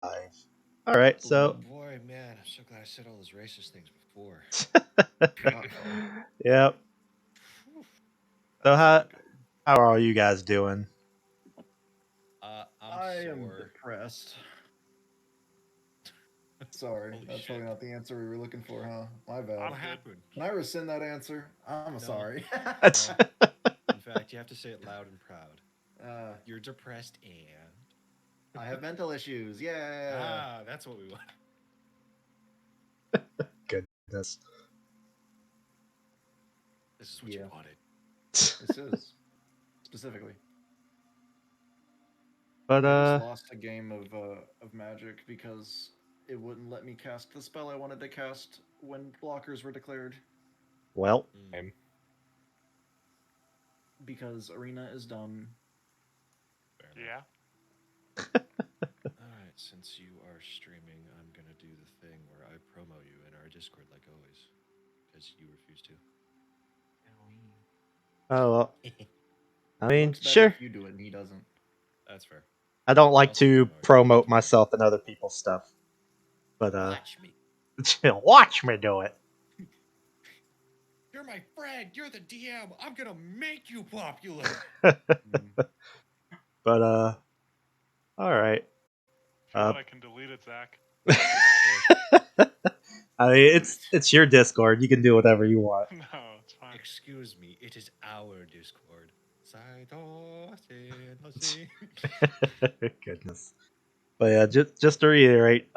All right, Oh so boy, man, I'm so glad I said all those racist things before. yep. Whew, So that's not good. how are you guys doing? I'm I am sore. depressed. Sorry, Holy that's shit. probably not the answer we were looking for, huh? My bad. What happened? Can I rescind that answer? I'm No, sorry. That's no. In fact, you have to say it loud and proud. uh, You're depressed and. I have mental issues. Yeah. That's what we want. goodness. This is what you Yeah, wanted. this is specifically. But I just lost a game of Magic because it wouldn't let me cast the spell I wanted to cast when blockers were declared well, Mm, because Arena is done. fair enough. Yeah. Alright, since you are streaming, I'm gonna do the thing where I promo you in our Discord like always. Because you refuse to. oh, well, I It mean, looks better sure. if you do it and he doesn't. That's fair. I don't I'll like also to promo you. promote myself and other people's stuff, but Watch me. watch me do it. You're my friend. You're the DM. I'm gonna make you popular. Mm. But all right. If you Uh, want, I can delete it, Zach. I mean, it's your Discord. You can do whatever you want. No, it's fine. Excuse me. It is our Discord. Goodness. But yeah, just to reiterate,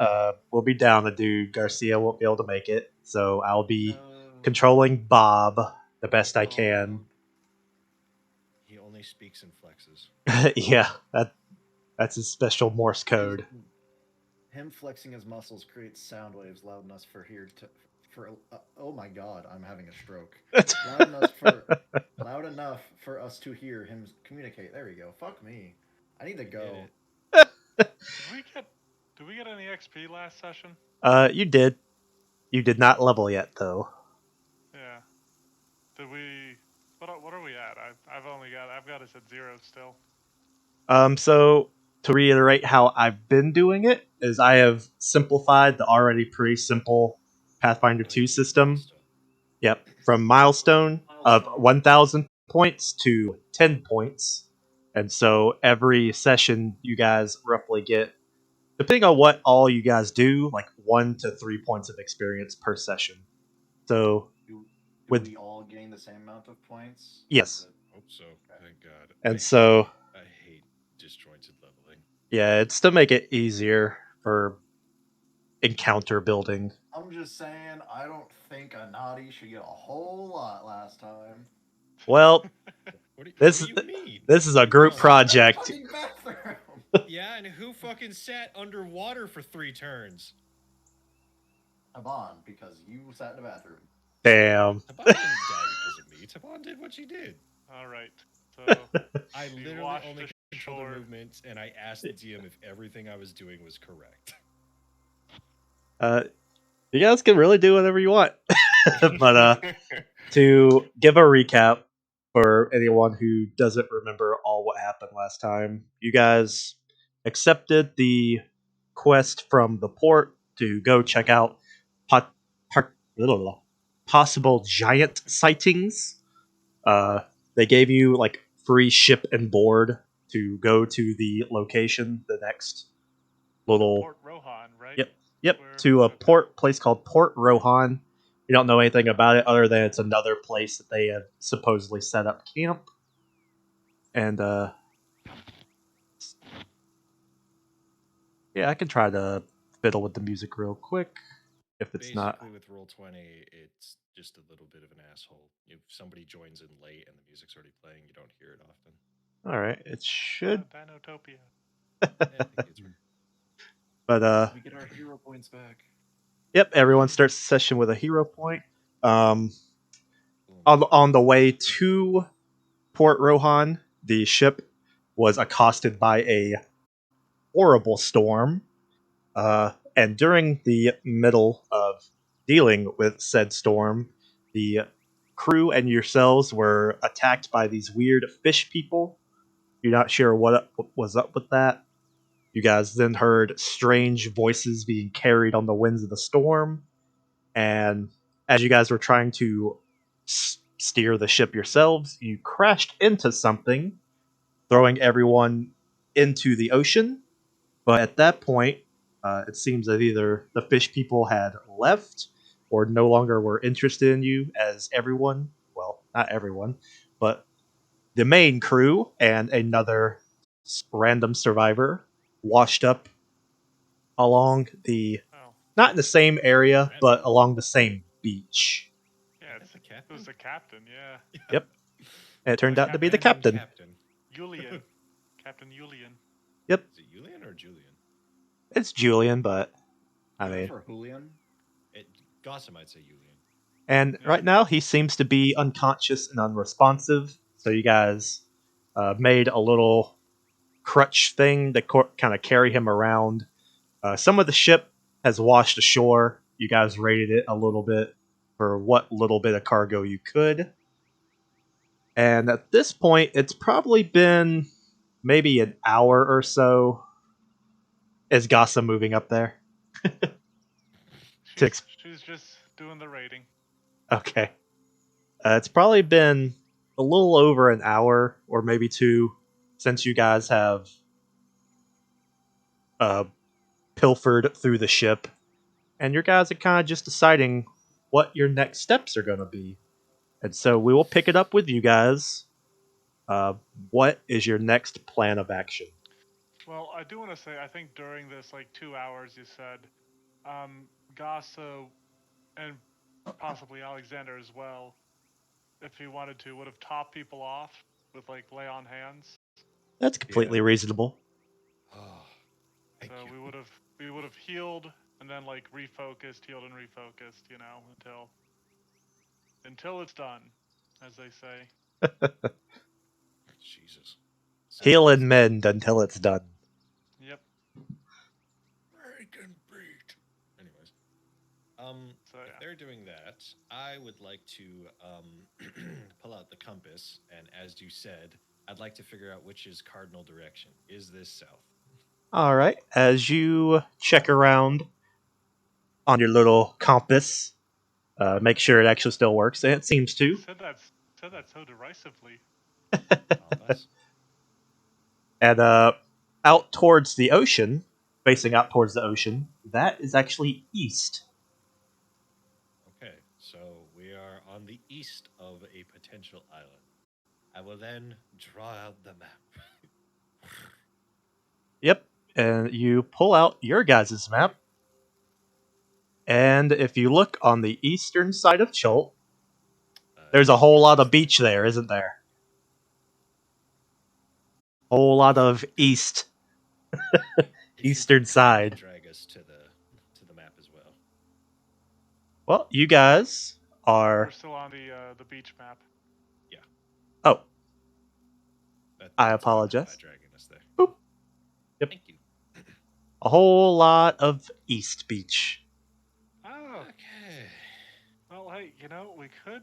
we'll be down to do. Garcia won't be able to make it, so I'll be controlling Bob the best I can. He only speaks in flexes. Yeah, that's his special Morse code. Him flexing his muscles creates sound waves loud enough for here to for oh my god, I'm having a stroke. Loud enough for us to hear him communicate. There we go. Fuck me. I need to I get go. it. Did we get any XP last session? You did. You did not level yet, though. Yeah. Did we? What are we at? I've got us at 0 still. So to reiterate how I've been doing it is I have simplified the already pretty simple Pathfinder Oh, 2 you mean system. milestone. Yep, from milestone of 1,000 points to 10 points. And so every session you guys roughly get, depending on what all you guys do, like 1 to 3 points of experience per session. So Do with we all gain the same amount of points? Or is yes. it Hope so. Thank God. And so I hate disjointed leveling. yeah, it's to make it easier for encounter building. I'm just saying I don't think a naughty should get a whole lot last time. Well, What this do is you mean? this is a You group You promised. sat in that project. fucking bathroom. Yeah, and who fucking sat underwater for 3 turns? Taban, because you sat in the bathroom. Damn. Taban didn't die because of me. Taban did what she did. All right. So I we literally washed only controlled her ashore. movements, and I asked the DM if everything I was doing was correct. You guys can really do whatever you want. But to give a recap for anyone who doesn't remember all what happened last time, you guys accepted the quest from the port to go check out pot, possible giant sightings. They gave you like free ship and board to go to the location, the next little Port Rohan, right? yep, Where, to a okay. place called Port Rohan. You don't know anything about it other than it's another place that they have supposedly set up camp. And yeah, I can try to fiddle with the music real quick if it's not. Basically, with Roll20, it's just a little bit of an asshole. If somebody joins in late and the music's already playing, you don't hear it often. All right, it should. Dinotopia. Yeah, I think it's right. But We get our hero points back. yep, everyone starts the session with a hero point. Um, Boom. on the way to Port Rohan, the ship was accosted by a horrible storm. And during the middle of dealing with said storm, the crew and yourselves were attacked by these weird fish people. You're not sure what was up with that. You guys then heard strange voices being carried on the winds of the storm, and as you guys were trying to steer the ship yourselves, you crashed into something, throwing everyone into the ocean. But at that point, it seems that either the fish people had left or no longer were interested in you, as everyone, well, not everyone, but the main crew and another random survivor washed up along the, Oh, not in the same area, but Random? along the same beach. yeah, Is that the it captain? was the captain. Yeah, Yep. And it turned out to be the Random captain. captain. Julian, Captain Julian. Yep. Is it Julian or Julian? It's Julian, but I I mean, prefer Julian. Gossa might say Julian. and Yeah. right now he seems to be unconscious and unresponsive. So you guys made a little crutch thing to kind of carry him around. Some of the ship has washed ashore. You guys rated it a little bit for what little bit of cargo you could. And at this point, it's probably been maybe an hour or so. Is Gossa moving up there? To She's just doing the rating. Okay. It's probably been a little over an hour or maybe two since you guys have uh, pilfered through the ship, and your guys are kind of just deciding what your next steps are going to be. And so we will pick it up with you guys. Uh, what is your next plan of action? Well, I do want to say, I think during this 2 hours, you said, Gasso and possibly Alexander as well, if he wanted to, would have topped people off with lay on hands. That's completely reasonable. Oh, thank So you. we would have healed and then refocused, healed and refocused, until it's done, as they say. Jesus. Heal and mend until it's done. Yep. Break and beat. Anyways, So if yeah. they're doing that, I would like to pull out the compass, and as you said, I'd like to figure out which is cardinal direction. Is this south? All right. As you check around on your little compass, make sure it actually still works, and it seems to. Said that so derisively. Compass? And out towards the ocean, facing out towards the ocean, that is actually east. Okay, so we are on the east of a potential island. I will then draw out the map. Yep. And you pull out your guys' map. And if you look on the eastern side of Chult, there's a whole lot of beach there, isn't there? Whole lot of east. If you Eastern could kindly side. drag us to the map as well. Well, you guys We're are. still on the beach map. Oh, I That's what I meant by apologize. dragging us there. Boop. Yep. Thank you. A whole lot of East Beach. Oh, Okay. well, hey, we could.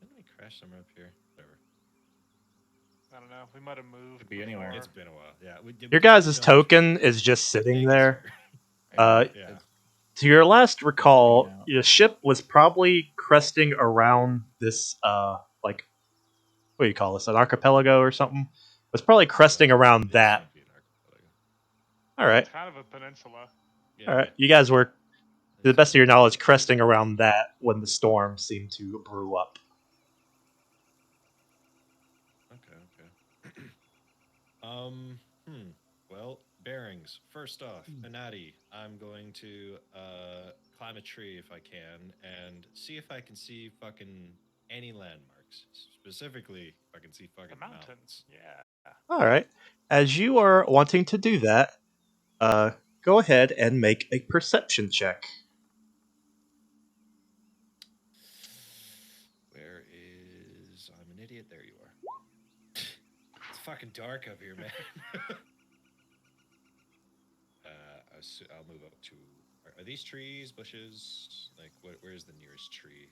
Didn't we crash somewhere up here? Whatever. I don't know. We might have moved. Could be anywhere. It's been a while. Yeah. Your guys' token is just sitting there. Yeah. Yeah. To your last recall, Hanging out. your ship was probably cresting around this, what do you call this, an archipelago or something? It was probably cresting around that. It should be an archipelago. All right, It's kind of a peninsula. Yeah. all right. You guys were, to the best of your knowledge, cresting around that when the storm seemed to brew up. Okay. Well, bearings. First off, Anati, I'm going to climb a tree if I can and see if I can see fucking any landmarks. Specifically, if I can see fucking The mountains. Yeah. All right. As you are wanting to do that, go ahead and make a perception check. Where is... I'm an idiot. There you are. It's fucking dark up here, man. I'll move up to... Are these trees, bushes? Where's the nearest tree?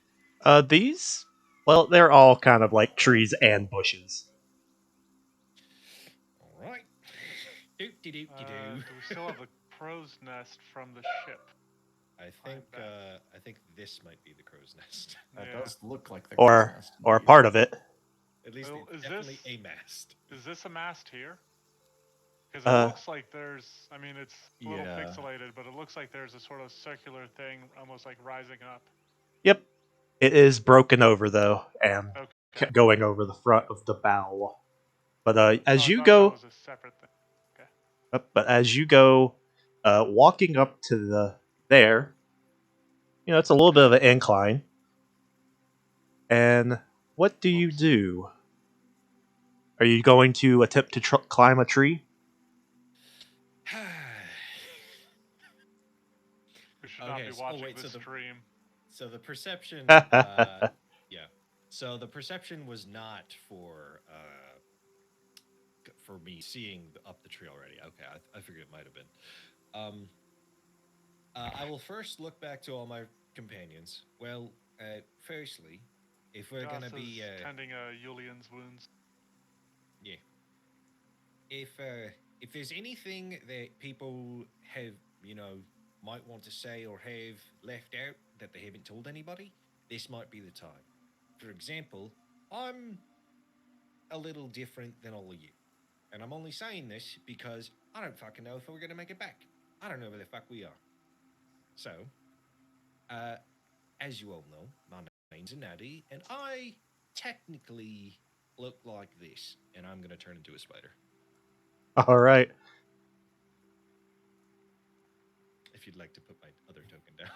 These, well, they're all kind of like trees and bushes. All right. Doop-de-doop-de-doo. Do we still have the crow's nest from the ship? I Find think that. I think this might be the crow's nest. That Yeah. does look like the crow's or nest. or indeed. part of it. At least Well, it's is definitely this- a mast. Is this a mast here? Because it Uh, looks like there's. I mean, it's a little Yeah. pixelated, but it looks like there's a sort of circular thing, almost like rising up. Yep, it is broken over though, and Okay. going over the front of the bow. But as I you thought go, that was a separate thing. walking up to the there, it's a little bit of an incline. And what do you Whoops. do? Are you going to attempt to climb a tree? We should not Okay, be so- watching wait, so this the- stream. So the perception, Uh, yeah. So the perception was not for me seeing up the tree already. Okay, I figured it might have been. I will first look back to all my companions. Well, firstly, if we're gonna Gus be, is tending Julian's wounds. yeah, if there's anything that people have, might want to say or have left out that they haven't told anybody, this might be the time. For example, I'm a little different than all of you. And I'm only saying this because I don't fucking know if we're going to make it back. I don't know where the fuck we are. So, as you all know, my name's Annihilation, and I technically look like this. And I'm going to turn into a spider. all right. If you'd like to put my other token down.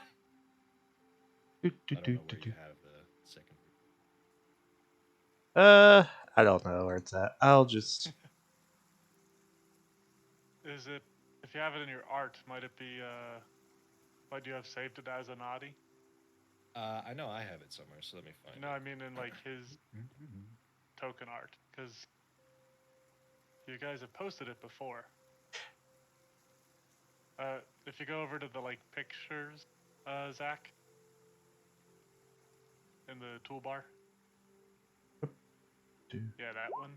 I don't know where you have the second. I don't know where it's at. I'll just. Is it? If you have it in your art, might it be? Might you have saved it as a naughty? I know I have it somewhere, so let me find No, it. I mean in like his token art, because you guys have posted it before. If you go over to the like pictures, Zach, in the toolbar. Yeah, that one.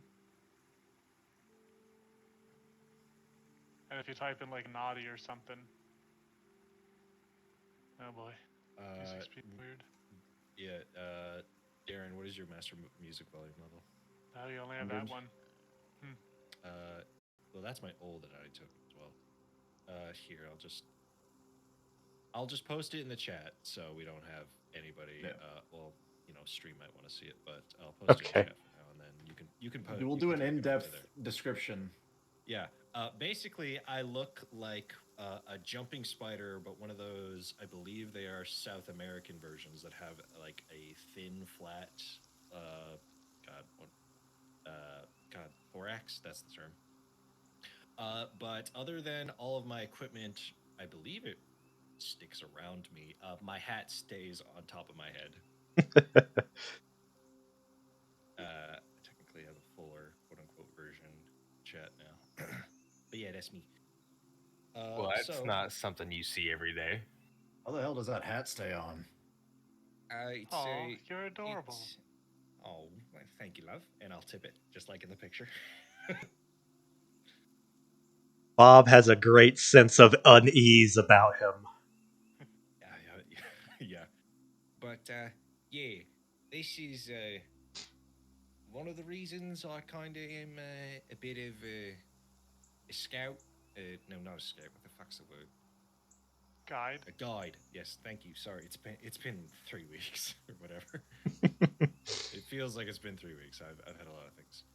And if you type in like naughty or something. Oh boy, music's being weird. Yeah, Darren, what is your master music volume level? Now you only have that 100. one. Well, that's my old that I took as well. Here, I'll just post it in the chat so we don't have anybody. Yeah. Stream might want to see it, but I'll post it in Okay. chat for now, and then you can post. We'll do an in-depth description. Yeah. Basically, I look like a jumping spider, but one of those. I believe they are South American versions that have like a thin, flat. Thorax. That's the term. But other than all of my equipment, I believe it sticks around me. My hat stays on top of my head. I technically have a fuller quote unquote version chat now. But yeah, that's me. Well, that's not something you see every day. How the hell does that hat stay on? Oh, you're adorable. Oh, well, thank you, love. And I'll tip it, just like in the picture. Bob has a great sense of unease about him. Yeah. But yeah, this is one of the reasons I kind of am a bit of a scout. No, not a scout. What the fuck's the word? Guide. A guide. Yes, thank you. Sorry, it's been 3 weeks or whatever. It feels like it's been 3 weeks. I've had a lot of things.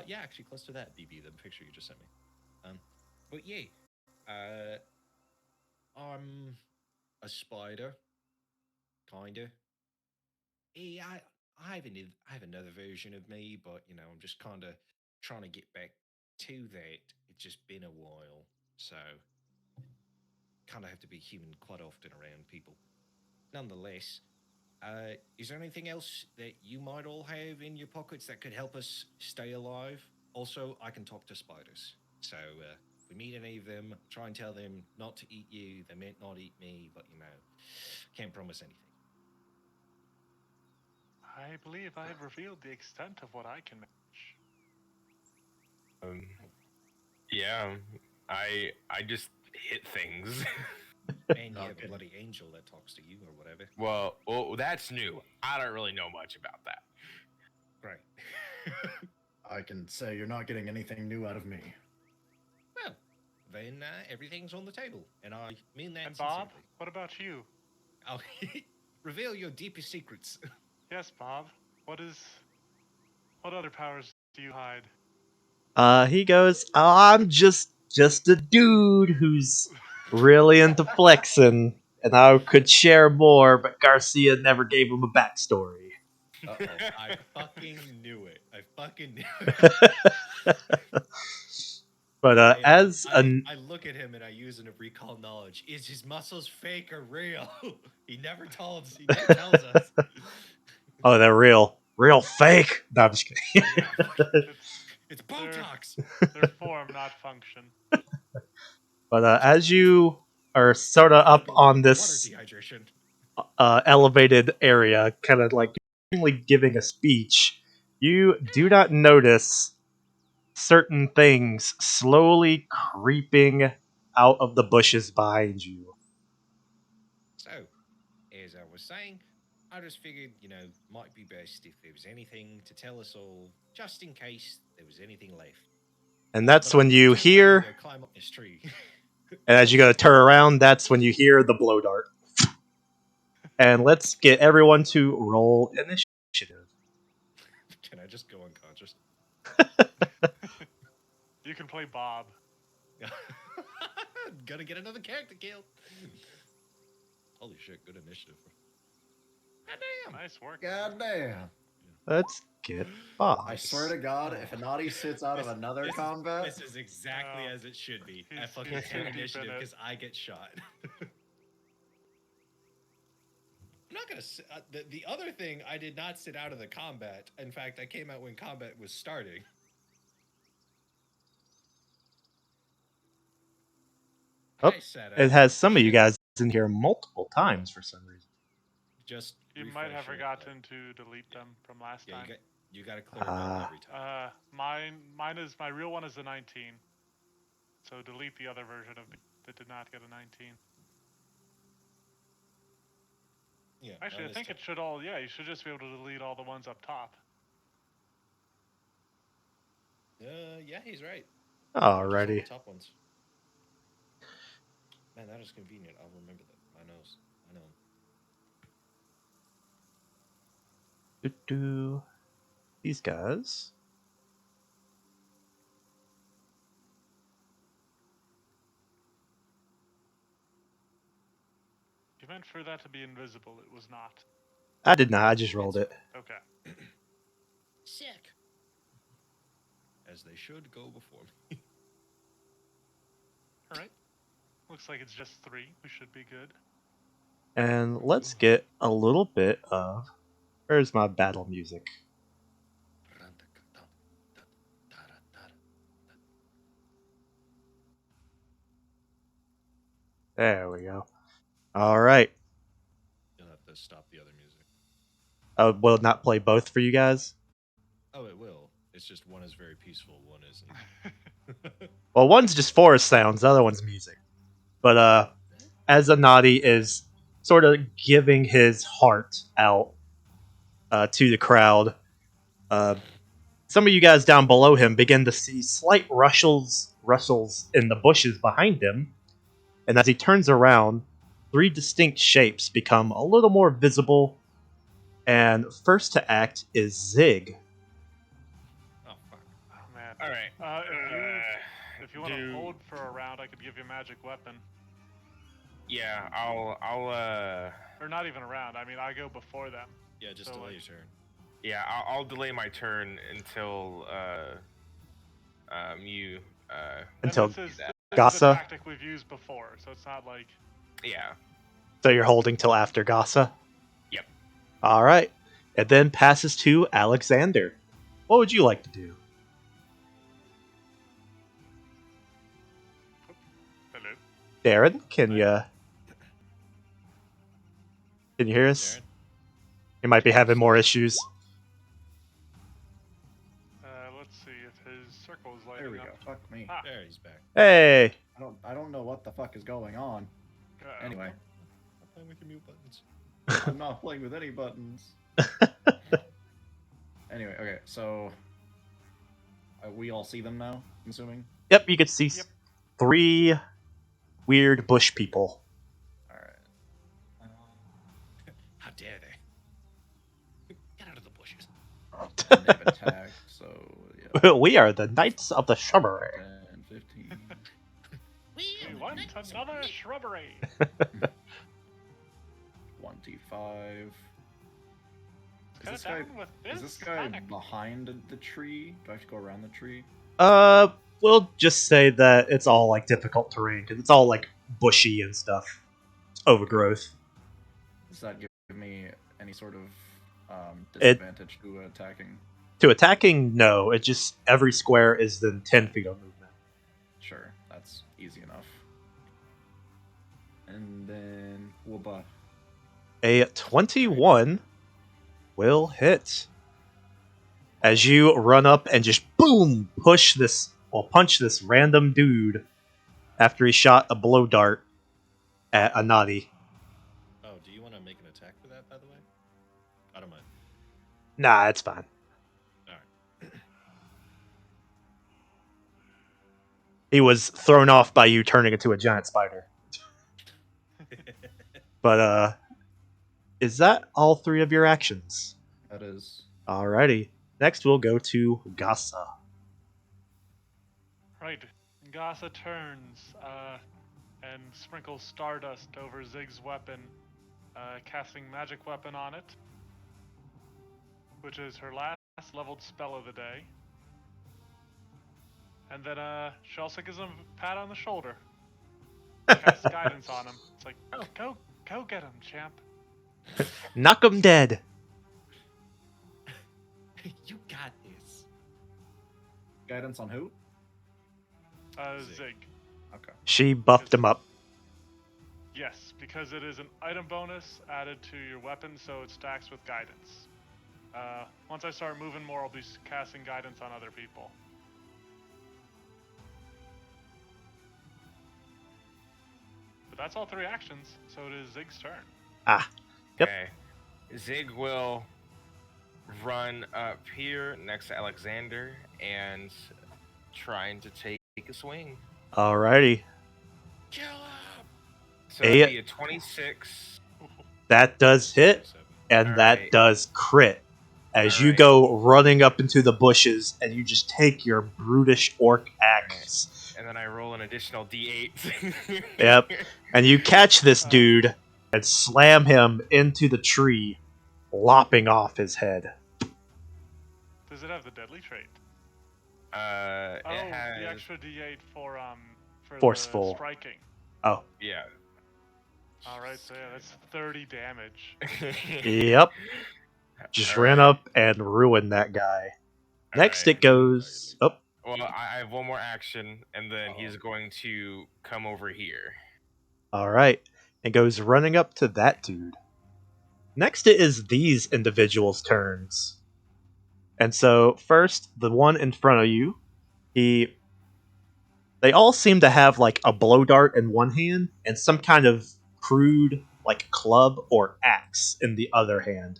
Yeah, actually, close to that, BB, the picture you just sent me. But yeah, I'm a spider, kinda. Yeah, I have another version of me, but I'm just kind of trying to get back to that. It's just been a while, so kind of have to be human quite often around people. Nonetheless, is there anything else that you might all have in your pockets that could help us stay alive? Also, I can talk to spiders, so if we meet any of them, try and tell them not to eat you. They might not eat me, but can't promise anything. I believe I have revealed the extent of what I can manage. Yeah, I just hit things. And you have a Okay. bloody angel that talks to you or whatever. well, that's new. I don't really know much about that. Great. I can say you're not getting anything new out of me. Well, then everything's on the table, and I mean that And Bob, sincerely. what about you? I'll reveal your deepest secrets. Yes, Bob. What other powers do you hide? He goes, I'm just a dude who's really into flexing, and I could share more, but Garcia never gave him a backstory. Uh-oh. I fucking knew it. I fucking knew it. But I look at him and I use it to recall knowledge. Is his muscles fake or real? He never tells us. oh, they're real fake. No, I'm just kidding. Yeah, it's They're, Botox. they're form, not function. But as you are sort of up on Water this dehydration. elevated area, kind of like giving a speech, you do not notice certain things slowly creeping out of the bushes behind you. So, as I was saying, I just figured, might be best if there was anything to tell us all, just in case there was anything left. And that's But when I'm you just ready hear, to go climb up this tree. and as you go to turn around, that's when you hear the blow dart. And let's get everyone to roll initiative. Can I just go unconscious? You can play Bob. Gonna get another character killed. Holy shit, good initiative. God damn. Nice work. God damn. Let's get Bob. I swear to God, if Anadi sits out of another combat, This is exactly as it should be. I he's fucking too 10 deep in initiative it. because I get shot. I'm not gonna. The other thing, I did not sit out of the combat. In fact, I came out when combat was starting. Oh, I sat out. it has some of you guys in here multiple times for some reason. Just You might have forgotten to delete them from last Yeah, time. you got to clear them out every time. Mine is my real one is a 19. So delete the other version of me that did not get a 19. Yeah. Actually, I think it should all. Yeah, you should just be able to delete all the ones up top. Yeah, he's right. Alrighty. Just all the top ones. Man, that is convenient. I'll remember that. I know. These guys. You meant for that to be invisible. It was not. I did not. I just rolled it. Okay. Sick. As they should go before me. All right. Looks like it's just 3. We should be good. And let's get a little bit of. Where's my battle music? There we go. All right. You'll have to stop the other music. Will it not play both for you guys? Oh, it will. It's just one is very peaceful, one isn't. Well, one's just forest sounds, the other one's music. But as Anadi is sort of giving his heart out to the crowd, some of you guys down below him begin to see slight rustles in the bushes behind him. And as he turns around, 3 distinct shapes become a little more visible. And first to act is Zig. Oh, fuck. Oh man. All right. If you want to hold for a round, I could give you a magic weapon. Yeah, I'll Or not even a round. I mean, I go before them. Yeah, just delay your turn. Yeah, I'll delay my turn until you Until this is a Gasa. tactic we've used before, so it's not like. Yeah. So you're holding till after Gasa? Yep. Alright. It then passes to Alexander. What would you like to do? Hello. Darren, can you hear us? Darren? You might be having more issues. Let's see if his circle is lighting there we up. go. Fuck me. Ah. There, he's back. Hey! I don't know what the fuck is going on. Anyway, I'm playing with your mute buttons. I'm not playing with any buttons. Anyway, okay, so we all see them now, I'm assuming? Yep, you can see Yep. 3 weird bush people. Alright. How dare they? Get out of the bushes. And they've attacked, so yeah. We are the Knights of the Shrubbery. 10, 15. We want another shrubbery. 25. Cut Is it down with is this this guy panic. behind the tree? Do I have to go around the tree? We'll just say that it's all like difficult terrain because it's all like bushy and stuff. It's overgrowth. Does that give me any sort of disadvantage to attacking? To attacking, no. It just every square is then 10 feet of movement. Sure, that's easy enough. And then Wooba. A 21 will hit. As you run up and just boom, punch this random dude after he shot a blow dart at Anadi. Oh, do you want to make an attack for that, by the way? I don't mind. Nah, it's fine. Alright. He was thrown off by you turning into a giant spider. But, is that all 3 of your actions? That is. Alrighty. Next, we'll go to Gasa. Right. Gasa turns and sprinkles stardust over Zig's weapon, casting magic weapon on it, which is her last leveled spell of the day. And then she also gives him a pat on the shoulder. Casts guidance on him. It's like, go get him, champ. Knock him dead. You got this. Guidance on who? Zig. Okay. She buffed him up. Yes, because it is an item bonus added to your weapon, so it stacks with guidance. Once I start moving more, I'll be casting guidance on other people. But that's all 3 actions, so it is Zig's turn. Ah. Yep. Okay. Zig will run up here next to Alexander and trying to take a swing. Alrighty. Kill him! So that'd be a 26. That does hit, and that Alright. does crit. As you Alright. go running up into the bushes, and you just take your brutish orc axe. And then I roll an additional d8. Yep. And you catch this dude and slam him into the tree, lopping off his head. Does it have the deadly trait? It has... the extra d8 for Forceful. the striking. Oh. Yeah. Alright, so yeah, that's 30 damage. Yep. Just ran up and ruined that guy. Next it goes... Oh. Well, I have one more action, and then he's going to come over here. Alright. And goes running up to that dude. Next it is these individuals' turns. And so, first, the one in front of you, they all seem to have, like, a blow dart in one hand, and some kind of crude, like, club or axe in the other hand.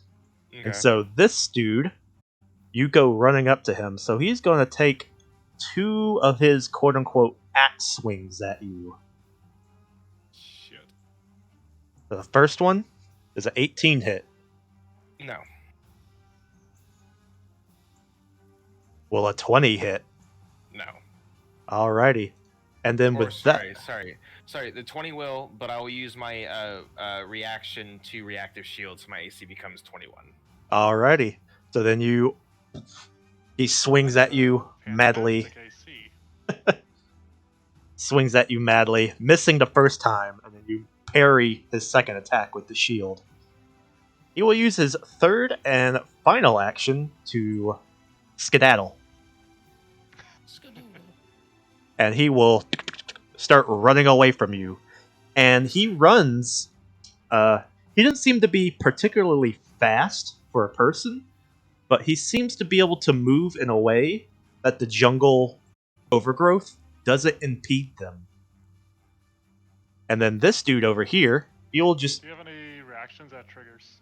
Okay. And so, this dude, you go running up to him, so he's going to take 2 of his quote-unquote axe swings at you. Shit. The first one is an 18 hit. No. Will a 20 hit? No. Alrighty. And then with Sorry, the 20 will, but I will use my reaction to reactive shield, so my AC becomes 21. Alrighty. So then he swings at you madly. Swings at you madly, missing the first time, and then you parry his second attack with the shield. He will use his third and final action to skedaddle. And he will start running away from you. And he runs... he doesn't seem to be particularly fast for a person, but he seems to be able to move in a way that the jungle overgrowth doesn't impede them. And then this dude over here, he'll just, Do you have any reactions that triggers?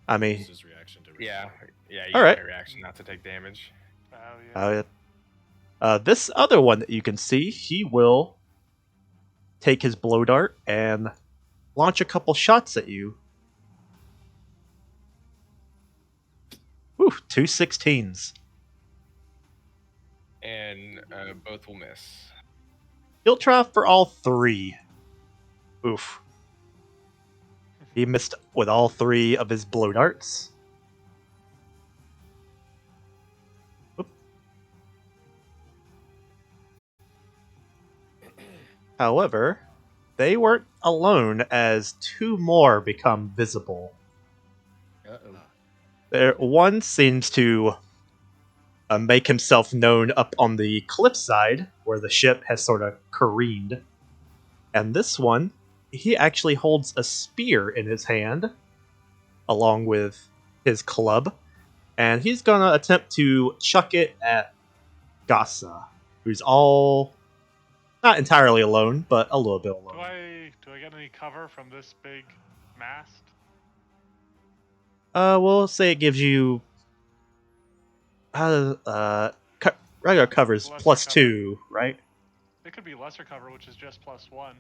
I mean, It's his reaction to Yeah, resist. yeah. You All got right. a reaction not to take damage. Oh yeah. this other one that you can see, he will take his blow dart and launch a couple shots at you. Ooh, 2 16s. And both will miss. He'll try for all 3. Oof. He missed with all 3 of his blow darts. Oop. However, they weren't alone as 2 more become visible. Uh-oh. One seems to make himself known up on the cliffside where the ship has sort of careened. And this one, he actually holds a spear in his hand along with his club, and he's gonna attempt to chuck it at Gasa, who's all not entirely alone, but a little bit alone. Do I get any cover from this big mast? We'll say it gives you regular covers Lesser plus cover. 2, right? It could be lesser cover, which is just +1.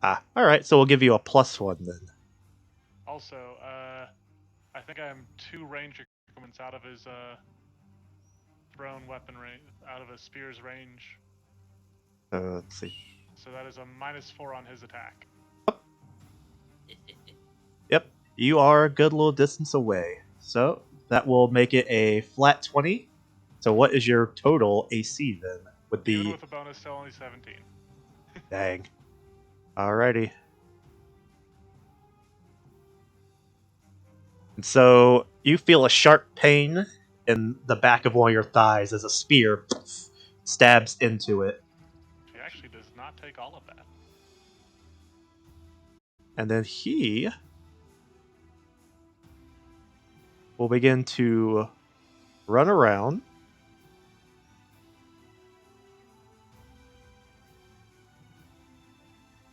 All right. So we'll give you a +1 then. Also, I think I'm 2 range increments out of his thrown weapon range, out of his spear's range. Let's see. So that is a -4 on his attack. Yep, you are a good little distance away. So that will make it a flat 20. So what is your total AC then? With Even the with a bonus, still only 17. dang. Alrighty. And so you feel a sharp pain in the back of one of your thighs as a spear stabs into it. She actually does not take all of that. And then he will begin to run around.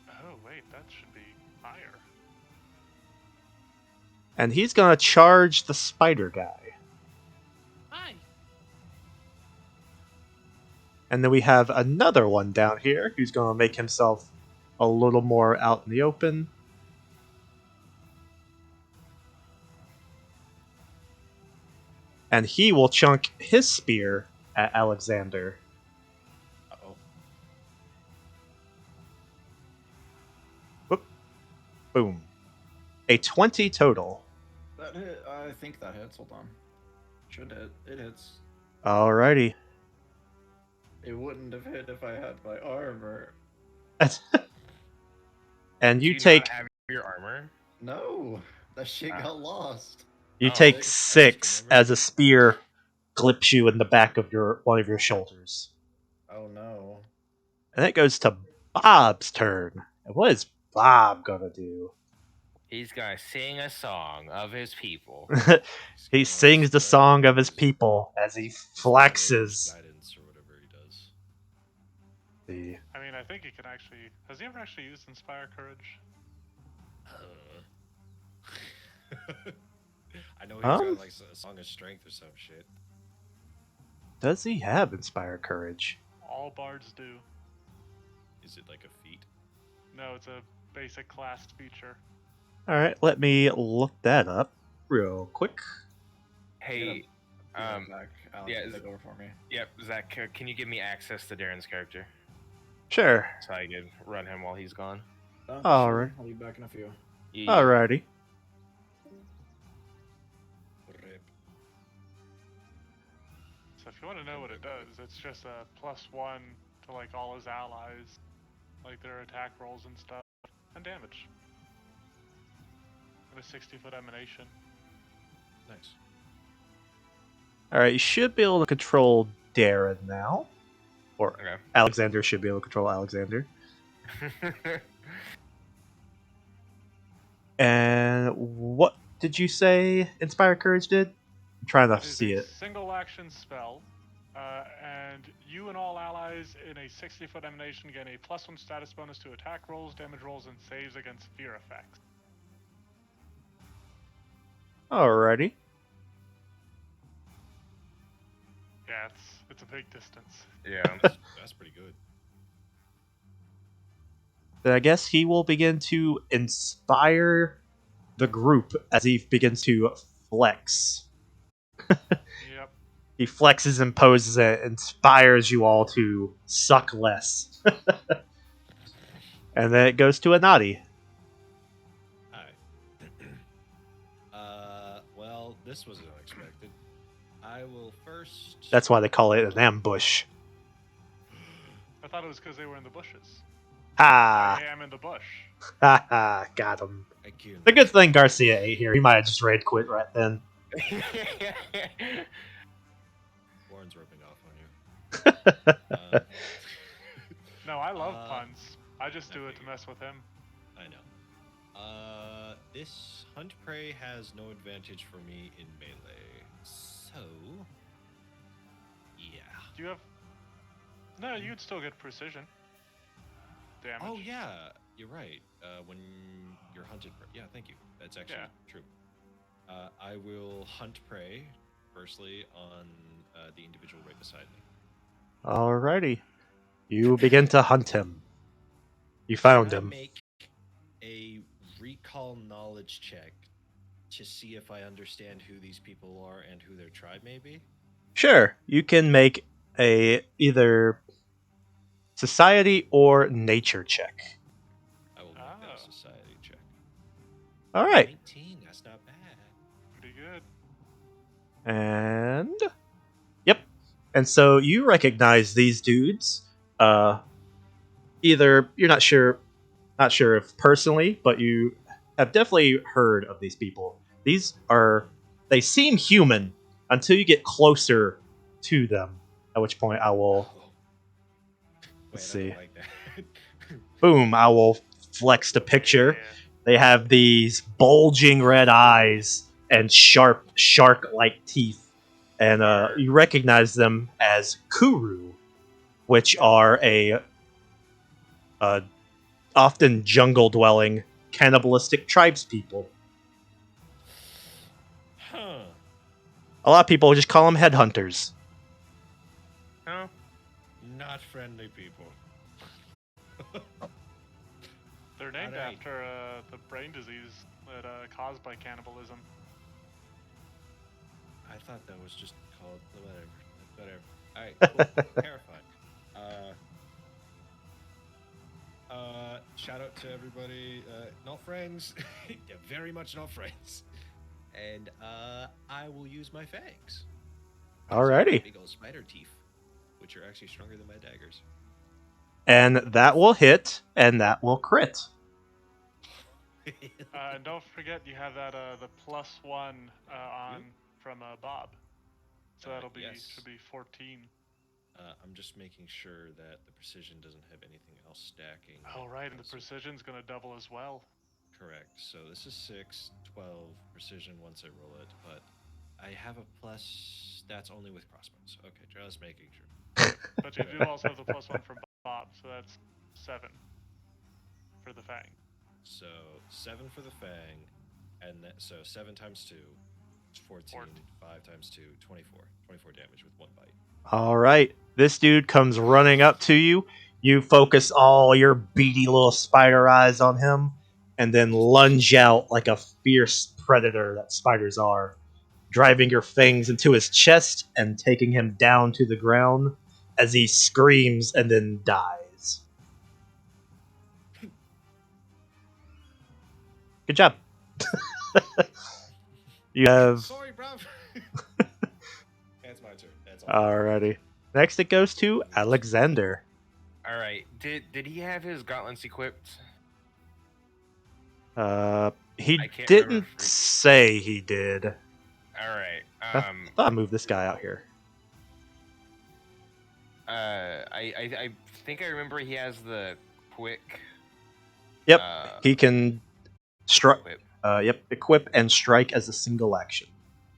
Oh wait, that should be higher. And he's gonna charge the spider guy. Hi. And then we have another one down here who's gonna make himself a little more out in the open. And he will chunk his spear at Alexander. Uh-oh. Whoop. Boom. A 20 total. That hit. I think that hits. Hold on. Should hit. It hits. Alrighty. It wouldn't have hit if I had my armor. And Do you not take have your armor. No, that shit Ah. got lost. you Oh. take Six. 6 Remember? as a spear clips you in the back of one of your shoulders. Oh no. And it goes to Bob's turn. And what is Bob gonna do? He's gonna sing a song of his people. He sings the song of his people as he flexes. Guidance or whatever he does. The I mean, I think he can actually. Has he ever actually used Inspire Courage? I know he's Huh? got like a song of strength or some shit. Does he have Inspire Courage? All bards do. Is it like a feat? No, it's a basic class feature. Alright, let me look that up real quick. Hey, Back. Alex, yeah, take over for me. yep, Zach, can you give me access to Darren's character Sure. so I can run him while he's gone? Alright. I'll be back in a few. Yeah. Alrighty. Rip. So if you want to know what it does, it's just a +1 to like all his allies, like their attack rolls and stuff, and damage. And a 60-foot emanation. Nice. Alright, you should be able to control Darren now. Or Okay. Alexander should be able to control Alexander. And what did you say Inspire Courage did? I'm trying to It is see a it. single action spell And you and all allies in a 60-foot emanation gain a +1 status bonus to attack rolls, damage rolls, and saves against fear effects. Alrighty. Yeah, it's a big distance. Yeah. That's pretty good. Then I guess he will begin to inspire the group as he begins to flex. Yep. He flexes and poses and inspires you all to suck less. And then it goes to Anadi. Hi. Well, this was unexpected. I will first. That's why they call it an ambush. I thought it was because they were in the bushes. Ha! I am in the bush. Ha ha! Got him. I can't. The good thing Garcia ate here. He might have just raid quit right then. Warren's ripping off on you. No, I love Uh, puns. I just I do it to figured. mess with him. I know. This hunt prey has no advantage for me in melee. So, yeah. Do you have? No, you'd still get precision damage. Oh yeah, you're right. When you're hunted, yeah, thank you. That's actually Yeah. true. I will hunt prey firstly on the individual right beside me. Alrighty. You begin to hunt him. You found Can I him. make a recall knowledge check to see if I understand who these people are and who their tribe may be? Sure, you can make a either society or nature check. I will make that Oh. a society check. All right, 19, that's not bad. Pretty good. and yep, and so you recognize these dudes. Either you're not sure if personally, but you have definitely heard of these people. They seem human until you get closer to them. At which point I will Oh. Let's Wait, I see. don't like that. boom, I will flex the picture. Yeah. They have these bulging red eyes and sharp shark-like teeth, and you recognize them as Kuru, which are a often jungle-dwelling cannibalistic tribespeople. Huh. A lot of people just call them headhunters. Oh, Not friendly people. They're named Alright. after the brain disease that caused by cannibalism. I thought that was just called whatever. Alright, cool. Terrifying. Shout out to everybody. Not friends. Yeah, very much not friends. And I will use my fangs. Alrighty. Big old spider teeth, which are actually stronger than my daggers. And that will hit, and that will crit. And don't forget you have that the +1 on from Bob. So that'll be yes. should be 14. I'm just making sure that the precision doesn't have anything else stacking. Oh right, and the precision's gonna double as well. Correct. So this is 6, 12 precision once I roll it, but I have a plus. That's only with crossbows. Okay, just making sure. But you do also have the +1 from Bob, so that's 7 for the fang. So 7 for the fang, and so 7 times 2 is 14. 5 times 2, 24. 24 damage with 1 bite. All right, this dude comes running up to you. You focus all your beady little spider eyes on him, and then lunge out like a fierce predator that spiders are, driving your fangs into his chest and taking him down to the ground as he screams and then dies. Good job. You have... Sorry, bruv. That's my turn. That's all. Alrighty. Next it goes to Alexander. all right. Did he have his gauntlets equipped? He I can't didn't remember if say he did. All right. I thought I moved this guy out here. I think I remember he has the quick. Yep, he can strike. Equip. Equip and strike as a single action.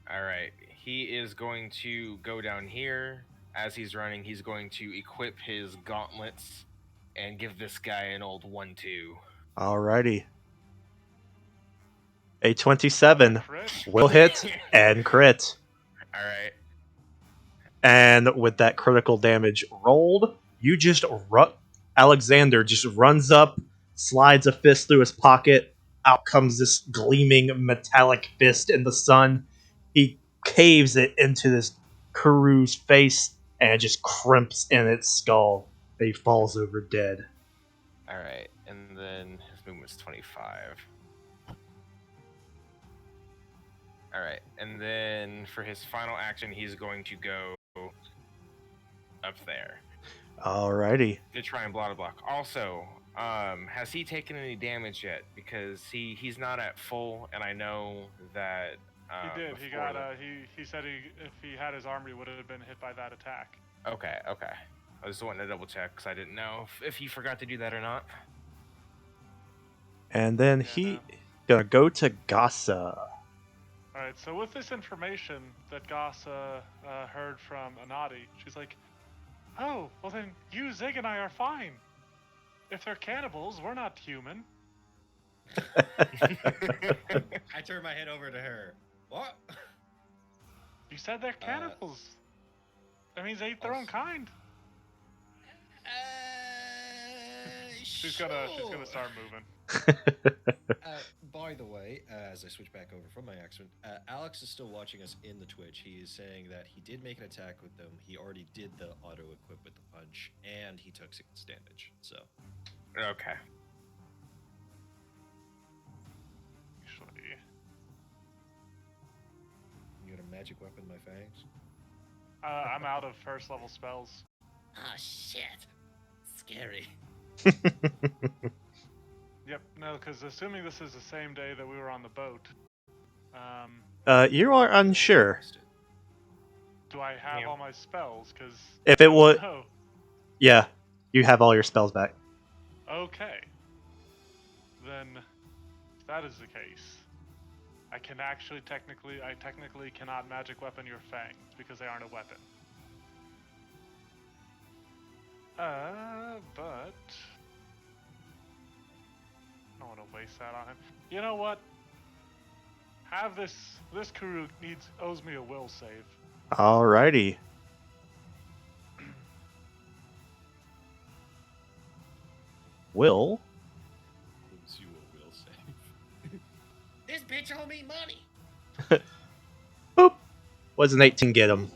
All right. He is going to go down here as he's running, he's going to equip his gauntlets and give this guy an old 1-2. Alrighty. A 27 Crit. will hit and crit. All right. And with that critical damage rolled, you just Alexander just runs up, slides a fist through his pocket. Out comes this gleaming metallic fist in the sun. He caves it into this Kuru's face and it just crimps in its skull. He falls over dead. All right. And then his movement's 25. All right. And then for his final action, he's going to go up there Alrighty. to try and block. Also, has he taken any damage yet? Because he's not at full, and I know that He did. He before got. He said if he had his armor, he would have been hit by that attack. Okay. I just wanted to double check because I didn't know if he forgot to do that or not. And then he gonna go to Gasa. All right. So with this information that Gasa heard from Anadi, she's like, "Oh, well then you, Zig, and I are fine. If they're cannibals, we're not human." I turn my head over to her. What? You said they're cannibals. That means they eat their own kind. She's gonna start moving. By the way, as I switch back over from my accent, Alex is still watching us in the Twitch. He is saying that he did make an attack with them. He already did the auto equip with the punch, and he took 6 damage. So, Okay. Actually, you got a magic weapon, my fangs? I'm out of first level spells. Ah, shit. Scary. Yep. No, because assuming this is the same day that we were on the boat, You are unsure. do I have Yeah. all my spells? Because If it would, no. yeah, you have all your spells back. Okay. Then, if that is the case, I technically cannot magic weapon your fangs because they aren't a weapon. But I don't want to waste that on him. You know what? Have this Kuru owes me a will save. Alrighty. Will. Who's you will save? This bitch owe me money. Boop. Was an 18 get him?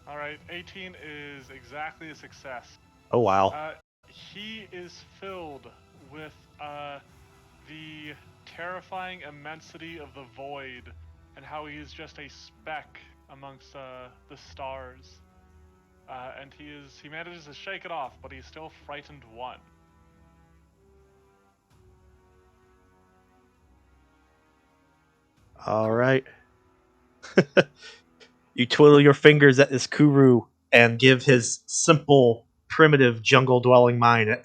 All right, 18 is exactly a success. Oh wow. He is filled with the terrifying immensity of the void and how he is just a speck amongst the stars. And he manages to shake it off, but he's still frightened 1. Alright. You twiddle your fingers at this Kuru and give his simple, primitive jungle-dwelling mind an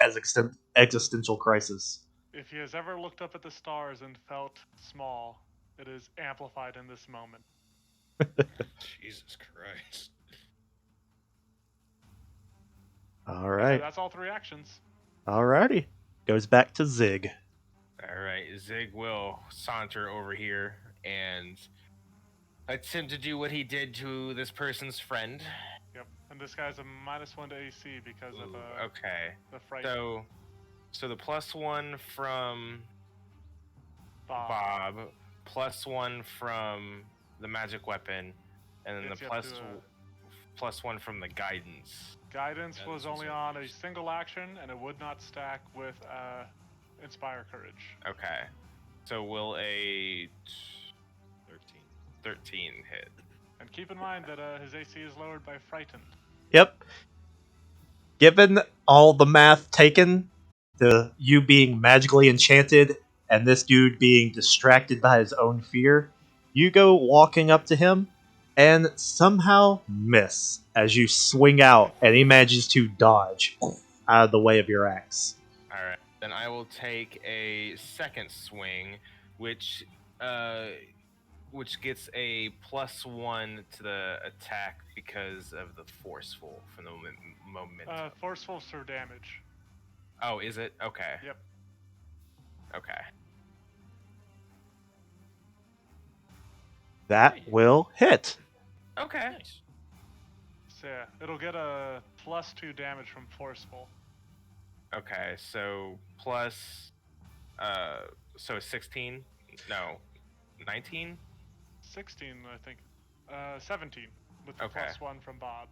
existential crisis. If he has ever looked up at the stars and felt small, it is amplified in this moment. Jesus Christ. Alright. That's all 3 actions. Alrighty. Goes back to Zig. All right. Zig will saunter over here and attempt to do what he did to this person's friend. Yep. And this guy's a -1 to AC because of Okay. the fright. So the +1 from Bob, +1 from the magic weapon, and then Yes, the you have to, +1 from the guidance. Guidance was only on a single action, and it would not stack with Inspire Courage. Okay. So will a 13. 13 hit? And keep in mind that his AC is lowered by Frightened. Yep. Given all the math taken, you being magically enchanted, and this dude being distracted by his own fear, you go walking up to him and somehow miss as you swing out and he manages to dodge out of the way of your axe. All right. Then I will take a second swing, which which gets a +1 to the attack because of the forceful from the momentum. Forceful for damage. Oh, is it? Okay. Yep. Okay. That will hit. Okay. Nice. So yeah, it'll get a +2 damage from forceful. Okay. So so 16? No, 19. 16, I think. 17 with the Okay. +1 from Bob.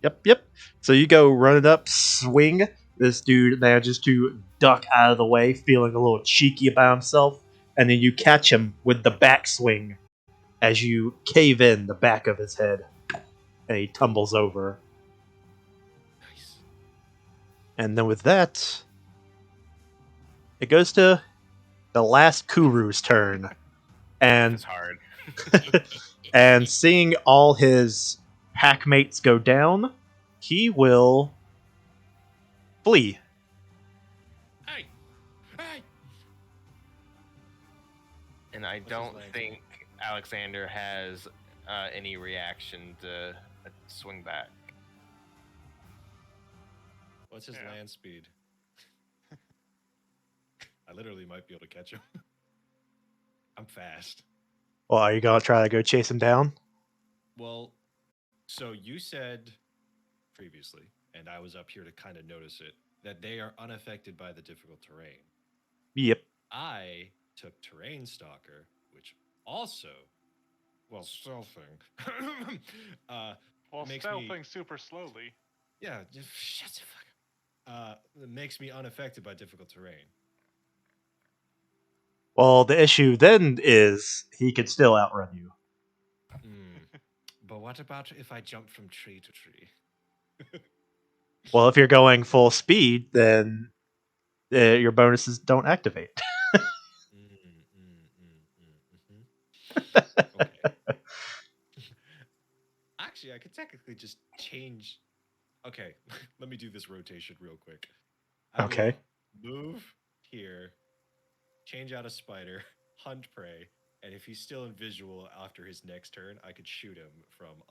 Yep. So you go running up, swing. This dude manages to duck out of the way, feeling a little cheeky about himself, and then you catch him with the backswing as you cave in the back of his head, and he tumbles over. Nice. And then with that, it goes to the last Kuru's turn, and It's hard. and seeing all his packmates go down, he will flee. Hey! Hey! And I What's his don't land think Alexander has any reaction to swing back. What's his Yeah. land speed? I literally might be able to catch him. I'm fast. Well, are you gonna try to go chase him down? Well, so you said previously, and I was up here to kind of notice it, that they are unaffected by the difficult terrain. Yep. I took Terrain Stalker, which also, well, stealthing, While makes stealthing super slowly. yeah, just shut the fuck up. It makes me unaffected by difficult terrain. Well, the issue then is he could still outrun you. But what about if I jump from tree to tree? Well, if you're going full speed, then your bonuses don't activate. Okay. Actually, I could technically just change. Okay, let me do this rotation real quick. I Okay. will move here, change out a spider, hunt prey, and if he's still in visual after his next turn, I could shoot him from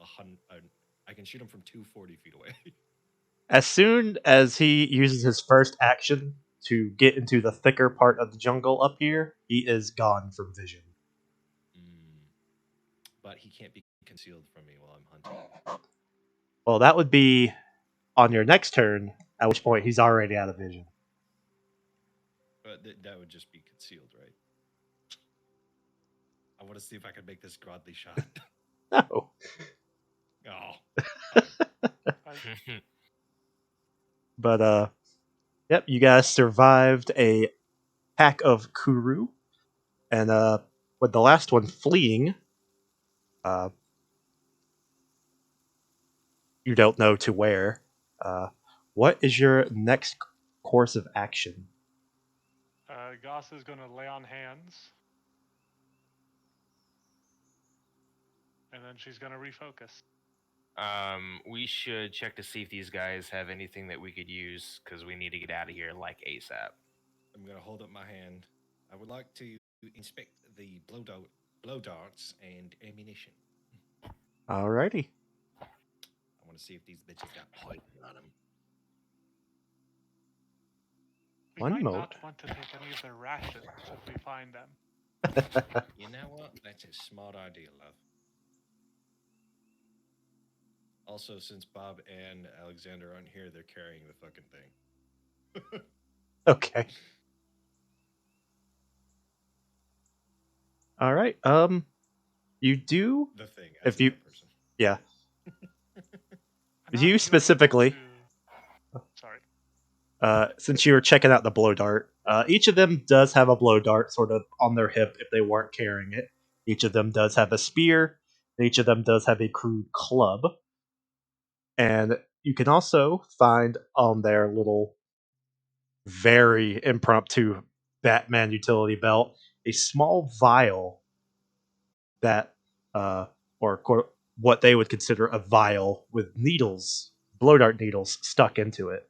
I can shoot him from 240 feet away. As soon as he uses his first action to get into the thicker part of the jungle up here, he is gone from vision. But he can't be concealed from me while I'm hunting. Well, that would be on your next turn, at which point he's already out of vision. But that would just be concealed, right? I want to see if I can make this godly shot. No. Oh, fine. But, yep, you guys survived a pack of Kuru, and with the last one fleeing, you don't know to where. What is your next course of action? Goss is going to lay on hands. And then she's going to refocus. We should check to see if these guys have anything that we could use because we need to get out of here like ASAP. I'm gonna hold up my hand. I would like to inspect the blow darts and ammunition. Alrighty. I want to see if these bitches got poison on them. We One might mode. not want to take any of their rations if we find them. You know what? That's a smart idea, love. Also, since Bob and Alexander aren't here, they're carrying the fucking thing. Okay. All right. You do. The thing, If as in you- the person. Yeah. I'm not You really specifically. able to- Sorry. Since you were checking out the blow dart, each of them does have a blow dart sort of on their hip if they weren't carrying it. Each of them does have a spear. And each of them does have a crude club. And you can also find on their little, very impromptu Batman utility belt a small vial that, what they would consider a vial with needles, blow dart needles, stuck into it.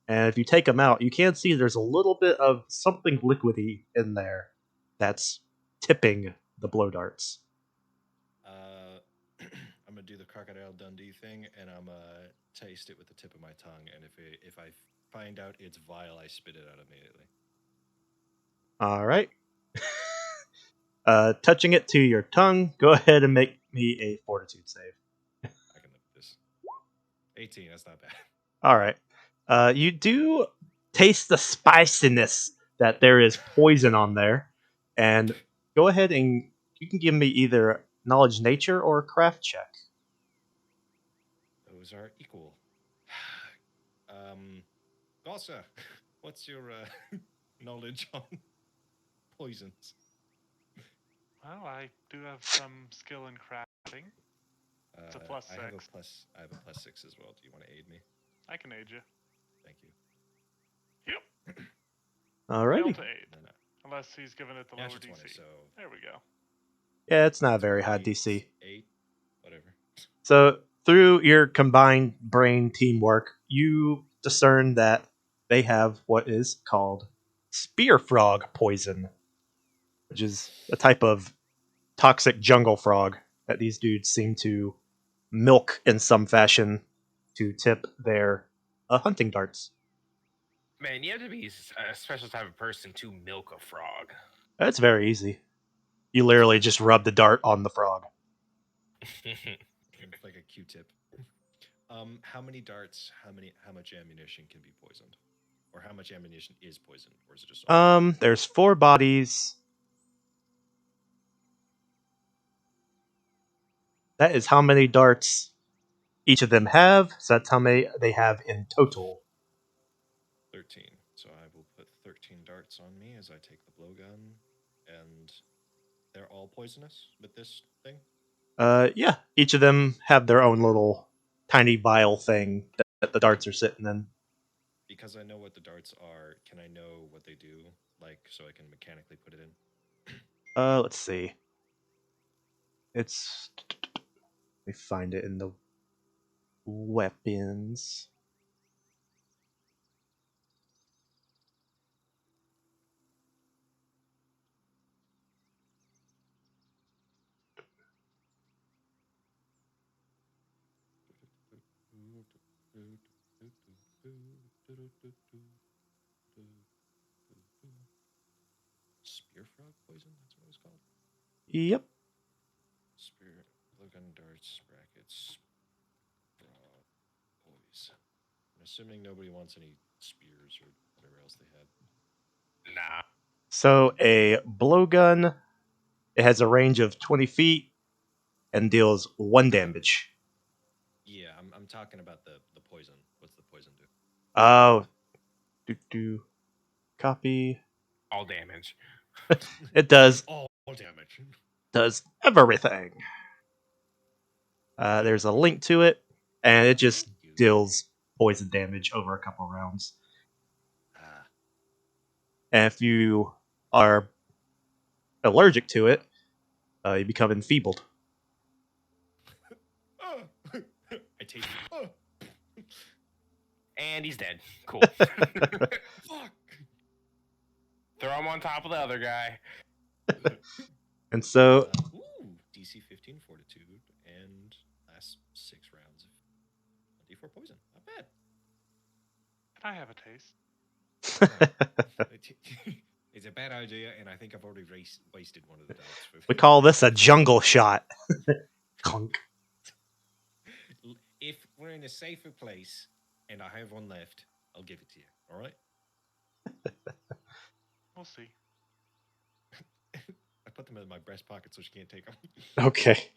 And if you take them out, you can see there's a little bit of something liquidy in there that's tipping the blow darts. gonna do the Crocodile Dundee thing, and I'm gonna taste it with the tip of my tongue. And if I find out it's vile, I spit it out immediately. All right. Touching it to your tongue, go ahead and make me a fortitude save. I can live with this. 18. That's not bad. All right. You do taste the spiciness that there is poison on there, and go ahead and you can give me either knowledge nature or craft check. Those are equal. Gossa, what's your knowledge on poisons? Well, I do have some skill in crafting. It's a plus I have a 6. plus. I have a +6 as well. Do you want to aid me? I can aid you. Thank you. Yep. All Fail righty. to aid. No, no. Unless he's given it the lower Natural DC. 20. So There we go. Yeah, it's not a very high 8, DC. 8, whatever. So, through your combined brain teamwork, you discern that they have what is called spear frog poison, which is a type of toxic jungle frog that these dudes seem to milk in some fashion to tip their hunting darts. Man, you have to be a special type of person to milk a frog. That's very easy. You literally just rub the dart on the frog. It's like a Q-tip. How many darts? How much ammunition can be poisoned, or how much ammunition is poisoned, or is it just all? There's 4 bodies. That is how many darts each of them have. So that's how many they have in total. 13. So I will put 13 darts on me as I take the blowgun, and they're all poisonous with this thing. Yeah, each of them have their own little tiny vial thing that the darts are sitting in. Because I know what the darts are, can I know what they do, like, so I can mechanically put it in? Let's see. Let me find it in the weapons. Spear frog poison? That's what it was called? Yep. Spear, blowgun darts, brackets, frog poison. I'm assuming nobody wants any spears or whatever else they had. Nah. So a blowgun, it has a range of 20 feet and deals 1 damage. Yeah, I'm talking about the poison. What's the poison do? Oh, copy. All damage. It does All damage. everything. There's a link to it, and it just Thank you. deals poison damage over a couple rounds. Ah. And if you are allergic to it, you become enfeebled. I taste it. Oh. And he's dead. Cool. Fuck. Throw him on top of the other guy. And so, DC 15 fortitude and last 6 rounds of D4 poison. Not bad. Can I have a taste? It's a bad idea, and I think I've already wasted one of the darts. we call this a jungle shot. Clunk. If we're in a safer place and I have one left, I'll give it to you. All right? We'll see. I put them in my breast pocket so she can't take them. Okay.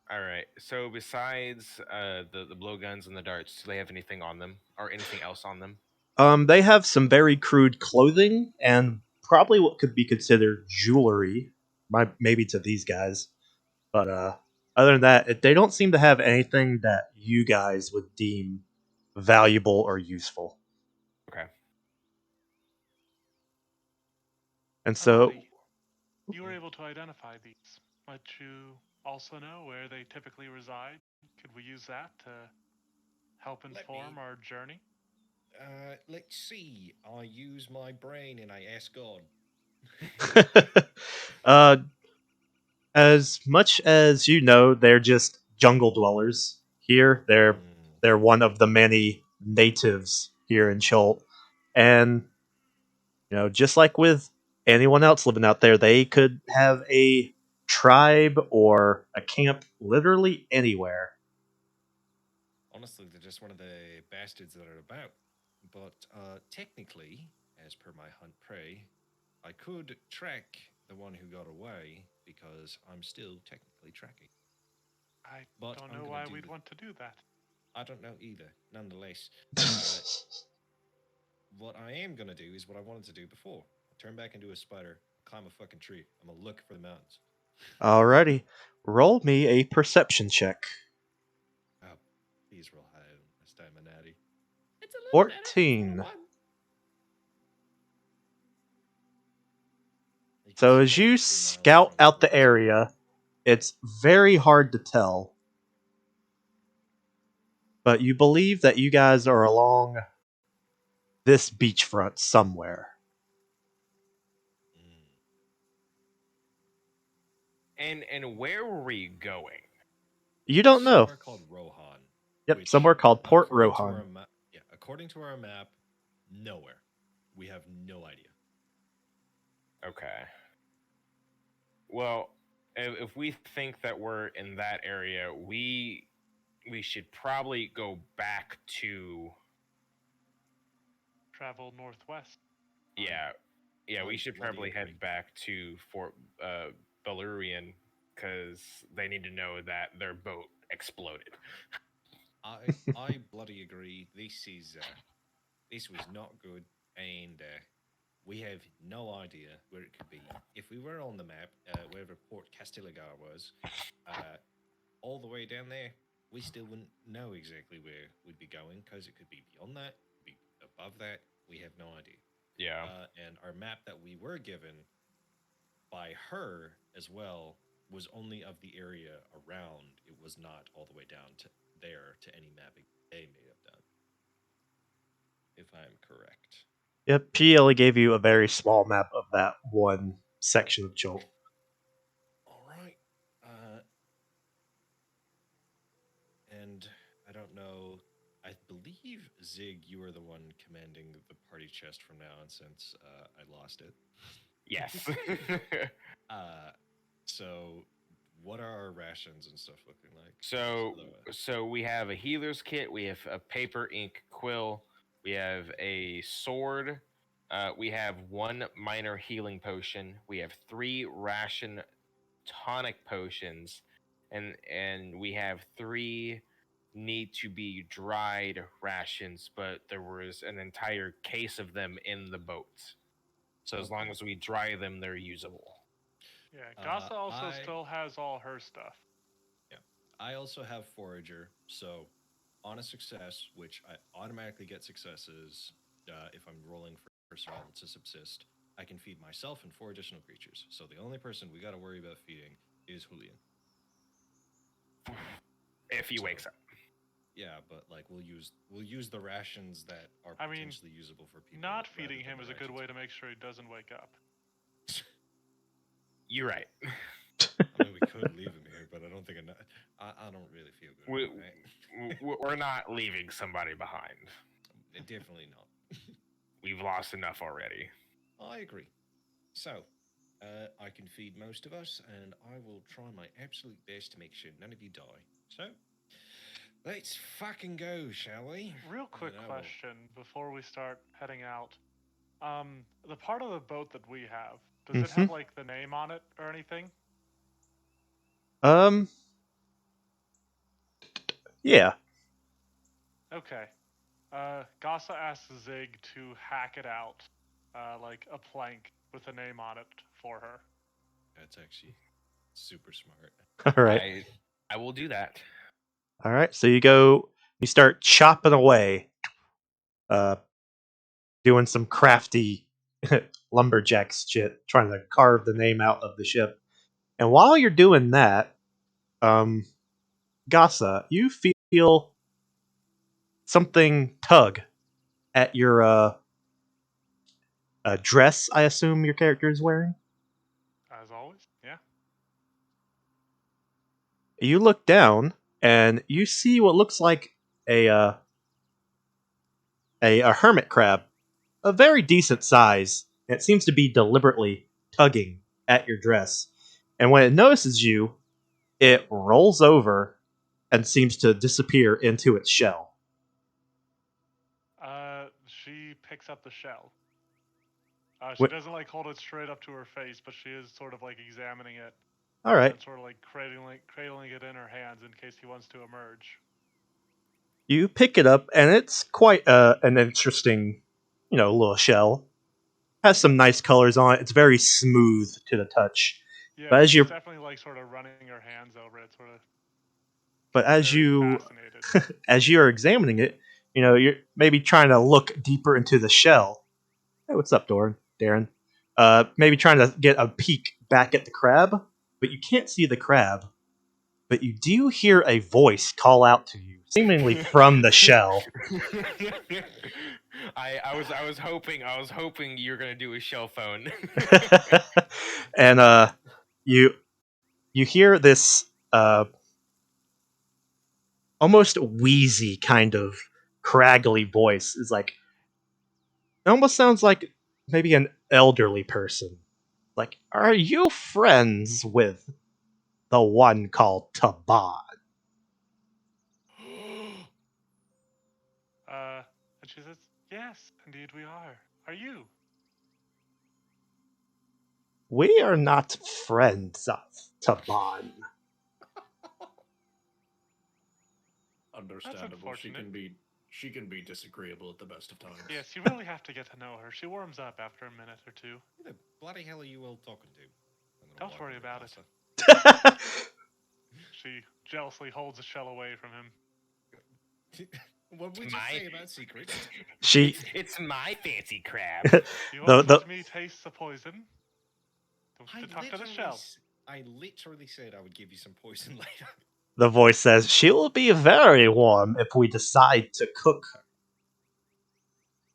All right. So besides the blowguns and the darts, do they have anything on them or anything else on them? They have some very crude clothing and probably what could be considered jewelry, maybe to these guys. But other than that, they don't seem to have anything that you guys would deem valuable or useful. Okay. And so, Buddy, you were able to identify these, but you also know where they typically reside. Could we use that to help Let inform me- our journey? Let's see. I use my brain and I ask God. as much as you know, they're just jungle dwellers. Here, they're one of the many natives here in Chult, and just like with anyone else living out there, they could have a tribe or a camp literally anywhere. Honestly, they're just one of the bastards that are about. But technically, as per my hunt prey, I could track the one who got away because I'm still technically tracking. I But don't I'm know gonna why do we'd the- want to do that. I don't know either. Nonetheless, what I am gonna do is what I wanted to do before. Turn back into a spider, climb a fucking tree. I'm gonna look for the mountains. Alrighty, roll me a perception check. Oh, please roll high this time, Natty. It's a little better. 14. 4-1. You can So see as over you 3 miles scout from out the where I was. area, it's very hard to tell, but you believe that you guys are along this beachfront somewhere. Mm. And where were we going? You don't know. Somewhere called Rohan. Yep, Which, somewhere called Port according to Rohan. our yeah, according to our map, nowhere. We have no idea. Okay. Well, if we think that we're in that area, we should probably go back to Travel northwest. yeah, we I should bloody probably agree. head back to Fort Belurian because they need to know that their boat exploded. I bloody agree. This was not good, and we have no idea where it could be. If we were on the map, wherever Port Castillagar was, all the way down there, we still wouldn't know exactly where we'd be going because it could be beyond that, could be above that. We have no idea. Yeah. And our map that we were given by her as well was only of the area around. It was not all the way down to there to any mapping they may have done. If I'm correct. Yep, P only gave you a very small map of that one section of Jolt. All right. And I don't know. I believe Zig, you were the one commanding the party chest from now on since I lost it. Yes. So what are our rations and stuff looking like? So we have a healer's kit. We have a paper, ink, quill. We have a sword. We have one minor healing potion. We have 3 ration tonic potions, and we have 3 need to be dried rations. But there was an entire case of them in the boat. So as long Okay. as we dry them, they're usable. Yeah, Gasa also I- still has all her stuff. Yeah. I also have forager, so on a success, which I automatically get successes if I'm rolling for survival to subsist, I can feed myself and 4 additional creatures. So the only person we got to worry about feeding is Julian. If he So- wakes up. Yeah, but like we'll use the rations that are I mean, potentially usable for people. Not rather feeding than him the is a good rations. way to make sure he doesn't wake up. You're right. I mean, we could leave him here, but I don't think I don't really feel good. We- about it. We're not leaving somebody behind. Definitely not. We've lost enough already. I agree. So, I can feed most of us, and I will try my absolute best to make sure none of you die. So, let's fucking go, shall we? Real quick And I will- question before we start heading out. The part of the boat that we have, does it Mhm. have like the name on it or anything? Yeah. Okay. Gasa asks Zig to hack it out, like a plank with a name on it for her. That's actually super smart. All right. I will do that. All right. So you start chopping away, uh, doing some crafty lumberjack shit, trying to carve the name out of the ship. And while you're doing that, Gasa, you feel something tug at your dress. I assume your character is wearing. As always, yeah. You look down, and you see what looks like a a hermit crab, a very decent size. And it seems to be deliberately tugging at your dress. And when it notices you, it rolls over and seems to disappear into its shell. She picks up the shell. She What? doesn't like hold it straight up to her face, but she is sort of like examining it All right. and sort of like cradling it in her hands in case he wants to emerge. You pick it up, and it's quite an interesting, little shell. Has some nice colors on it. It's very smooth to the touch. Yeah, But as she's you're definitely like sort of running her hands over it, sort of but as very you fascinated. as you're examining it, you're maybe trying to look deeper into the shell. Hey, what's up, Darren? Maybe trying to get a peek back at the crab, but you can't see the crab. But you do hear a voice call out to you, seemingly from the shell. I was hoping you were gonna do a shell phone. And you hear this almost wheezy kind of craggly voice. It's like it almost sounds like maybe an elderly person. Like, are you friends with the one called Taban? And she says, "Yes, indeed we are. Are you?" We are not friends of Taban. Understandable. She unfortunate. she can be disagreeable at the best of times. Yes, you really have to get to know her. She warms up after a minute or two. Who the bloody hell are you all talking to? I'm gonna Don't walk worry over about it. past She jealously holds the shell away from him. her. What would you My- say about secrets? She It's my fancy crab. You the won't the let me taste the poison? Don't you talk to the shell. I literally said I would give you some poison later. the voice says she'll be very warm if we decide to cook her.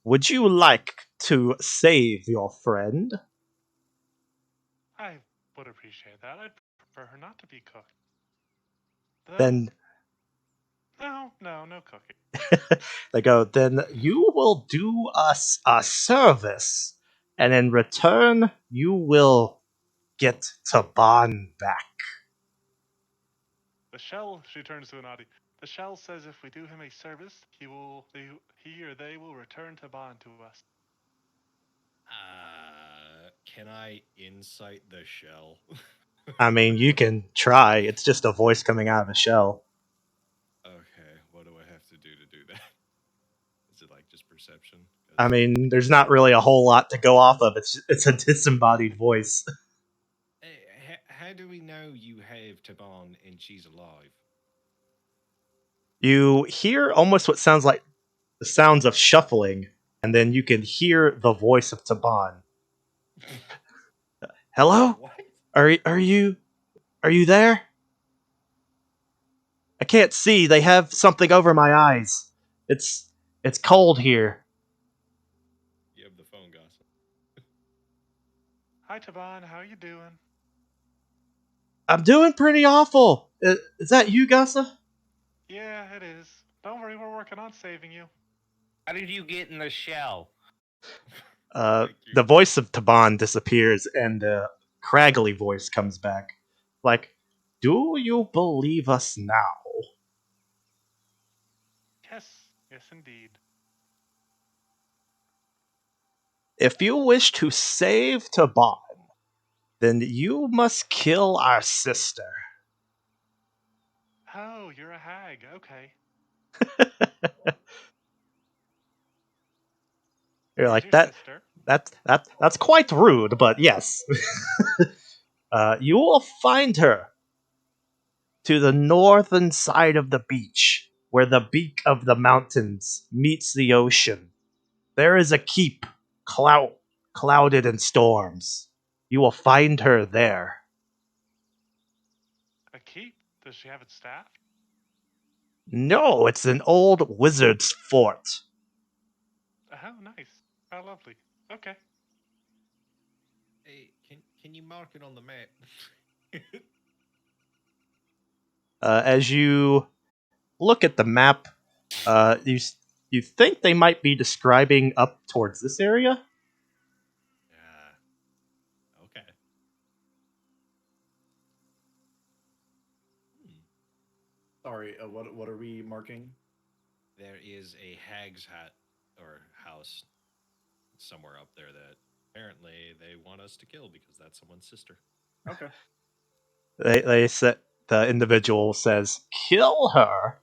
Would you like to save your friend? I would appreciate that. I'd prefer her not to be cooked. Though, Then no cooking. they go, then you will do us a service, and in return, you will get Taban back. The shell, she turns to Anadi. The shell says if we do him a service, he or they will return Taban to us. Can I incite the shell? I mean, you can try. It's just a voice coming out of a shell. Okay, what do I have to do that? Is it like just perception? 'Cause- I mean, there's not really a whole lot to go off of. It's a disembodied voice. How do we know you have Taban and she's alive? You hear almost what sounds like the sounds of shuffling, and then you can hear the voice of Taban. Hello? What? Are you there? I can't see. They have something over my eyes. It's cold here. You have the phone, gossip. Hi Taban, how you doing? I'm doing pretty awful. Is that you, Gasa? Yeah, it is. Don't worry, we're working on saving you. How did you get in the shell? Thank you. The voice of Taban disappears, and the craggly voice comes back. Like, do you believe us now? Yes, indeed. If you wish to save Taban, then you must kill our sister. Oh, you're a hag. Okay. You're Where's like your that. sister? That's quite rude, but yes. You will find her to the northern side of the beach, where the beak of the mountains meets the ocean. There is a keep, clouded in storms. You will find her there. A keep? Does she have it staffed? No, it's an old wizard's fort. Oh, nice. How lovely. Okay. Hey, can you mark it on the map? As you look at the map, you think they might be describing up towards this area? Yeah. Okay. Hmm. Sorry, what are we marking? There is a hag's hat or house somewhere up there that apparently they want us to kill because that's someone's sister. Okay. They said the individual says, "Kill her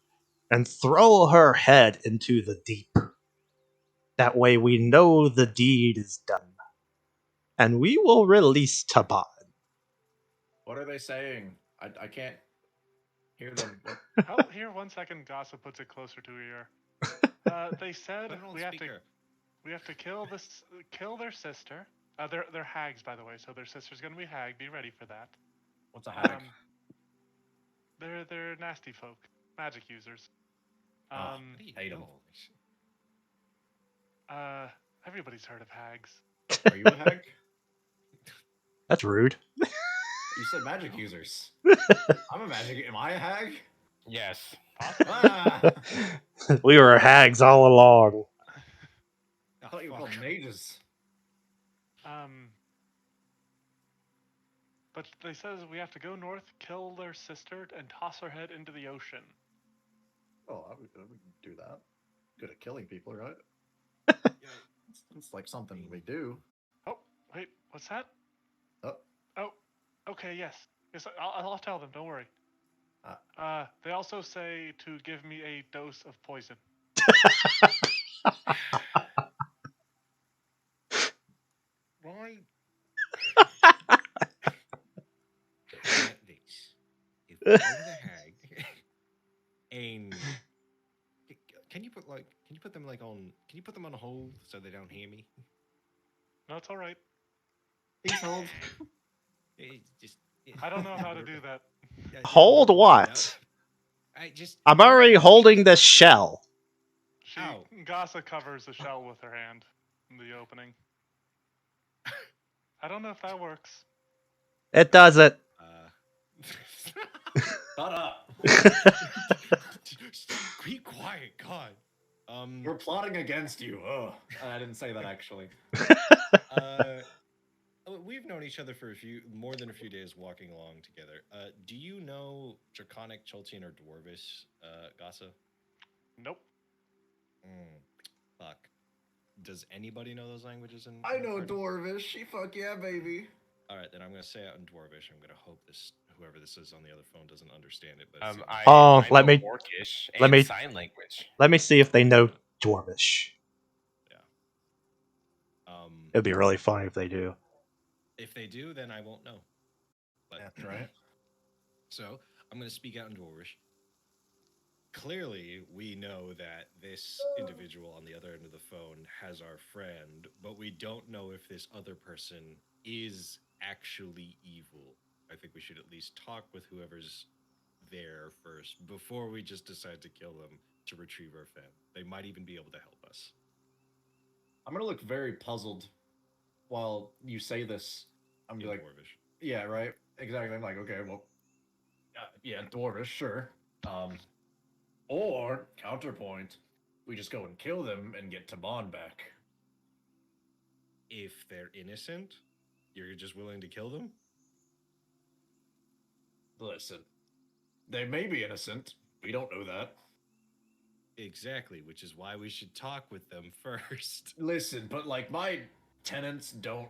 and throw her head into the deep. That way we know the deed is done, and we will release Taban." What are they saying? I can't hear them. What? Oh, here, 1 second. Gossip puts it closer to her ear. They said Put it on we have to speaker. kill their sister. They're hags, by the way, so their sister's gonna be hag. Be ready for that. What's a hag? They're nasty folk, magic users. Ah, How do you hate 'em. know? Everybody's heard of hags. Are you a hag? That's rude. You said magic users. I'm a magic. Am I a hag? Yes. Possibly. Ah! We were hags all along. I thought you were called mages. But they says we have to go north, kill their sister, and toss her head into the ocean. Oh, I would do that. Good at killing people, right? Yeah, It's like something we do. Oh, wait, what's that? Oh, Oh, okay, yes. Yes, I'll tell them, don't worry. Uh. They also say to give me a dose of poison. Why? How about this? If we go to the hag, and can you put them like on? Can you put them on hold so they don't hear me? No, it's all right. please hold. It's just. I don't know how to do that. Yeah, Hold no. what? I just. I'm already holding this shell. Ow. Gasa covers the shell with her hand in the opening. I don't know if that works. It doesn't. Shut up. Keep quiet, God. We're plotting against you. Oh, I didn't say that actually. We've known each other for more than a few days walking along together. Do you know Draconic, Choltian, or Dwarvish, Gasa? Nope. Fuck. Does anybody know those languages? I know Dwarvish. Fuck yeah, baby. All right, then I'm gonna say it in Dwarvish. I'm gonna hope whoever this is on the other phone doesn't understand it. But I let know me- Orcish let and me- sign language. Let me see if they know Dwarvish. yeah. It'd be really funny if they do. If they do, then I won't know. But That's right. So I'm gonna speak out in Dwarvish. Clearly, we know that this individual on the other end of the phone has our friend, but we don't know if this other person is actually evil. I think we should at least talk with whoever's there first before we just decide to kill them to retrieve our fan. They might even be able to help us. I'm gonna look very puzzled while you say this. I'm In gonna be like, Dwarvish. yeah, right, exactly. I'm like, okay, well, yeah, Dwarvish, sure. Or counterpoint, we just go and kill them and get Taban back. If they're innocent, you're just willing to kill them? Listen, they may be innocent. We don't know that. Exactly, which is why we should talk with them first. Listen, but like my tenants don't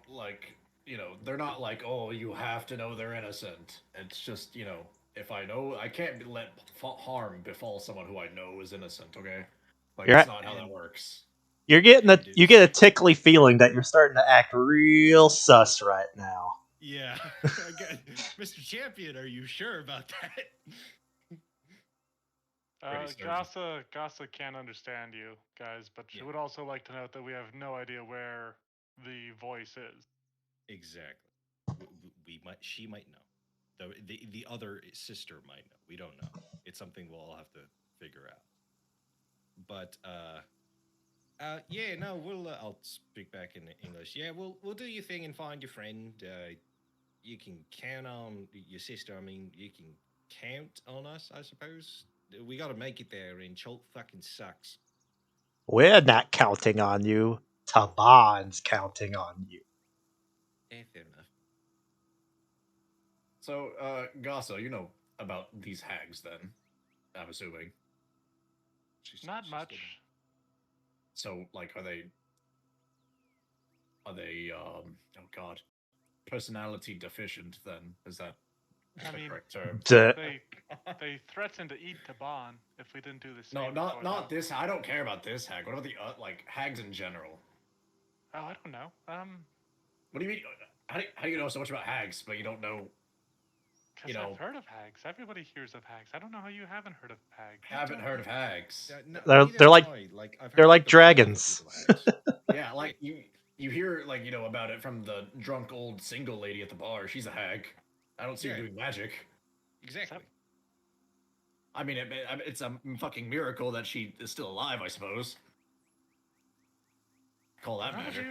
they're not like, oh, you have to know they're innocent. It's just, if I know, I can't let harm befall someone who I know is innocent. Okay, like You're that's at- not how that works. You get a tickly feeling that you're starting to act real sus right now. Yeah. Mr. Champion, are you sure about that? Gasa can't understand you guys, but she would also like to note that we have no idea where the voice is. Exactly. She might know. The other sister might know. We don't know. It's something we'll all have to figure out. But yeah, no, I'll speak back in English. Yeah, we'll do your thing and find your friend. You can count on your sister. I mean, you can count on us, I suppose. We gotta make it there, and Cholt fucking sucks. We're not counting on you. Taban's counting on you. Fair enough. So, Gasso, you know about these hags then, I'm assuming. Not much. So, like, are they, oh god, personality deficient then? Is that I the mean, correct term? they threatened to eat Taban if we didn't do this. No, not this. I don't care about this hag. What about the, like, hags in general? Oh, I don't know. What do you mean? How do you know so much about hags, but you don't know? Because I've heard of hags. Everybody hears of hags. I don't know how you haven't heard of hags. Haven't heard of hags. They're like I've they're heard like the fun of dragons. people hags. Yeah, like you hear, like, you know, about it from the drunk old single lady at the bar. She's a hag. I don't see her Yeah. doing magic. Exactly. I mean, it's a fucking miracle that she is still alive, I suppose. Call that magic.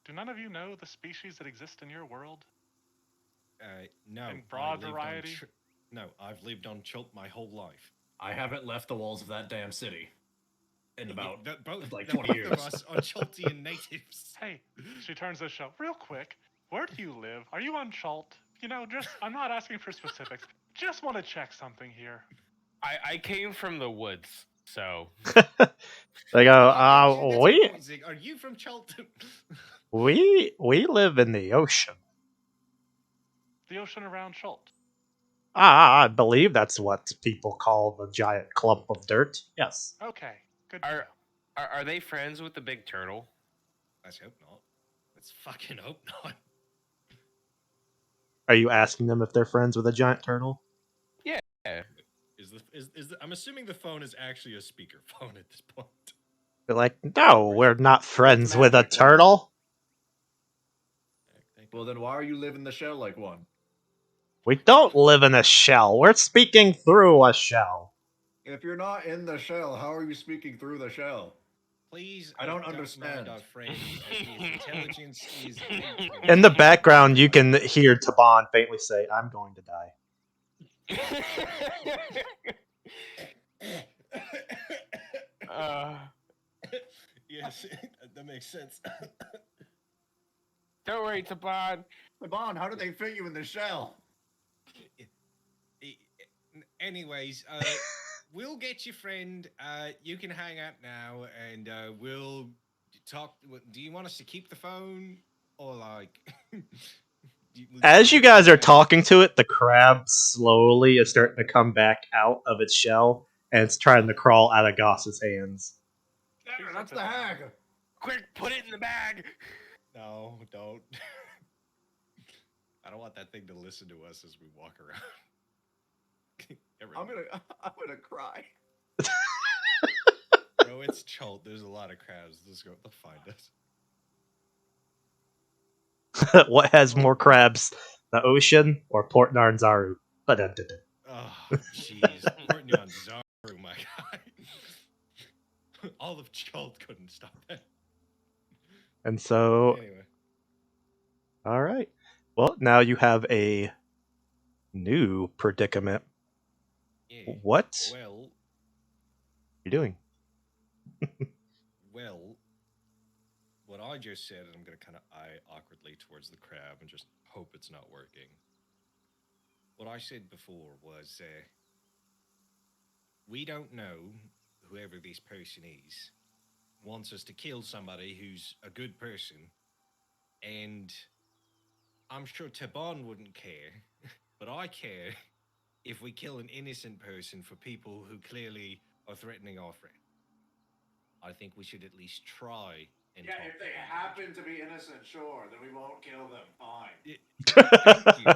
Do none of you know the species that exist in your world? No. In broad I lived on variety? No, I've lived on Cholt my whole life. I haven't left the walls of that damn city in about like the 20 both years. of us are Choltian natives. Hey, she turns to the show. Real quick, where do you live? Are you on Chult? You know, I'm not asking for specifics. Just want to check something here. I came from the woods, so They go, That's your point, Zig. Are you from Cholt? we live in the ocean. The ocean around Chult. I believe that's what people call the giant clump of dirt. Yes. Okay, good to know. are they friends with the big turtle? Let's hope not. Let's fucking hope not. Are you asking them if they're friends with a giant turtle? Yeah. I'm assuming the phone is actually a speaker phone at this point. They're like, no, we're not friends with a magic, then. turtle. Well, then why are you living the shell like one? We don't live in a shell. We're speaking through a shell. If you're not in the shell, how are you speaking through the shell? Please, I don't understand. mind our friend. His intelligence is. In the background, you can hear Taban faintly say, I'm going to die. Yes, that makes sense. Don't worry, Taban. Levon, how did they fit you in the shell? Anyways, we'll get your friend. You can hang out now, and we'll talk. Do you want us to keep the phone, or like? As you guys are talking to it, the crab slowly is starting to come back out of its shell, and it's trying to crawl out of Goss's hands. There, that's the hag. Quick, put it in the bag. No, don't. I don't want that thing to listen to us as we walk around. I'm gonna cry. Bro, it's Cholt. There's a lot of crabs. Let's go. They'll find us. What has more crabs, the ocean or Port Narnzaru? Oh, jeez. Port Narnzaru, my guy. All of Cholt couldn't stop that. And so, Anyway. all right. Well, now you have a new predicament. Yeah. What Well, are you doing? well, what I just said, and I'm going to kind of eye awkwardly towards the crab and just hope it's not working. What I said before was, we don't know whoever this person is wants us to kill somebody who's a good person, and I'm sure Taban wouldn't care, but I care if we kill an innocent person for people who clearly are threatening our friend. I think we should at least try and talk if they them happen to be innocent, sure, then we won't kill them. Fine. Thank you.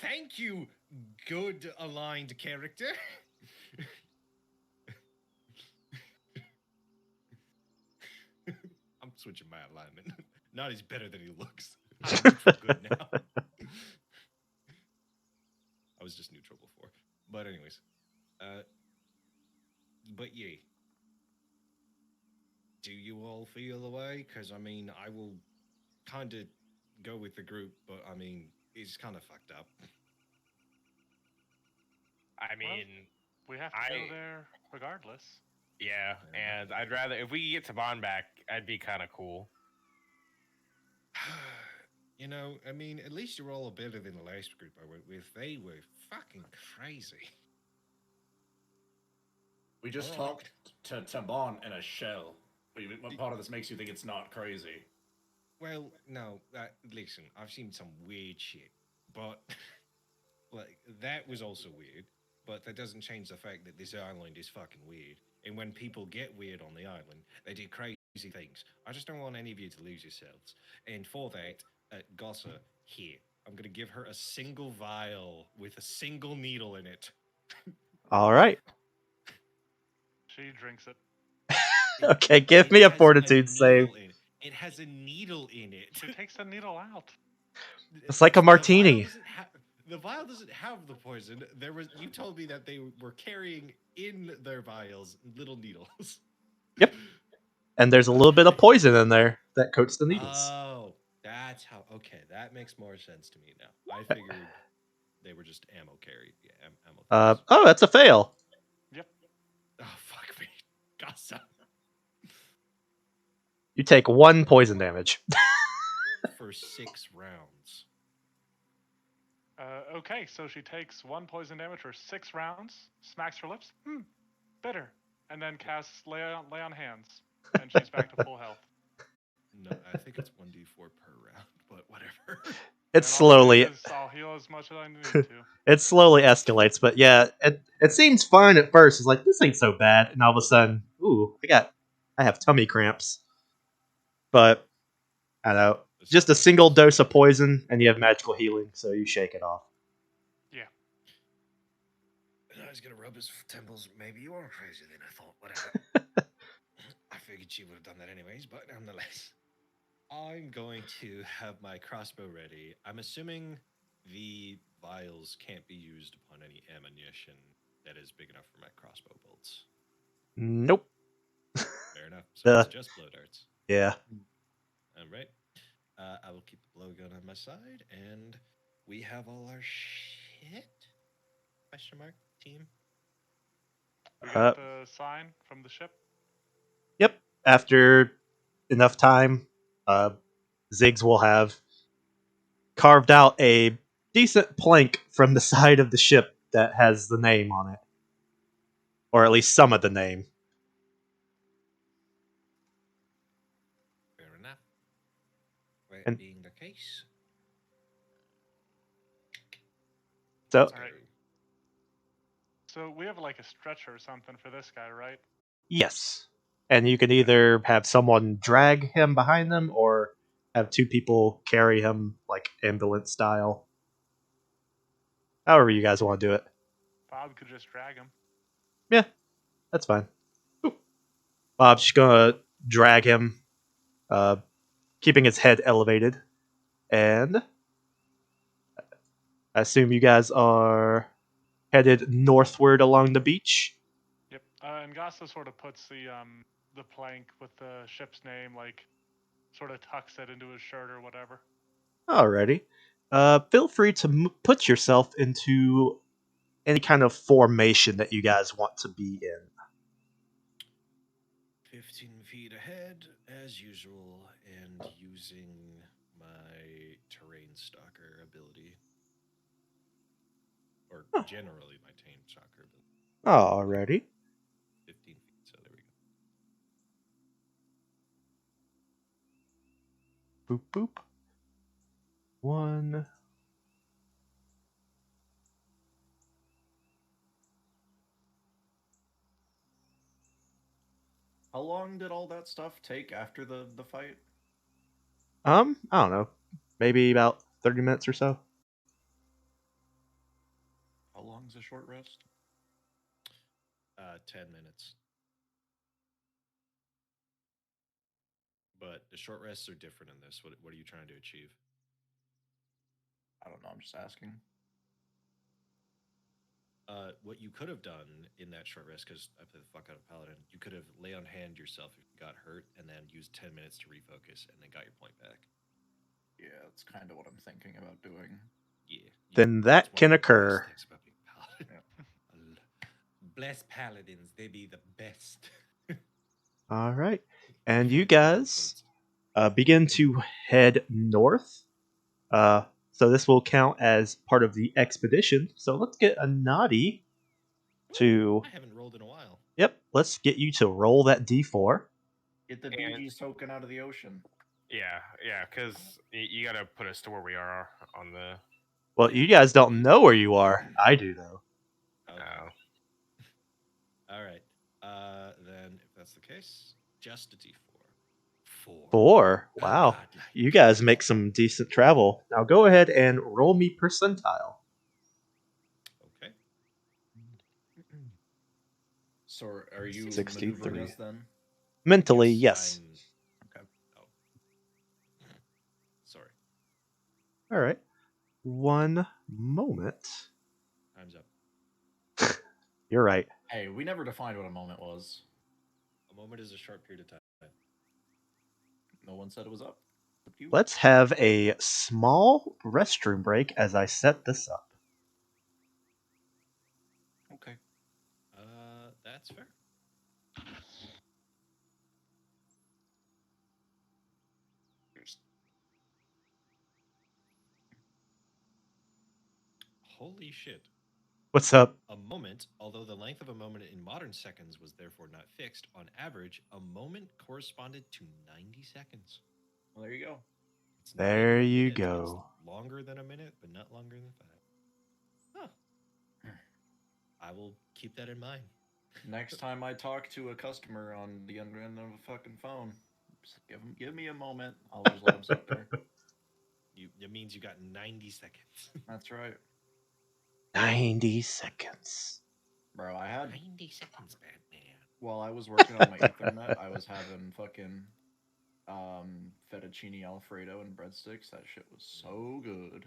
Thank you, good aligned character. I'm switching my alignment. Not he's better than he looks. I'm neutral good now. I was just neutral before. But anyways. But yeah. Do you all feel the way? Because, I mean, I will kind of go with the group, but, I mean, it's kind of fucked up. I mean, We have to go there regardless. Yeah, and I'd rather if we could get Taban back, I'd be kind of cool. You know, I mean, at least you're all better than the last group I went with. They were fucking crazy. We just talked to Taban in a shell. What part of this makes you think it's not crazy? Well, no, listen, I've seen some weird shit, but like that was also weird. But that doesn't change the fact that this island is fucking weird. And when people get weird on the island, they do crazy things. I just don't want any of you to lose yourselves. And for that, Gossa, here, I'm gonna give her a single vial with a single needle in it. All right. She drinks it. Okay, give me a has fortitude save. needle in it. It has a needle in it. She takes the needle out. It's like a The vial martini. the vial doesn't have the poison. You told me that they were carrying in their vials little needles. Yep. And there's a little bit of poison in there that coats the needles. Oh, that's how. Okay, that makes more sense to me now. I figured they were just ammo carried. Yeah, ammo. Oh, that's a fail. Yep. Oh fuck me, Gossa. You take 1 poison damage. For 6 rounds. Okay, so she takes 1 poison damage for 6 rounds, smacks her lips, bitter, and then casts lay on hands, and she's back to full health. No, I think it's 1d4 per round, but whatever. It slowly I'll heal as much as I need to. it slowly escalates, but yeah, it seems fine at first. It's like this ain't so bad, and all of a sudden, ooh, I have tummy cramps. But I don't know, just a single dose of poison, and you have magical healing, so you shake it off. Yeah. I was gonna rub his temples. Maybe you are crazier than I thought. Whatever. I figured she would have done that anyways, but nonetheless. I'm going to have my crossbow ready. I'm assuming the vials can't be used upon any ammunition that is big enough for my crossbow bolts. Nope. Fair enough. So it's just blow darts. Yeah. All right. I will keep the blowgun on my side, and we have all our shit? Question mark team. We got the sign from the ship. Yep. After enough time, Ziggs will have carved out a decent plank from the side of the ship that has the name on it, or at least some of the name. Fair enough. That And being the case. so, Alright. So we have like a stretcher or something for this guy, right? yes. And you can either have someone drag him behind them or have 2 people carry him, like ambulance style. However you guys want to do it. Bob could just drag him. Yeah, that's fine. Ooh. Bob's just gonna drag him, keeping his head elevated. And I assume you guys are headed northward along the beach. Yep. And Gassa sort of puts the plank with the ship's name, like, sort of tucks it into his shirt or whatever. Alrighty. Feel free to put yourself into any kind of formation that you guys want to be in. 15 feet ahead, as usual, and using my terrain stalker ability. Or generally my terrain stalker ability. Alrighty. 15 feet, so there we go. Boop boop. 1. How long did all that stuff take after the fight? I don't know. Maybe about 30 minutes or so. How long's a short rest? 10 minutes. But the short rests are different in this. What are you trying to achieve? I don't know, I'm just asking. What you could have done in that short rest, because I play the fuck out of Paladin, you could have lay on hand yourself if you got hurt, and then used 10 minutes to refocus, and then got your point back. Yeah, that's kind of what I'm thinking about doing. Yeah. Then that can occur. Thanks about being Paladin. Bless paladins, they be the best. All right. And you Can't keep up guys votes. begin to head north. So this will count as part of the expedition. So let's get a naughty to. I haven't rolled in a while. Yep, let's get you to roll that d4. Get the And- BG token out of the ocean. Yeah, because you got to put us to where we are on the. Well, Yeah. you guys don't know where you are. I do, though. Okay. Oh. All right. Then if that's the case, just a D4. 4. 4. A Wow. godlike. You guys make some decent travel. Now go ahead and roll me percentile. Okay. So are you 63. maneuvering us then? Mentally, yes. Okay. Oh. Sorry. All right. One moment. Time's up. You're right. Hey, we never defined what a moment was. A moment is a short period of time. No one said it was up. Up to you. Let's have a small restroom break as I set this up. Okay. That's fair. Holy shit. What's up? A moment, although the length of a moment in modern seconds was therefore not fixed, on average, a moment corresponded to 90 seconds. Well, there you go. It's not There even a you minute. go. It's longer than a minute, but not longer than 5. Huh. I will keep that in mind. Next time I talk to a customer on the other end of a fucking phone, just give me a moment. I'll just let him sit there. It means you got 90 seconds. That's right, 90 seconds. bro. I had 90 seconds, Batman. while I was working on my Ethernet, I was having fucking fettuccine alfredo and breadsticks. That shit was so good.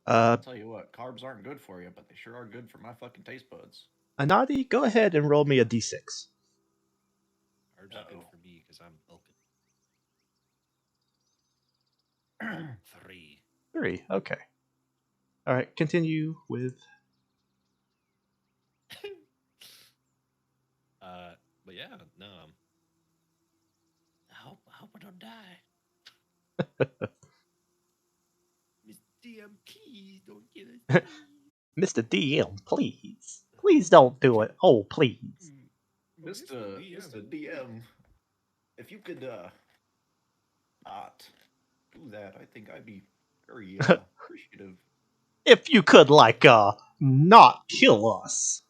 I'll tell you what, carbs aren't good for you, but they sure are good for my fucking taste buds. Anadi, go ahead and roll me a d6. Carbs are good Uh-oh. for me because I'm bulking. 3. 3. Okay. All right. Continue with. But yeah, no. I hope I don't die. Miss DM, please don't get us. Mr. DM, please. Please don't do it. Oh, please. Mr. DM, if you could not do that, I think I'd be very appreciative. If you could, not kill us.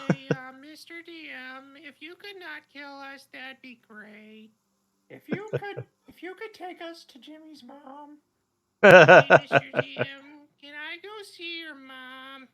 Hey, Mr. DM, if you could not kill us, that'd be great. If you could take us to Jimmy's mom. Hey, Mr. DM, can I go see your mom?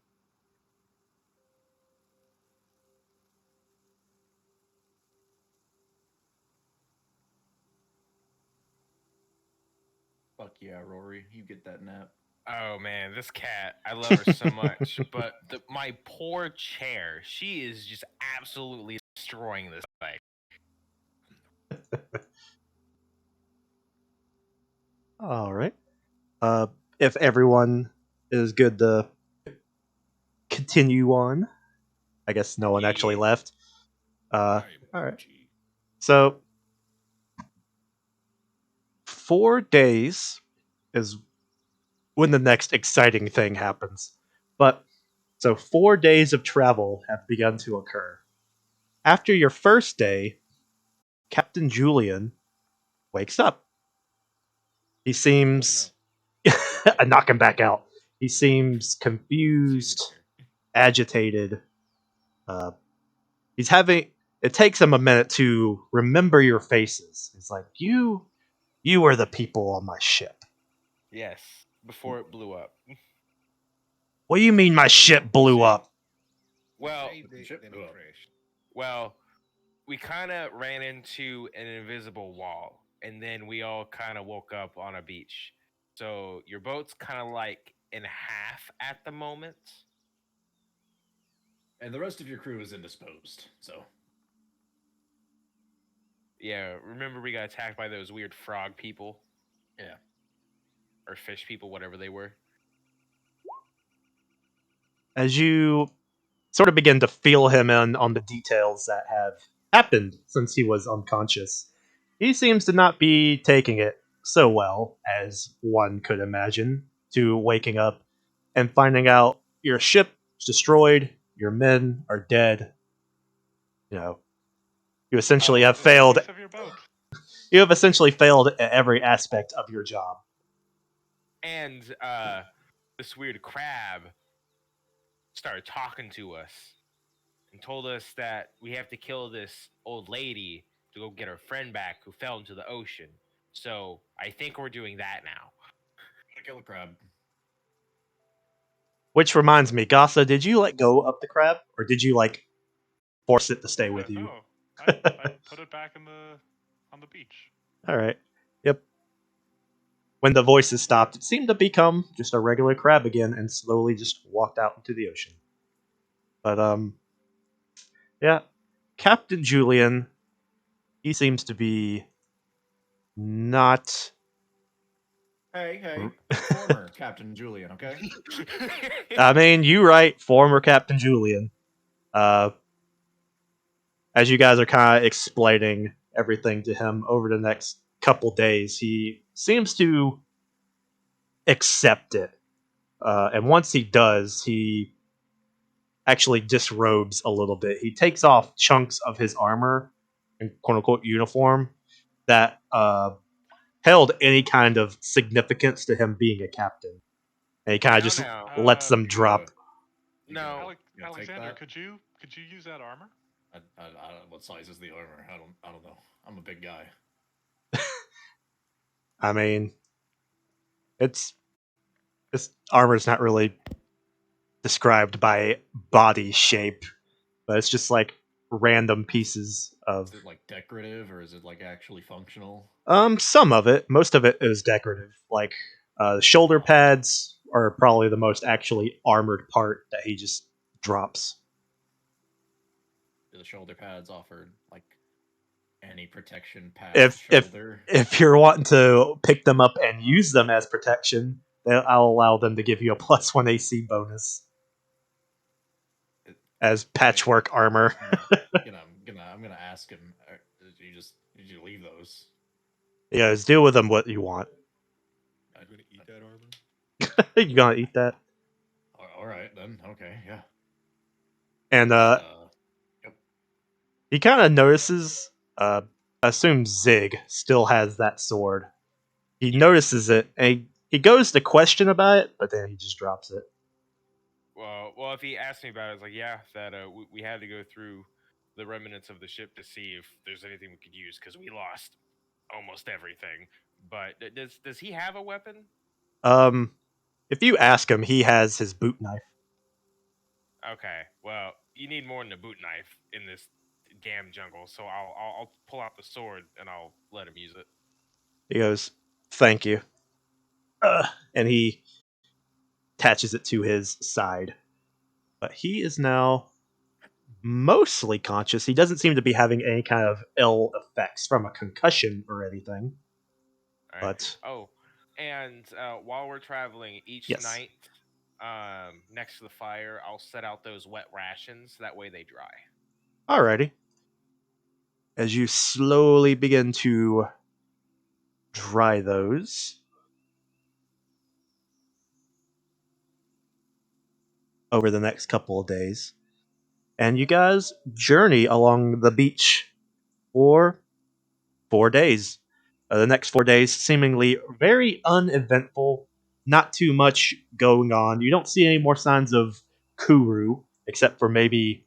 Fuck yeah, Rory, you get that nap. Oh man, this cat, I love her so much, but my poor chair, she is just absolutely destroying this thing. All right. If everyone is good to continue on, I guess no one actually Yeah. left. All I'm right. OG. So 4 days is when the next exciting thing happens. But so 4 days of travel have begun to occur. After your first day, Captain Julian wakes up. He seems. I knock him back out. He seems confused, agitated. He's having. It takes him a minute to remember your faces. He's like, you are the people on my ship. Yes, before it blew up. What do you mean my ship blew up? Well, Ship then blew it up. crashed. Well, we kind of ran into an invisible wall, and then we all kind of woke up on a beach. So your boat's kind of like in half at the moment. And the rest of your crew is indisposed, so. Yeah, remember we got attacked by those weird frog people? Yeah. Or fish people, whatever they were. As you sort of begin to feel him in on the details that have happened since he was unconscious. He seems to not be taking it so well as one could imagine, to waking up and finding out your ship is destroyed, your men are dead. You know, you essentially have What's the failed. piece of your boat? You have essentially failed at every aspect of your job. And this weird crab started talking to us and told us that we have to kill this old lady to go get her friend back who fell into the ocean. So I think we're doing that now. Gotta kill a crab. Which reminds me, Gasa, did you let go of the crab, or did you force it to stay with you? No, I put it back on the beach. All right. Yep. When the voices stopped, it seemed to become just a regular crab again, and slowly just walked out into the ocean. But yeah, Captain Julian, he seems to be not. Hey, former Captain Julian, okay? I mean, you right, former Captain Julian. Uh, as you guys are kind of explaining everything to him over the next couple days, he seems to accept it. And once he does, he actually disrobes a little bit. He takes off chunks of his armor and quote unquote uniform that held any kind of significance to him being a captain. And he kind of just no. lets them You drop. gotta- you No. gotta- Alec- you gotta take Alexander, that. could you use that armor? I don't, what size is the armor? I don't know. I'm a big guy. I mean, it's this armor's not really described by body shape, but it's just like random pieces of Is it like decorative or is it like actually functional? some of it. Most of it is decorative. Like the shoulder pads are probably the most actually armored part that he just drops. Do the shoulder pads offer like any protection past If if shoulder? if you're wanting to pick them up and use them as protection, then I'll allow them to give you a +1 AC bonus as patchwork armor. I'm gonna ask him. Did you leave those? Yeah, just deal with them what you want. I'm gonna eat that armor. You gonna eat that? All right then. Okay, yeah. And Just, yep. he kind of notices. I assume Zig still has that sword. He notices it, and he goes to question about it, but then he just drops it. Well, if he asked me about it, it's like, yeah, that we had to go through the remnants of the ship to see if there's anything we could use because we lost almost everything. But does he have a weapon? Um, if you ask him, he has his boot knife. Okay, well, you need more than a boot knife in this damn jungle, so I'll pull out the sword and I'll let him use it. He goes, "Thank you," and he attaches it to his side. But he is now mostly conscious. He doesn't seem to be having any kind of ill effects from a concussion or anything. All right. But Oh, and while we're traveling each yes, night, next to the fire, I'll set out those wet rations. That way they dry. alrighty. As you slowly begin to dry those over the next couple of days, and you guys journey along the beach for 4 days. The next 4 days seemingly very uneventful, not too much going on. You don't see any more signs of Kuru, except for maybe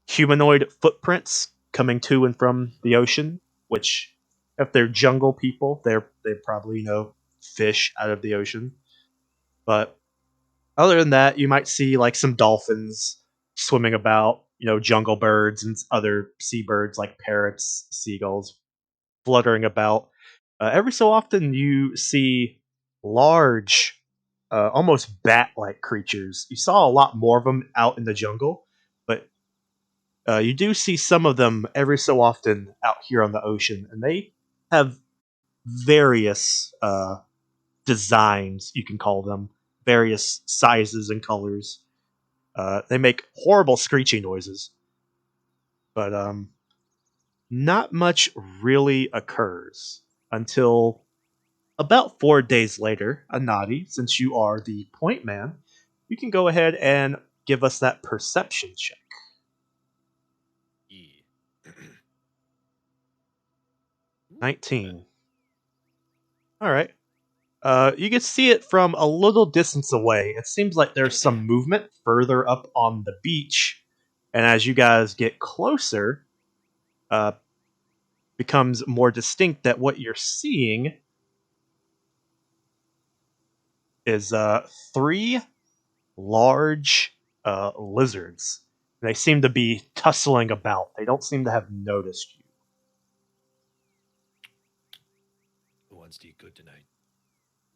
humanoid footprints coming to and from the ocean, which, if they're jungle people, they probably fish out of the ocean. But other than that, you might see like some dolphins swimming about, jungle birds and other seabirds like parrots, seagulls fluttering about. Every so often, you see large, almost bat-like creatures. You saw a lot more of them out in the jungle, but you do see some of them every so often out here on the ocean, and they have various designs, you can call them, various sizes and colors. They make horrible screeching noises, but not much really occurs until about 4 days later. Anadi, since you are the point man, you can go ahead and give us that perception check. Yeah. 19. All right. You can see it from a little distance away. It seems like there's some movement further up on the beach, and as you guys get closer, becomes more distinct that what you're seeing is three large lizards. They seem to be tussling about. They don't seem to have noticed you. Who wants to eat good tonight?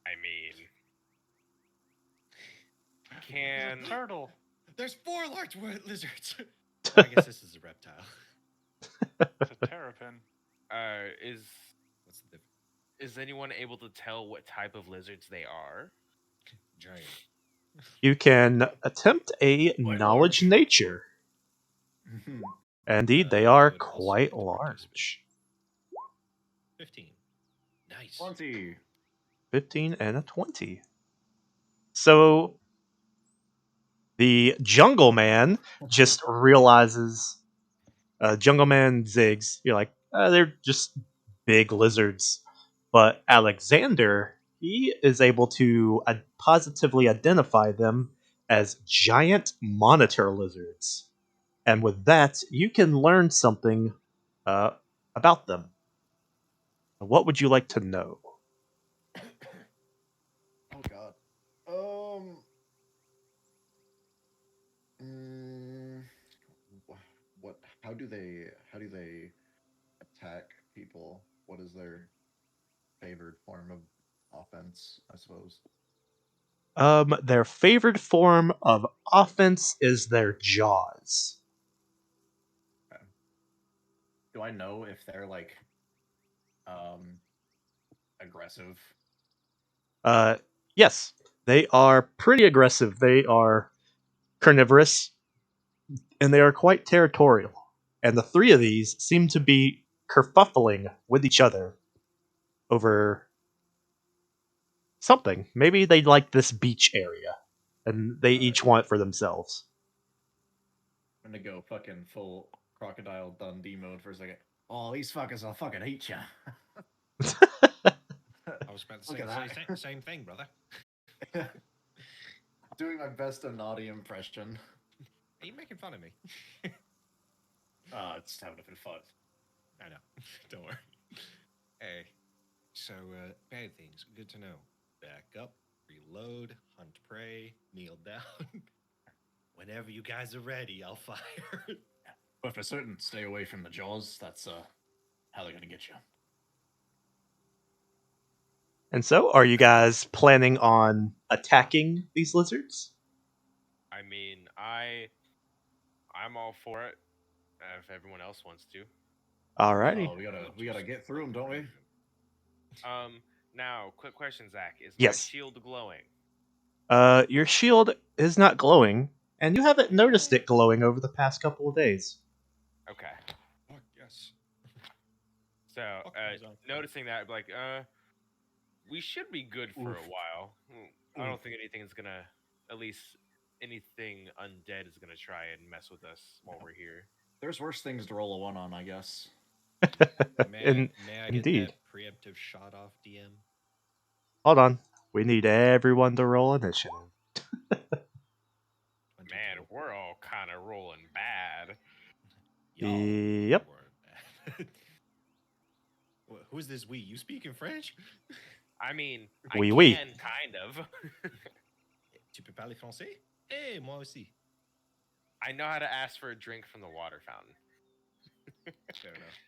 I mean, There's can a turtle. There's 4 large lizards. I guess this is a reptile. It's a terrapin. is What's the difference? is anyone able to tell what type of lizards they are? Giant. You can attempt a knowledge large. nature. Indeed, they I are would also like quite to participate. large. 15. Nice. 20. 15 and a 20. So the jungle man just realizes, jungle man zigs. You're like, they're just big lizards. But Alexander, he is able to positively identify them as giant monitor lizards. And with that, you can learn something uh, about them. What would you like to know? Oh god. Um. mm, what? How do they? How do they attack people? What is their favored form of offense? I suppose. Their favored form of offense is their jaws. Okay. Do I know if they're like aggressive? Uh, yes, they are pretty aggressive. They are carnivorous, and they are quite territorial. And the three of these seem to be kerfuffling with each other over something. Maybe they like this beach area, and they Alright. each want it for themselves. I'm gonna go fucking full crocodile Dundee mode for a second. Oh, these fuckers will fucking eat ya. I was about to Look say at the that. same thing, brother. Doing my best naughty impression. Are you making fun of me? It's having a bit of fun. I know. Don't worry. Hey, so bad things. Good to know. Back up, reload, hunt prey, kneel down. Whenever you guys are ready, I'll fire. But for certain, stay away from the jaws. That's how they're gonna get you. And so, are you guys planning on attacking these lizards? I mean, I'm all for it. If everyone else wants to. Alrighty. Oh, we gotta get through them, don't we? Now, quick question, Zach. Is my Yes. shield glowing? Your shield is not glowing, and you haven't noticed it glowing over the past couple of days. Okay. Fuck yes. So, Fuck those up. noticing that, like, we should be good for Oof. a while. I Oof. don't think anything's gonna, at least anything undead is gonna try and mess with us while we're here. There's worse things to roll a 1 on, I guess. May I get Indeed. that preemptive shot off, DM? Hold on. We need everyone to roll initiative. Man, 22. we're all kind of rolling bad. Y'all Yep. weren't bad. Who's this we? You speak in French? I mean, Oui, I oui. can kind of. Tu peux parler français? Eh, moi aussi. I know how to ask for a drink from the water fountain. Fair enough.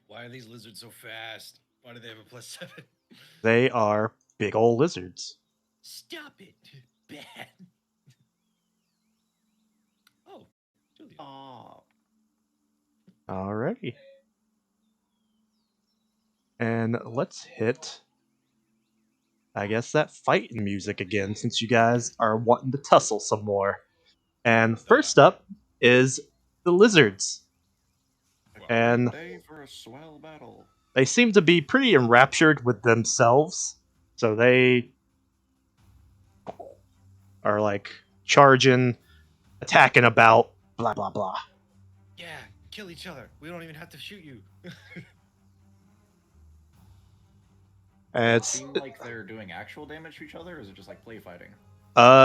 Why are these lizards so fast? Why do they have a +7? They are big old lizards. Stop it. Bad. Oh, Julia. Oh. Alrighty. And let's hit I guess that fighting music again, since you guys are wanting to tussle some more. And first up is the lizards. And Day for a swell battle. they seem to be pretty enraptured with themselves. So they are like charging, attacking about, blah, blah, blah. Yeah, kill each other. We don't even have to shoot you. And Does it it's, seem like they're doing actual damage to each other, or is it just like play fighting?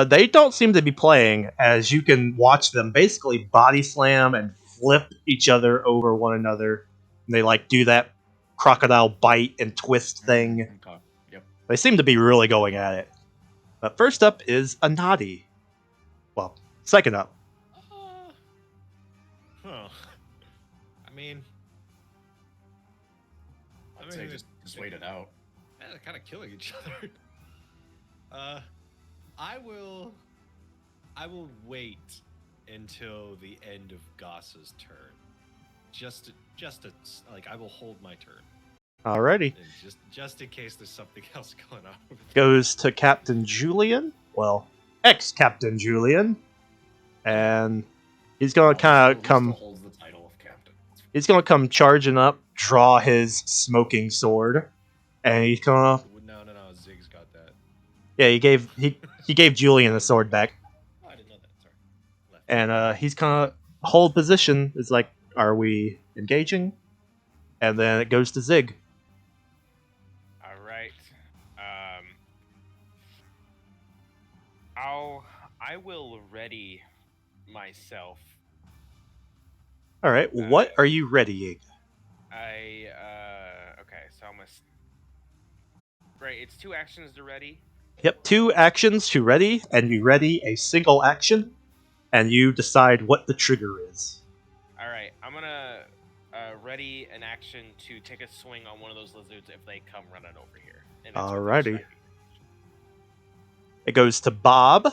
they don't seem to be playing, as you can watch them basically body slam and flip each other over one another. And they like do that crocodile bite and twist thing. Okay. Yep. They seem to be really going at it. But first up is Anadi. Well, second up. Huh. I mean, I'd say just wait it out. yeah, they're kind of killing each other. I will wait until the end of Goss's turn. Just to like, I will hold my turn. Alrighty. And just in case there's something else going on. Goes to Captain Julian. Well, ex-Captain Julian. And he's gonna kind of come. Still holds the title of captain. He's gonna come charging up, draw his smoking sword, and he's gonna. No, Zig's got that. Yeah, he gave Julian the sword back, Oh, I didn't know that. Sorry. Left. and he's gonna hold position. It's like, are we engaging? And then it goes to Zig. All right. I will ready myself. All right, what are you readying? Okay, so I'm gonna. Right, it's 2 actions to ready. Yep, 2 actions to ready, and you ready a single action, and you decide what the trigger is. All right, I'm gonna ready an action to take a swing on one of those lizards if they come running over here. And it's within Alrighty. striking range. It goes to Bob.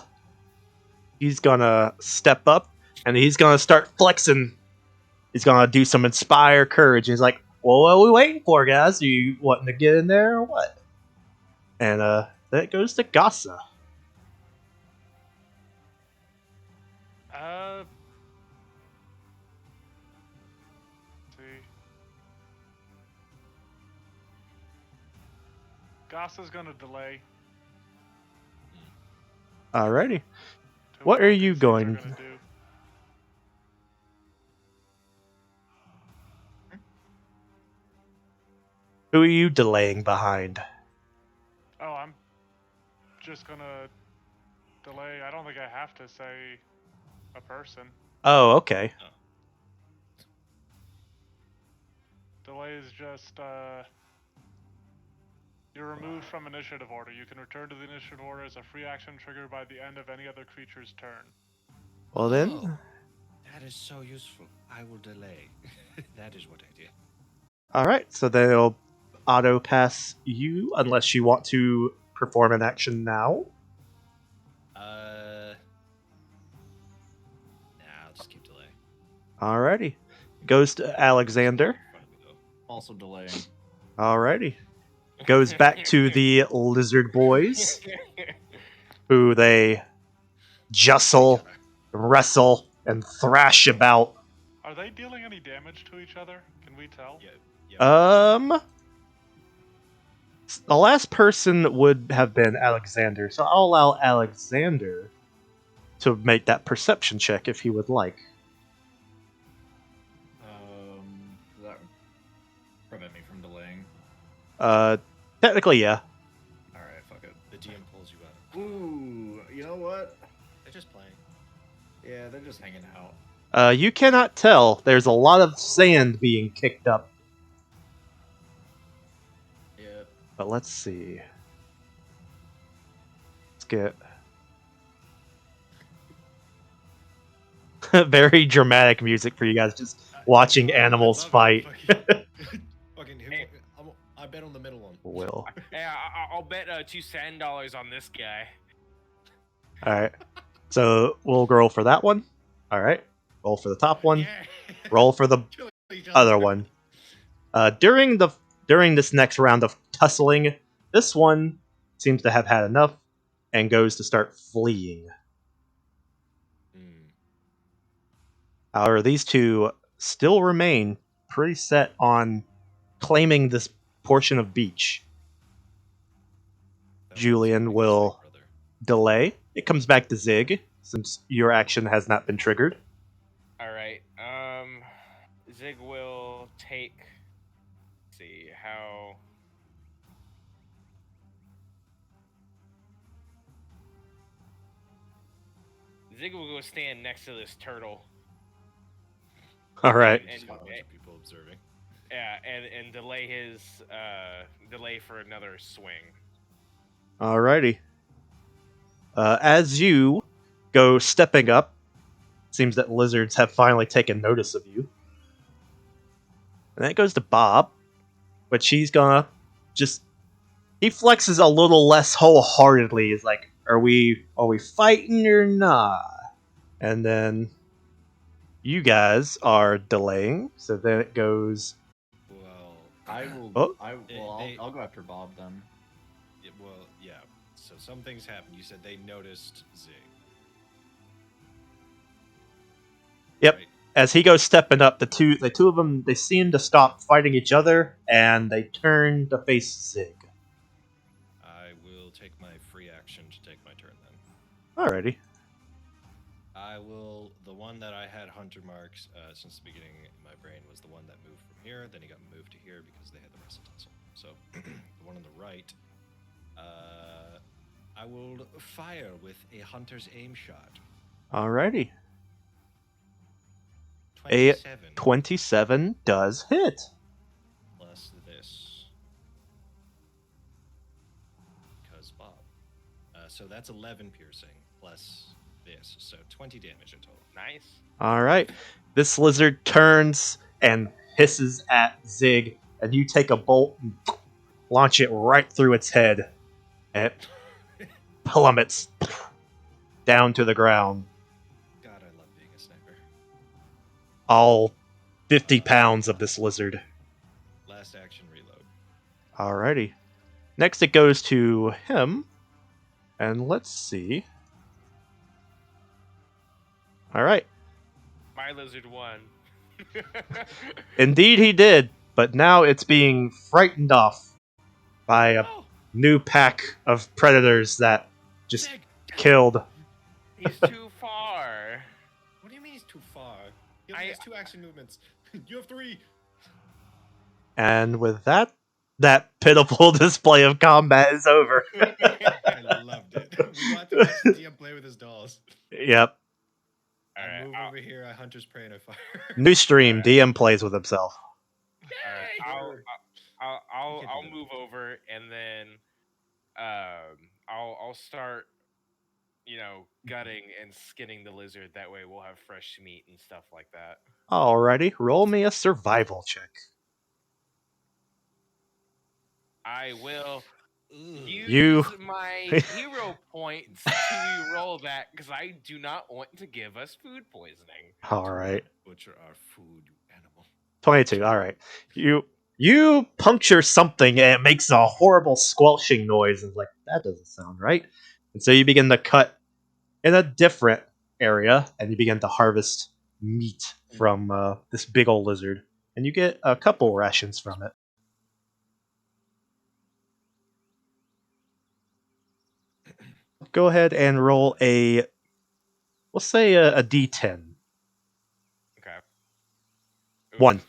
He's gonna step up, and he's gonna start flexing. He's gonna do some inspire courage. He's like, well, what are we waiting for, guys? Are you wanting to get in there or what? And then it goes to Gossa. See. Gossa's gonna delay. Alrighty. to What are you these things going- gonna do. Who are you delaying behind? Oh, I'm just gonna delay. I don't think I have to say a person. Oh, okay. Delay is just you're removed from initiative order. You can return to the initiative order as a free action triggered by the end of any other creature's turn. Well then, Oh, that is so useful. I will delay. That is what I did. alright, so then it'll auto pass you unless you want to perform an action now. Nah, I'll just keep delaying. Alrighty. Goes to Alexander. In front of me, though. Also delaying. Alrighty. Goes back to the lizard boys, who they jostle, wrestle, and thrash about. Are they dealing any damage to each other? Can we tell? Yeah. The last person would have been Alexander, so I'll allow Alexander to make that perception check if he would like. Does that prevent me from delaying? Technically, yeah. Alright, fuck it. The GM pulls you out. Ooh, you know what? They're just playing. Yeah, they're just hanging out. You cannot tell. There's a lot of sand being kicked up. Yeah. But let's see. Let's get very dramatic music for you guys just watching animals fight. Fucking who? I bet on the middle one. Will. Yeah, I'll bet $2 sand dollars on this guy. Alright. So we'll roll for that one. Alright. Roll for the top one. Yeah. Roll for the Kill each other one. During this next round of tussling, this one seems to have had enough and goes to start fleeing. Hmm. However, these two still remain pretty set on claiming this portion of beach. That Julian one's will big brother. delay. It comes back to Zig, since your action has not been triggered. All right. Zig will take. Let's see how. Zig will go stand next to this turtle. All right. And, Just got a bunch of people observing. yeah, and delay his delay for another swing. Alrighty. As you go stepping up, seems that lizards have finally taken notice of you. And that goes to Bob, but she's gonna just. He flexes a little less wholeheartedly. He's like, "Are we fighting or not?" And then you guys are delaying, so then it goes. Well, I will. Oh. I'll go after Bob then. well, yeah. So some things happened. You said they noticed Zig. Yep. Right? As he goes stepping up, the two of them, they seem to stop fighting each other and they turn to face Zig. I will take my free action to take my turn then. Alrighty. I will. The one that I had hunter marks since the beginning in my brain was the one that moved from here. Then he got moved to here because they had the russet tussle. So the one on the right, I will fire with a hunter's aim shot. Alrighty. A 27 27 does hit. plus this. Because Bob. So that's 11 piercing plus this. So 20 damage in total. Nice. Alright. This lizard turns and hisses at Zig, and you take a bolt and launch it right through its head. And it plummets down to the ground. God, I love being a sniper. All 50 pounds of this lizard. Last action reload. Alrighty. Next it goes to him. And let's see. Alright. My lizard won. Indeed he did, but now it's being frightened off by a new pack of predators that just Zig! killed. He's too far. What do you mean he's too far? He only I- has 2 action movements. You have 3. And with that pitiful display of combat is over. I loved it. We got to watch the DM play with his dolls. Yep. All I right, move I'll- over here. I hunter's prey and I fire. New stream, Alright. DM plays with himself. all right, Yay! I'll You can do that. move over and then I'll start, gutting and skinning the lizard. That way we'll have fresh meat and stuff like that. Alrighty, roll me a survival check. I will use You- my hero points to roll that because I do not want to give us food poisoning. Alright. Butcher our food, you animal. 22, alright. You puncture something and it makes a horrible squelching noise and like, that doesn't sound right. And so you begin to cut in a different area and you begin to harvest meat from this big old lizard. And you get a couple rations from it. Go ahead and roll we'll say a d10. Okay. Ooh. 1.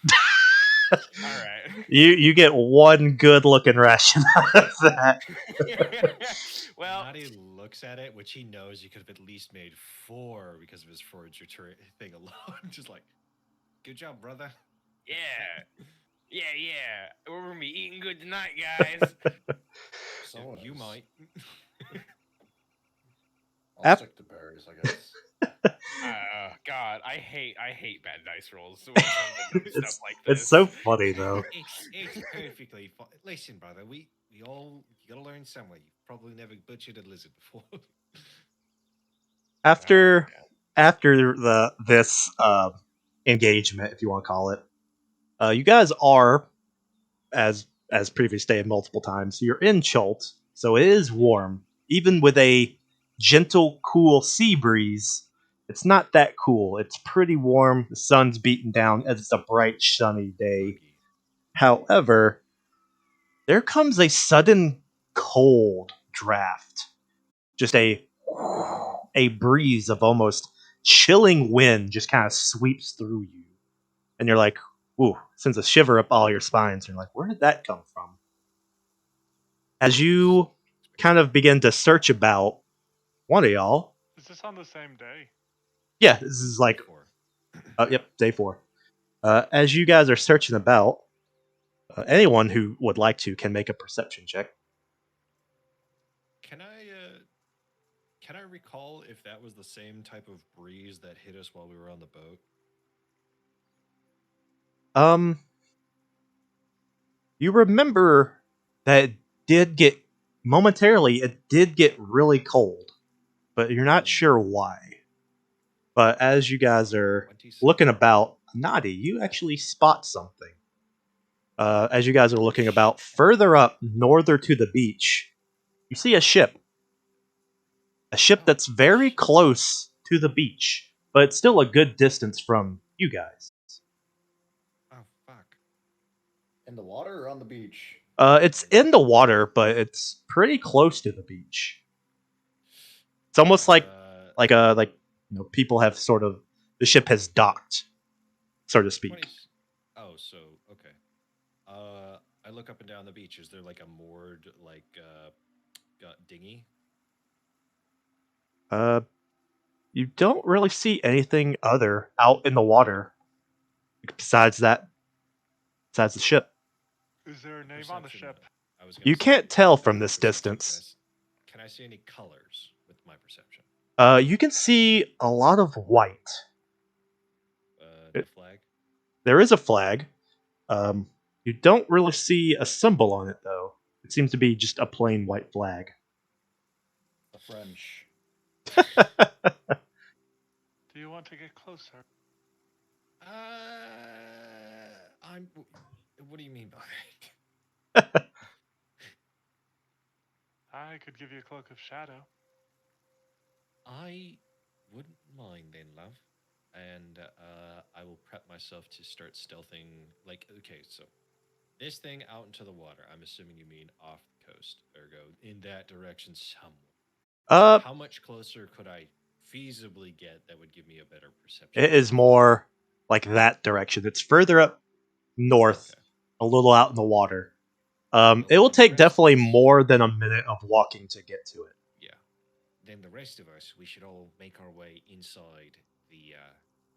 All right. You get one good looking ration out of that. Well, Nadi looks at it, which he knows you could have at least made 4 because of his forager thing alone. Just like, good job, brother. yeah. We're gonna be eating good tonight, guys. So You might. I'll Ap- stick to berries, I guess. God, I hate bad dice rolls when it comes to stuff like this. It's so funny though. It's perfectly fine. Listen, brother, we all, you gotta learn somewhere. You've probably never butchered a lizard before. After Yeah. this engagement, if you want to call it, you guys are, as previously stated multiple times, you're in Chult, so it is warm. Even with a gentle, cool sea breeze, it's not that cool. It's pretty warm. The sun's beating down as it's a bright, sunny day. Buggy. However, there comes a sudden cold draft. Just a breeze of almost chilling wind just kind of sweeps through you. And you're like, ooh, sends a shiver up all your spines. And you're like, where did that come from? As you kind of begin to search about, one of y'all, Is this on the same day? yeah, this is like, Four. yep, day 4. As you guys are searching about, anyone who would like to can make a perception check. Can I recall if that was the same type of breeze that hit us while we were on the boat? You remember that it did get really cold, but you're not sure why. But as you guys are 27. looking about, Nadi, you actually spot something. As you guys are looking about further up norther to the beach, you see a ship. A ship that's very close to the beach, but it's still a good distance from you guys. Oh fuck! In the water or on the beach? It's in the water, but it's pretty close to the beach. It's almost like people have sort of the ship has docked, so to speak. 20. Oh, so okay. I look up and down the beach. Is there like a moored dinghy? You don't really see anything other out in the water besides that, besides the ship. Is there a name on the Perception, ship? I was gonna You say, can't tell from this perception, distance. Can I see any colors with my perception? You can see a lot of white. No flag. There is a flag. You don't really see a symbol on it, though. It seems to be just a plain white flag. The French. Do you want to get closer? I'm. What do you mean by that? I could give you a cloak of shadow. I wouldn't mind then, love. And I will prep myself to start stealthing. Like, okay, so this thing out into the water. I'm assuming you mean off the coast, ergo in that direction somewhere. How much closer could I feasibly get that would give me a better perception? It is more like that direction. It's further up north, Okay. a little out in the water. Well, It will then the take rest of definitely us- more than a minute of walking to get to it. Yeah. Then the rest of us, we should all make our way inside the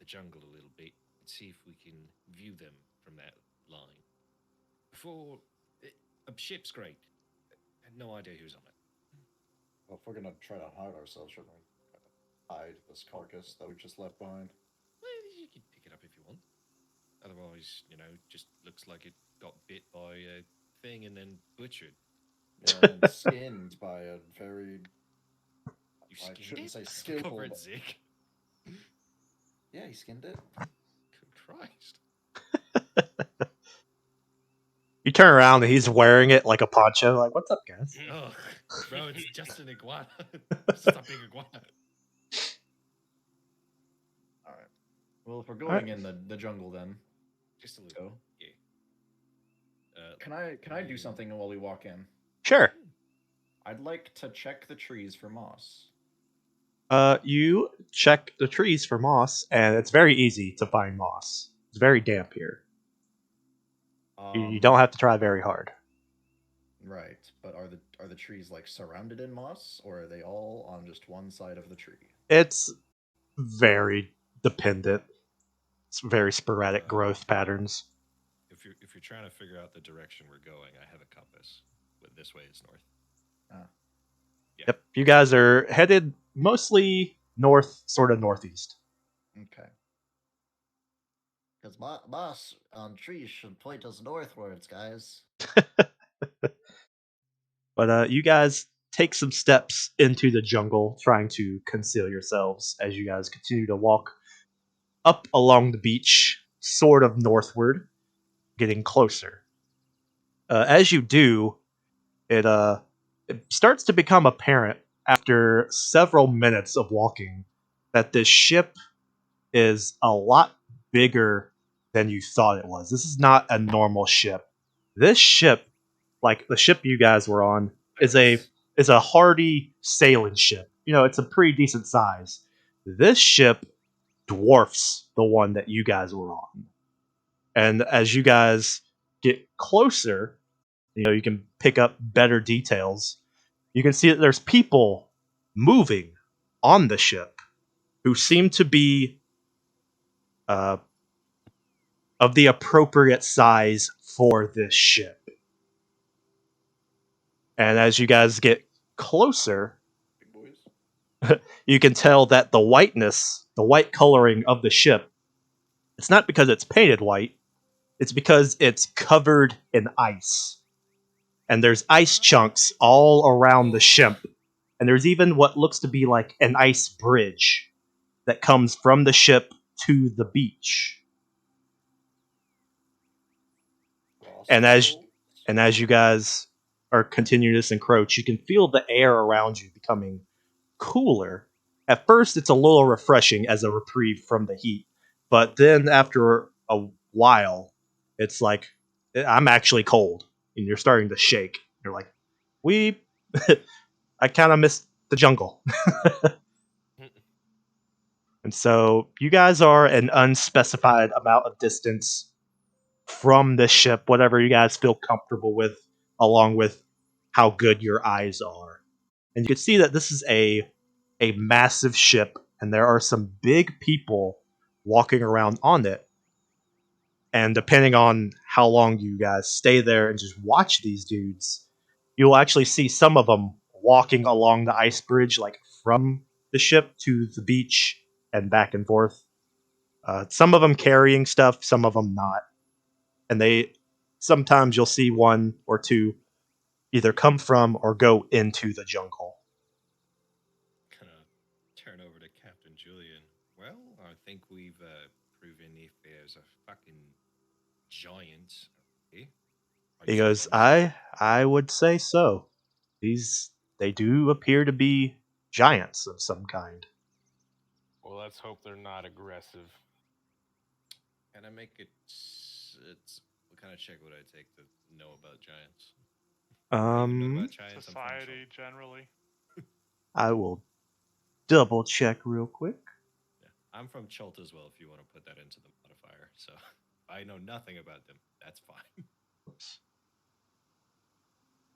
jungle a little bit and see if we can view them from that line. Before a ship's great. I had no idea who's on it. Well, if we're gonna try to hide ourselves, shouldn't we hide this carcass that we just left behind? Well, you can pick it up if you want. Otherwise, just looks like it got bit by a thing and then butchered. Yeah, and skinned by a very. You I skinned shouldn't it? say skillful. Cover it, But... Zig. Yeah, he skinned it. Good Christ. You turn around and he's wearing it like a poncho. Like, what's up, guys? Oh, bro, it's just an iguana. It's just a big iguana. All right. Well, if we're going in the jungle, then Just a little. go. Yeah. Can I do something while we walk in? Sure. I'd like to check the trees for moss. You check the trees for moss, and it's very easy to find moss. It's very damp here. You don't have to try very hard. Right, but are the trees like surrounded in moss, or are they all on just one side of the tree? It's very dependent. It's very sporadic growth patterns. If you're trying to figure out the direction we're going, I have a compass. But this way it's north. Yeah. Yep, you guys are headed mostly north, sort of northeast. Okay. Because moss on trees should point us northwards, guys. But you guys take some steps into the jungle, trying to conceal yourselves as you guys continue to walk up along the beach, sort of northward, getting closer. As you do, it it starts to become apparent after several minutes of walking that this ship is a lot bigger than you thought it was. This is not a normal ship. This ship, like the ship you guys were on, is a hardy sailing ship. You know, it's a pretty decent size. This ship dwarfs the one that you guys were on. And as you guys get closer, you know, you can pick up better details. You can see that there's people moving on the ship who seem to be uh, of the appropriate size for this ship. And as you guys get closer, Big boys. you can tell that the whiteness, the white coloring of the ship, it's not because it's painted white, it's because it's covered in ice. And there's ice chunks all around the ship. And there's even what looks to be like an ice bridge that comes from the ship to the beach. And as and as you guys are continuing to encroach, you can feel the air around you becoming cooler. At first, it's a little refreshing as a reprieve from the heat, but then after a while, it's like I'm actually cold, and you're starting to shake. You're like, we, I kind of miss the jungle. And so you guys are an unspecified amount of distance from the ship, whatever you guys feel comfortable with, along with how good your eyes are. And you can see that this is a massive ship, and there are some big people walking around on it. And depending on how long you guys stay there and just watch these dudes, you'll actually see some of them walking along the ice bridge, like from the ship to the beach and back and forth. Some of them carrying stuff, some of them not. And they sometimes you'll see one or two either come from or go into the jungle. Gonna turn over to Captain Julian. Well, I think we've proven if there's a fucking giant. Okay. Are you He sure goes, about this? I would say so. These they do appear to be giants of some kind. Well, let's hope they're not aggressive. Can I make it? It's what kind of check would I take to know about giants? What do you even know about giants? I'm from Society Chult. generally. I will double check real quick. Yeah, I'm from Chult as well. If you want to put that into the modifier, so I know nothing about them. That's fine. Oops.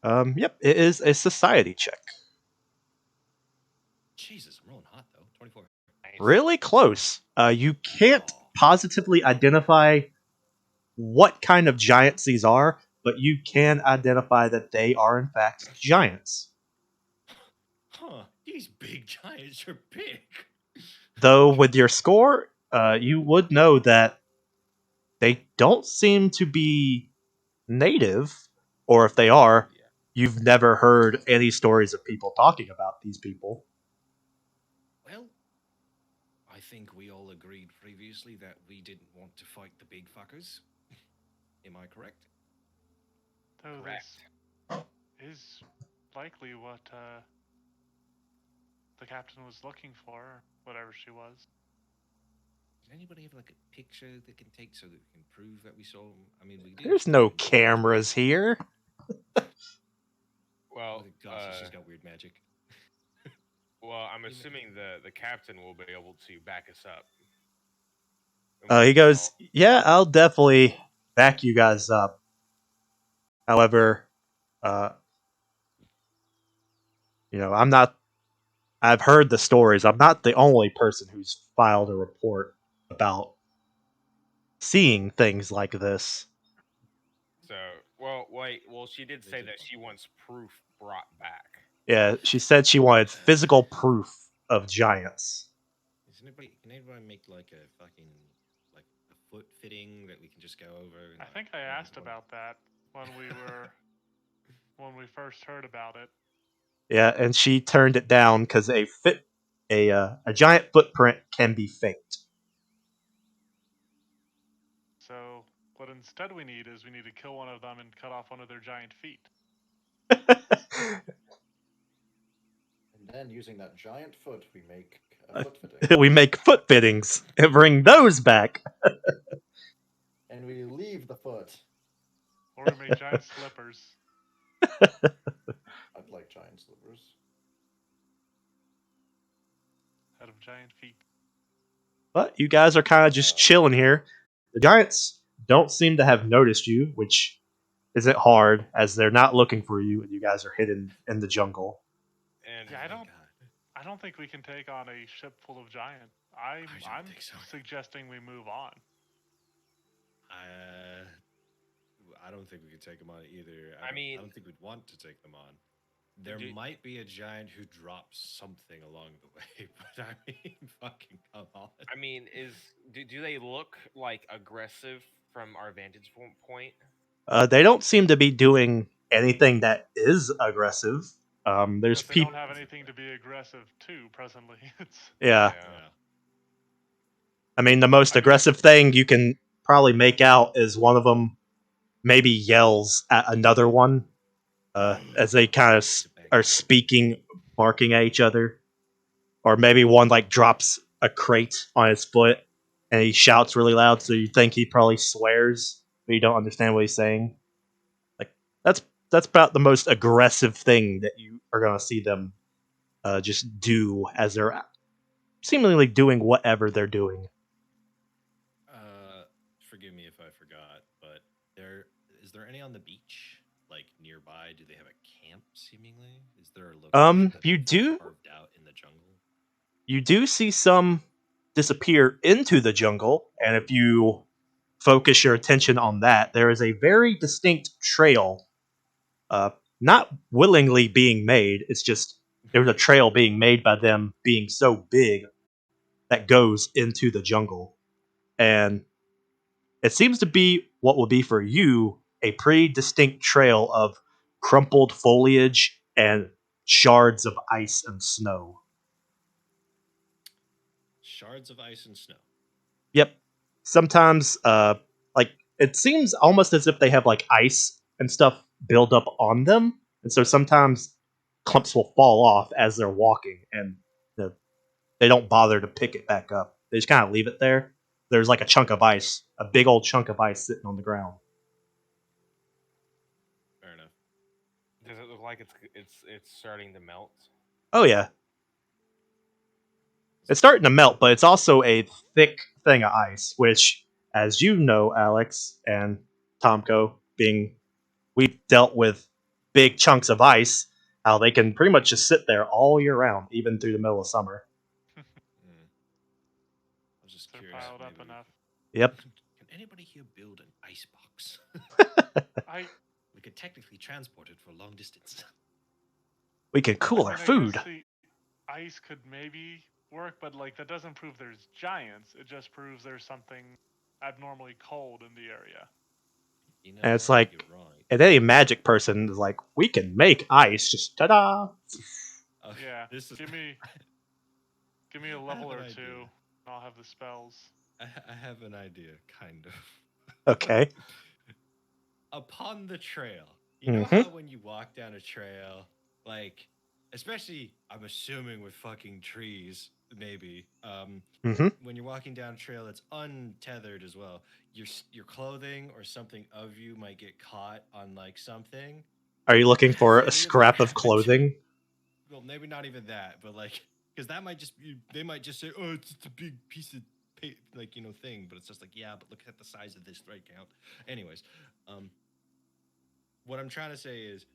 Yep, it is a society check. Jesus, I'm rolling hot though. 24. Nice. Really close. You can't Oh. positively identify what kind of giants these are, but you can identify that they are in fact giants. Huh, these big giants are big. Though with your score, you would know that they don't seem to be native, or if they are, Yeah. you've never heard any stories of people talking about these people. Well, I think we all agreed previously that we didn't want to fight the big fuckers. Am I correct? Though Correct. this is likely what the captain was looking for, whatever she was. Does anybody have like a picture that can take so that we can prove that we saw them? I mean, we did. There's no cameras here. Well, With the glasses, she's got weird magic. I'm You know- assuming the captain will be able to back us up. And He we can goes, "Yeah, I'll definitely back you guys up. However, uh, you know, I'm not. I've heard the stories. I'm not the only person who's filed a report about seeing things like this. So, wait. Well, she did They say did that bump she it. wants proof brought back. Yeah, she said she wanted physical proof of giants. Can anybody make like a fucking like a foot fitting that we can just go over? And, I like, think I run asked into one? about that when we were when we first heard about it. Yeah, and she turned it down because a giant footprint can be faked. So what instead we need is we need to kill one of them and cut off one of their giant feet. And then using that giant foot, we make a foot fitting. We make foot fittings and bring those back. And we leave the foot. Or we make giant slippers I'd like giant slippers. out of giant feet. But you guys are kind of just chilling here. The giants don't seem to have noticed you, which isn't hard as they're not looking for you and you guys are hidden in the jungle. And Yeah, Thank God. I don't think we can take on a ship full of giants. I'm don't think so. suggesting we move on. I don't think we could take them on either. I mean- I don't think we'd want to take them on. There Do- might be a giant who drops something along the way, but I mean, fucking come on. I mean, do they look like aggressive from our vantage point? They don't seem to be doing anything that is aggressive. There's Because they people. don't have anything to be aggressive to presently. It's Yeah. Yeah. I mean, the most I mean- aggressive thing you can probably make out is one of them maybe yells at another one as they kind of are speaking, barking at each other. Or maybe one like drops a crate on his foot and he shouts really loud, so you think he probably swears, but you don't understand what he's saying. Like that's about the most aggressive thing that you are gonna see them just do as they're seemingly doing whatever they're doing. Forgive me if I forgot, but is there any on the beach, like nearby? Do they have a camp? Seemingly, is there a location that You they've do carved out in the jungle? you do see some disappear into the jungle, and if you focus your attention on that, there is a very distinct trail, not willingly being made. It's just there's a trail being made by them being so big that goes into the jungle, and it seems to be what will be for you a pretty distinct trail of crumpled foliage and shards of ice and snow. Shards of ice and snow. Yep. Sometimes, like it seems almost as if they have like ice and stuff build up on them, and so sometimes clumps will fall off as they're walking, and the, they don't bother to pick it back up. They just kind of leave it there. There's like a chunk of ice, a big old chunk of ice sitting on the ground. Fair enough. Does it look like it's starting to melt? Oh yeah, it's starting to melt, but it's also a thick thing of ice, which, as you know, Alex and Tomko, being we've dealt with big chunks of ice, how they can pretty much just sit there all year round, even through the middle of summer. I was just they're curious. piled up maybe- enough. Yep. Can anybody here build an ice box? We could technically transport it for long distance. We can cool I our guess food. the ice could maybe work, but like that doesn't prove there's giants. It just proves there's something abnormally cold in the area. You know And it's what? like, You're right. and any magic person is like, we can make ice. Just ta-da! Yeah, This is. give me a I have level an or idea. two, and I'll have the spells. I have an idea, kind of. Okay. Upon the trail, you know Mhm. how when you walk down a trail, like, especially, I'm assuming with fucking trees, maybe. Mhm. When you're walking down a trail that's untethered as well, your clothing or something of you might get caught on like something. Are you looking for Has a any of scrap that of happened to you? clothing? Well, maybe not even that, but like, because that might just be, they might just say, oh, it's just a big piece of like, thing, but it's just like, yeah, but look at the size of this thread count. Anyways, what I'm trying to say is,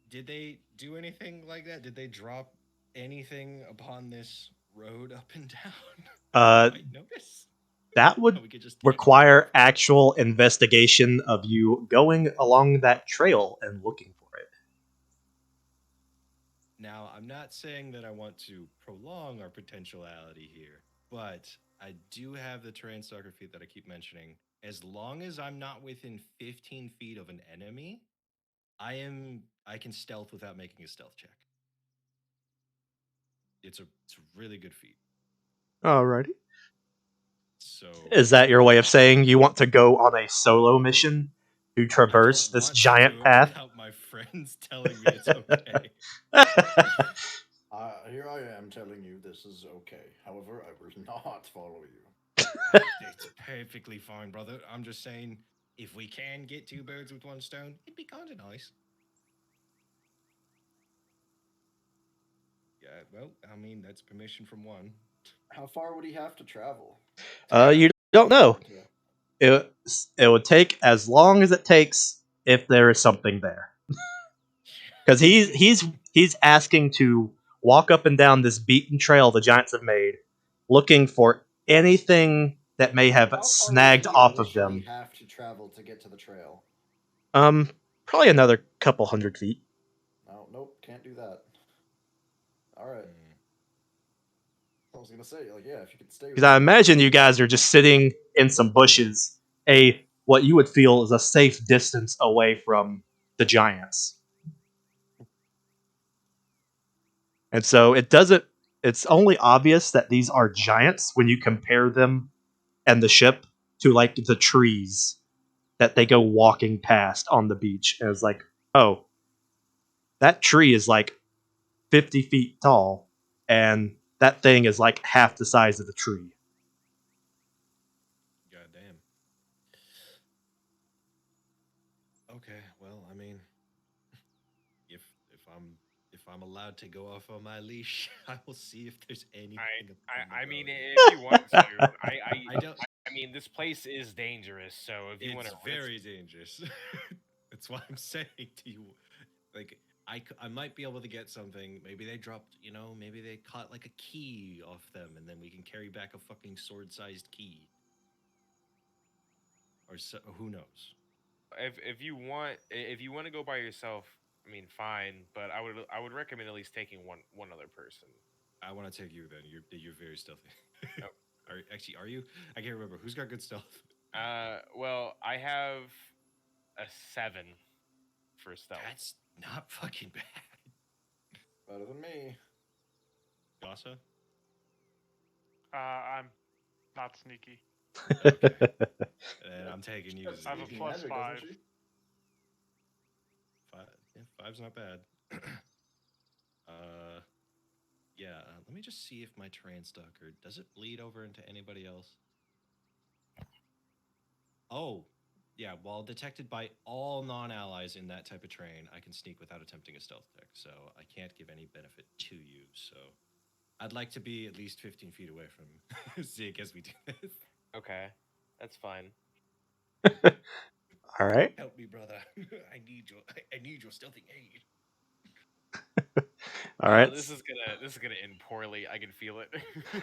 did they do anything like that? Did they drop anything upon this road up and down? Uh, I notice. that would We could just take require actual investigation of you going along that trail and looking for it. Now, I'm not saying that I want to prolong our potentiality here, but I do have the terrain stalker feat that I keep mentioning. As long as I'm not within 15 feet of an enemy, I can stealth without making a stealth check. It's a really good feat. Alrighty. So Is that your way of saying you want to go on a solo mission to I traverse don't this want to giant do it path? without my friends telling me it's okay. here I am telling you this is okay. However, I will not follow you. It's perfectly fine, brother. I'm just saying, if we can get two birds with one stone, it'd be kind of nice. Yeah, well, I mean, that's permission from one. How far would he have to travel? You don't know. Yeah. It would take as long as it takes if there is something there. Because he's asking to walk up and down this beaten trail the giants have made, looking for anything that may have How far snagged would he off of initially them. have to travel to get to the trail? Probably another couple 100 feet. No, nope, can't do that. All right. Hmm. I was gonna say, like, yeah, if you could stay. Because I imagine you guys are just sitting in some bushes, what you would feel is a safe distance away from the giants. And so it's only obvious that these are giants when you compare them and the ship to like the trees that they go walking past on the beach. And it's like, oh, that tree is like 50 feet tall, and that thing is like half the size of the tree. Goddamn. Okay, well, I mean, if if I'm if I'm allowed to go off on my leash, I will see if there's anything. I mean, if you want to, I don't. I mean, this place is dangerous. So if you want It's to very dangerous. That's why I'm saying to you, like, I might be able to get something. Maybe they dropped, maybe they caught like a key off them, and then we can carry back a fucking sword-sized key, or so, who knows. if you want to go by yourself, I mean, fine. But I would recommend at least taking one other person. I want to take you then. You're very stealthy. Oh. Are you? I can't remember who's got good stealth. Well, I have a 7 for stealth. That's not fucking bad. Better than me. Gossa? I'm not sneaky. Okay. And I'm taking you. I have a Sneaky plus magic, 5. doesn't she? Five's not bad. uh, yeah. Let me just see if my terrain stalker does it bleed over into anybody else. Oh, yeah. While detected by all non-allies in that type of terrain, I can sneak without attempting a stealth check. So I can't give any benefit to you. So I'd like to be at least 15 feet away from Zig as we do this. Okay, that's fine. All right. Help me, brother. I need your stealthy aid. All right. This is gonna end poorly. I can feel it.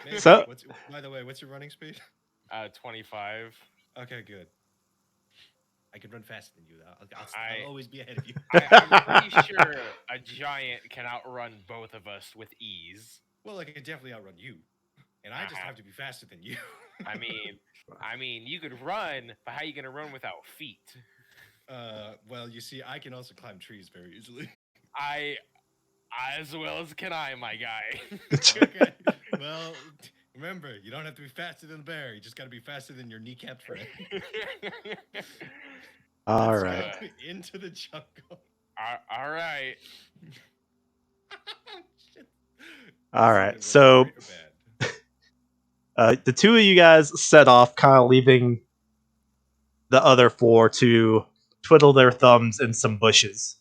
Maybe. So- By the way, what's your running speed? 25. Okay, good. I can run faster than you. I'll always be ahead of you. I'm pretty sure a giant can outrun both of us with ease. Well, I can definitely outrun you, and I just have to be faster than you. I mean, you could run, but how are you gonna run without feet? Well, you see, I can also climb trees very easily. As well as can I, my guy. Okay. Well, remember, you don't have to be faster than the bear. You just got to be faster than your kneecapped friend. All Let's right. go into the jungle. All right. Shit. All This is right. either So great or bad. the two of you guys set off, kind of leaving the other four to twiddle their thumbs in some bushes.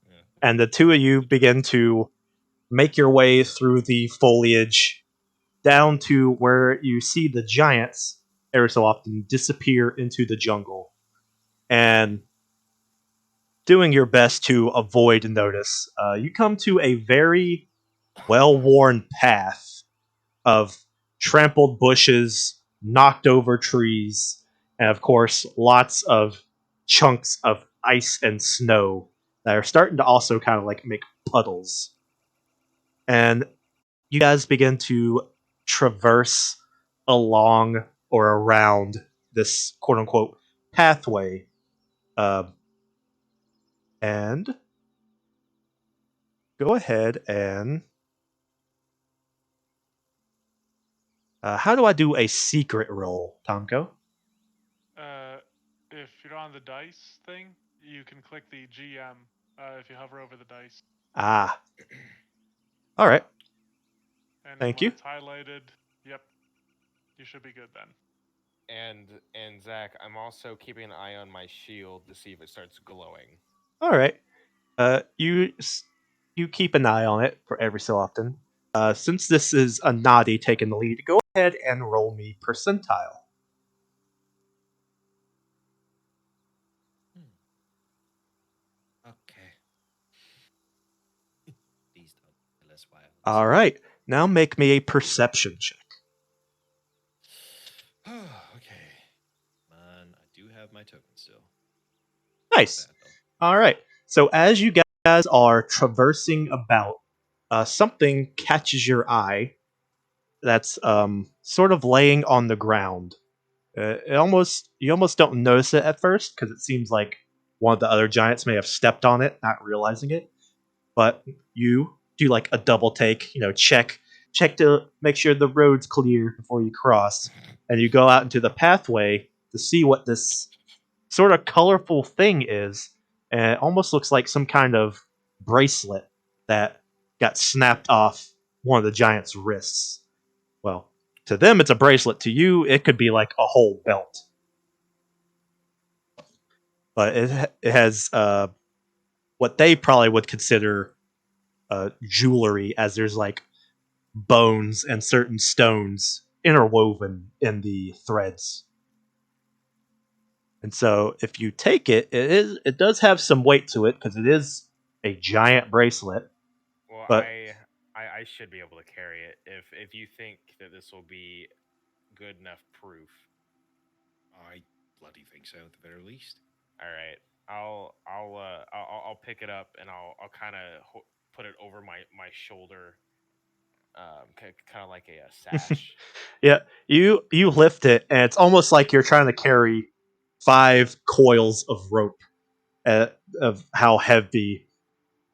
Yeah. And the two of you begin to make your way through the foliage down to where you see the giants every so often disappear into the jungle. And doing your best to avoid notice, you come to a very well worn path of trampled bushes, knocked over trees, and of course, lots of chunks of ice and snow that are starting to also kind of like make puddles. And you guys begin to traverse along or around this quote unquote pathway. Um, and go ahead and. How do I do a secret roll, Tonko? If you're on the dice thing, you can click the GM if you hover over the dice. Ah. All right. And Thank when you. it's highlighted, yep, you should be good then. And Zach, I'm also keeping an eye on my shield to see if it starts glowing. All right. You keep an eye on it for every so often. Since this is a Nadi taking the lead, go ahead and roll me percentile. Okay. Please don't kill us while. All right. Now make me a perception check. Okay. Man, I do have my token still. Nice. Not bad, though. All right. So as you guys are traversing about, something catches your eye. That's sort of laying on the ground. You almost don't notice it at first because it seems like one of the other giants may have stepped on it, not realizing it. But you do like a double take, check to make sure the road's clear before you cross, and you go out into the pathway to see what this sort of colorful thing is, and it almost looks like some kind of bracelet that got snapped off one of the giant's wrists. Well, to them it's a bracelet. To you, it could be like a whole belt. But it has what they probably would consider jewelry, as there's like bones and certain stones interwoven in the threads. And so if you take it, it does have some weight to it because it is a giant bracelet. Well, But I should be able to carry it if you think that this will be good enough proof. I bloody think so, at the very least. All right, I'll pick it up and I'll kind of put it over my shoulder, kind of like a sash. yeah, you lift it, and it's almost like you're trying to carry 5 coils of rope, of how heavy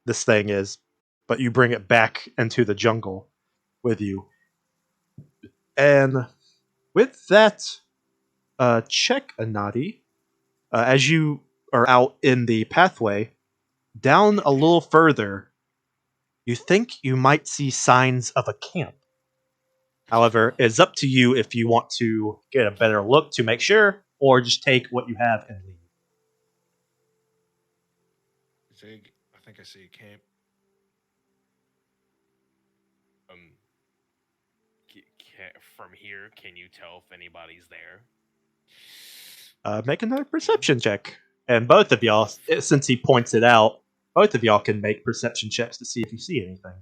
this thing is. But you bring it back into the jungle with you. And with that, check Anadi. As you are out in the pathway, down a little further, you think you might see signs of a camp. However, it's up to you if you want to get a better look to make sure, or just take what you have and leave. Zig, I think I see a camp. Um, from here, can you tell if anybody's there? Make another perception check. And both of y'all, since he points it out, both of y'all can make perception checks to see if you see anything.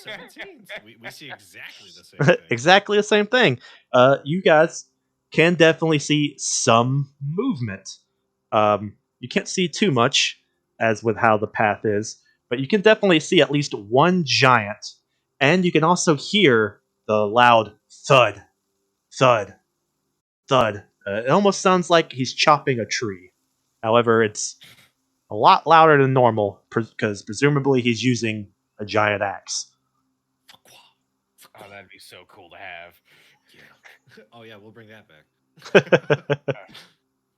17. We see exactly the same thing. Exactly the same thing. You guys can definitely see some movement. You can't see too much, as with how the path is, but you can definitely see at least one giant, and you can also hear the loud thud, thud, thud. It almost sounds like he's chopping a tree. However, it's a lot louder than normal because presumably he's using a giant axe. Oh, that'd be so cool to have. Yeah. Oh yeah, we'll bring that back.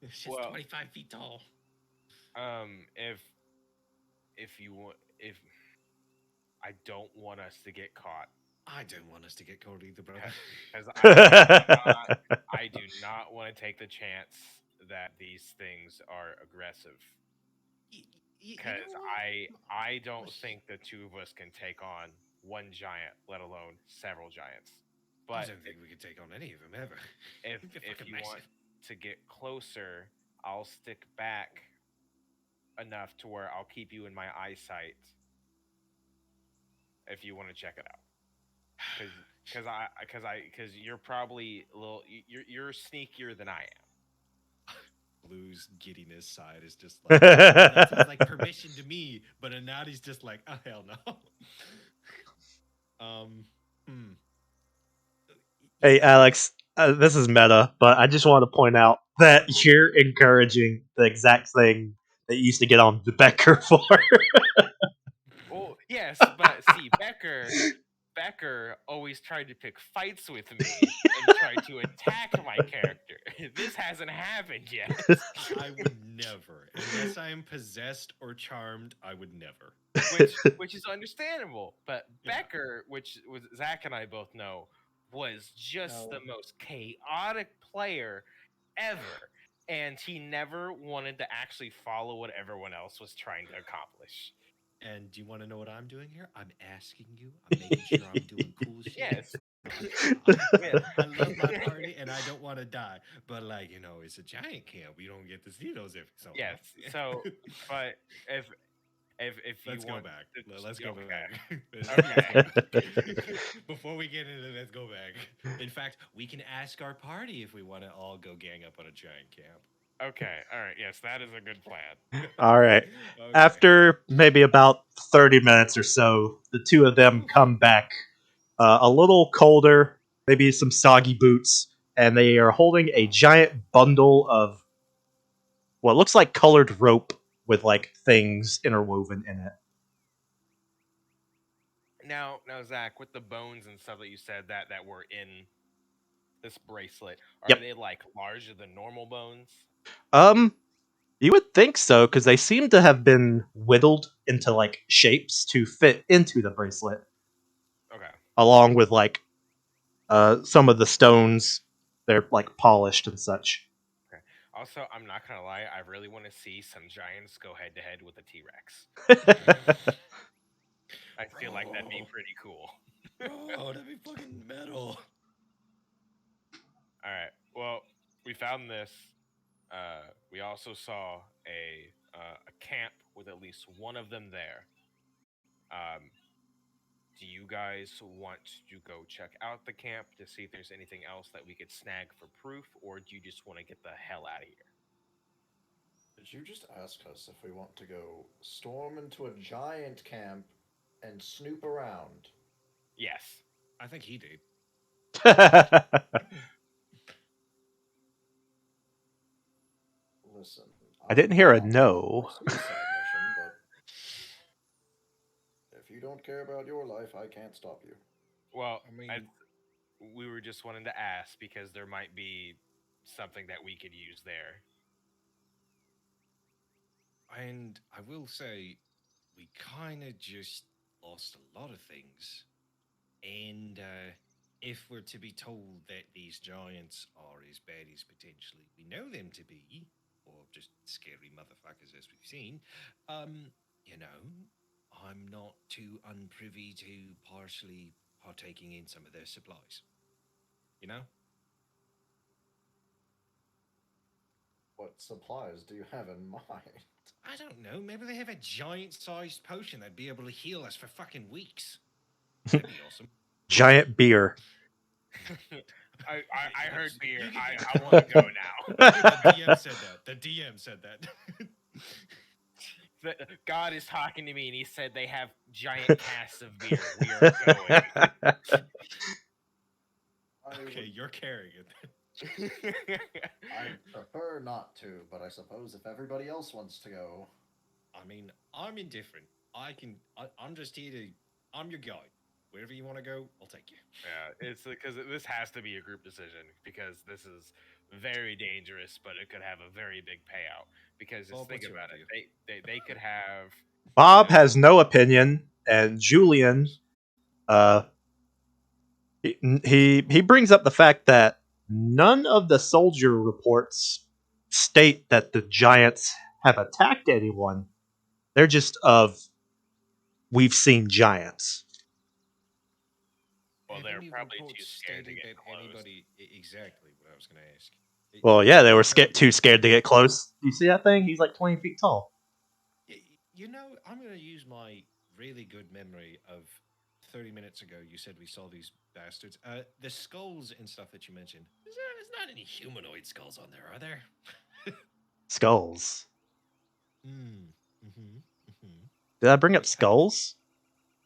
It's just Well, 25 feet tall. If you want, if I don't want us to get caught, I didn't want us to get caught either, bro. because I I do not want to take the chance that these things are aggressive. Because I don't think the two of us can take on one giant, let alone several giants. I But don't think we could take on any of them ever. if you want to get closer, I'll stick back enough to where I'll keep you in my eyesight if you want to check it out. Because you're probably a little you're sneakier than I am. Blue's giddiness side is just like, that sounds like permission to me, but Anadi's just like, oh hell no. Hey, Alex, this is meta, but I just want to point out that you're encouraging the exact thing that you used to get on the Becker for. Well, yes, but see, Becker Becker always tried to pick fights with me and tried to attack my character. This hasn't happened yet. I would never, unless I am possessed or charmed. I would never. which is understandable. But Yeah. Becker, which was Zach and I both know, was just No. the most chaotic player ever. And he never wanted to actually follow what everyone else was trying to accomplish. And do you want to know what I'm doing here? I'm asking you. I'm making sure I'm doing cool shit. Yes. I love my party and I don't want to die. But like, it's a giant camp. We don't get to see those every so Yes. often. So, but if you Let's go want back. to- Let's go okay. back. Okay. Before we get into let's go back. In fact, we can ask our party if we want to all go gang up on a giant camp. Okay. All right. Yes, that is a good plan. All right. Okay. After maybe about 30 minutes or so, the two of them come back a little colder, maybe some soggy boots, and they are holding a giant bundle of what looks like colored rope with like things interwoven in it. Now, Zach, with the bones and stuff that you said that were in this bracelet, are Yep. they like larger than normal bones? Um, you would think so because they seem to have been whittled into like shapes to fit into the bracelet, Okay. along with like some of the stones. They're like polished and such. Okay. Also, I'm not gonna lie, I really want to see some giants go head to head with a T Rex. I feel like that'd be Bro. pretty cool. Bro, that'd be fucking metal. All right. Well, we found this. We also saw a camp with at least one of them there. Um, do you guys want to go check out the camp to see if there's anything else that we could snag for proof, or do you just want to get the hell out of here? Did you just ask us if we want to go storm into a giant camp and snoop around? Yes. I think he did. Listen, I didn't hear a I'm no. my suicide mission, but if you don't care about your life, I can't stop you. Well, I mean, we were just wanting to ask because there might be something that we could use there. and I will say, we kind of just lost a lot of things. And if we're to be told that these giants are as bad as potentially we know them to be, or just scary motherfuckers as we've seen, you know, I'm not too unprivy to partially partaking in some of their supplies. You know? What supplies do you have in mind? I don't know. Maybe they have a giant-sized potion that'd be able to heal us for fucking weeks. That'd be awesome. Giant beer. I heard beer. You can- I want to go now. The DM said that. The DM said that. God is talking to me, and he said they have giant casks of beer. We are going. Okay, you're carrying it. I'd prefer not to, but I suppose if everybody else wants to go. I mean, I'm indifferent. I'm just here to. I'm your guide. Wherever you want to go, I'll take you. Yeah, it's because this has to be a group decision because this is very dangerous, but it could have a very big payout. Because just Bob, think what's your about idea? it, they could have. Bob you know, has no opinion, and Julian, uh, he brings up the fact that none of the soldier reports state that the giants have attacked anyone. They're just of we've seen giants. well, Have they're any probably too reports scared to stated get that close. anybody exactly what I was going to ask? Well, yeah, they were You know, too scared to get close. Do you see that thing? He's like 20 feet tall. I'm going to use my really good memory of 30 minutes ago. You said we saw these bastards. The skulls and stuff that you mentioned. There's not any humanoid skulls on there, are there? Skulls. Mm-hmm. Did I bring up What kind of- skulls?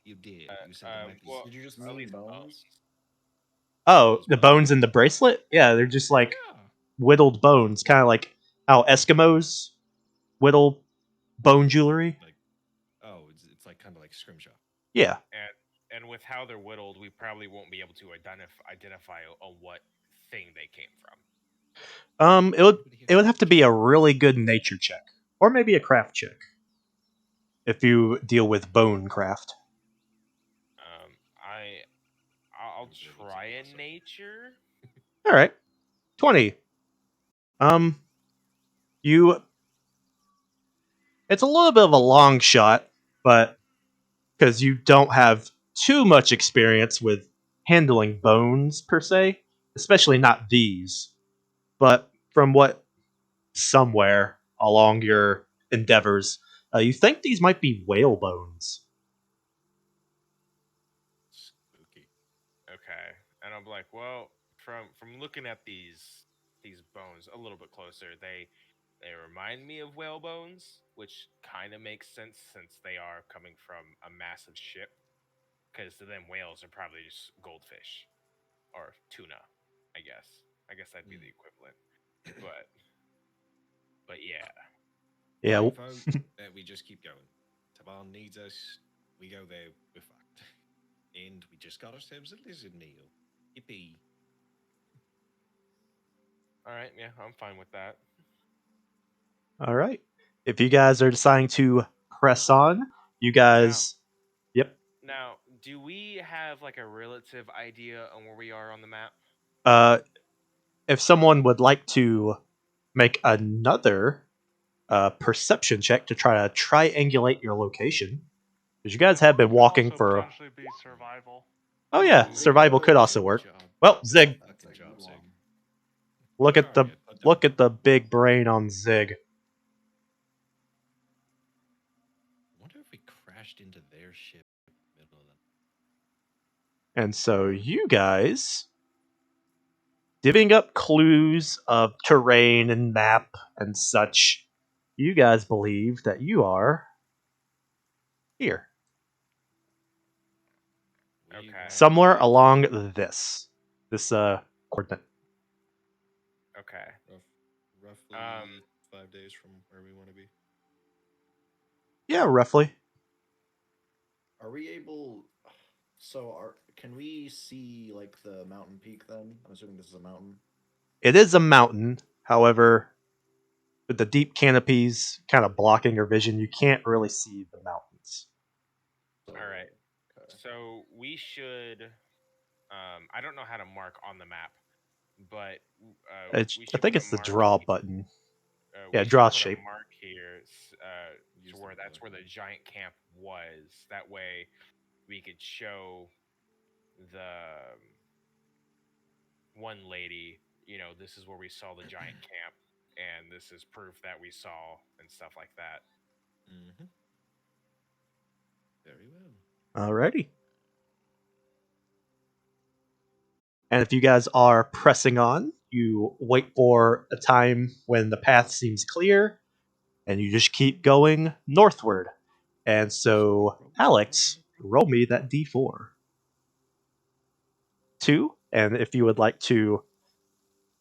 You did. You said there might be. Well, Did you just at mean least bones? Oh, Those the bones in the bracelet? Yeah, they're just like Yeah. whittled bones, kind of like how Eskimos whittle bone jewelry. Like, oh, it's like kind of like scrimshaw. Yeah. and with how they're whittled, we probably won't be able to identify on what thing they came from. It would have to be a really good nature check, or maybe a craft check, if you deal with bone craft. Um, I'll Abilities are try a awesome. nature. All right, 20. Um, you. It's a little bit of a long shot, but because you don't have too much experience with handling bones per se, especially not these. But from what somewhere along your endeavors, you think these might be whale bones. Spooky. Okay, and I'm like, well, from looking at these bones a little bit closer, they remind me of whale bones, which kind of makes sense since they are coming from a massive ship. Because to them, whales are probably just goldfish or tuna. I guess. I guess that'd be the equivalent. But yeah. Yeah, I vote that we just keep going. Taban needs us. We go there. We're fucked. And we just got ourselves a lizard meal. Yippee. All right. Yeah, I'm fine with that. all right. If you guys are deciding to press on, you guys. Yep. Now, do we have like a relative idea on where we are on the map? Uh, if someone would like to make another perception check to try to triangulate your location, because you guys have been It could walking also for. potentially be survival. Oh yeah, survival could also work. Job. Well, Zig, Fucking job, Zig. look at the Target, look at the big brain on Zig. Wonder if we crashed into their ship in the middle of the. And so you guys, divvying up clues of terrain and map and such, you guys believe that you are here. We Okay. wanna Somewhere be along this coordinate. Okay. roughly 5 days from where we want to be. Yeah, roughly. Are we able? So, can we see like the mountain peak? Then I'm assuming this is a mountain. It is a mountain, however, with the deep canopies kind of blocking your vision, you can't really see the mountains. So, All right. okay. So we should. I don't know how to mark on the map, but we I should think put a it's the mark. draw button. Yeah, We should draw put a shape. mark here Use to the where ruler. that's where the giant camp was. That way, we could show the one lady, this is where we saw the giant camp, and this is proof that we saw and stuff like that. Mm-hmm. Very well. Alrighty. And if you guys are pressing on, you wait for a time when the path seems clear, and you just keep going northward. And so, Alex, roll me that d4. 2. And if you would like to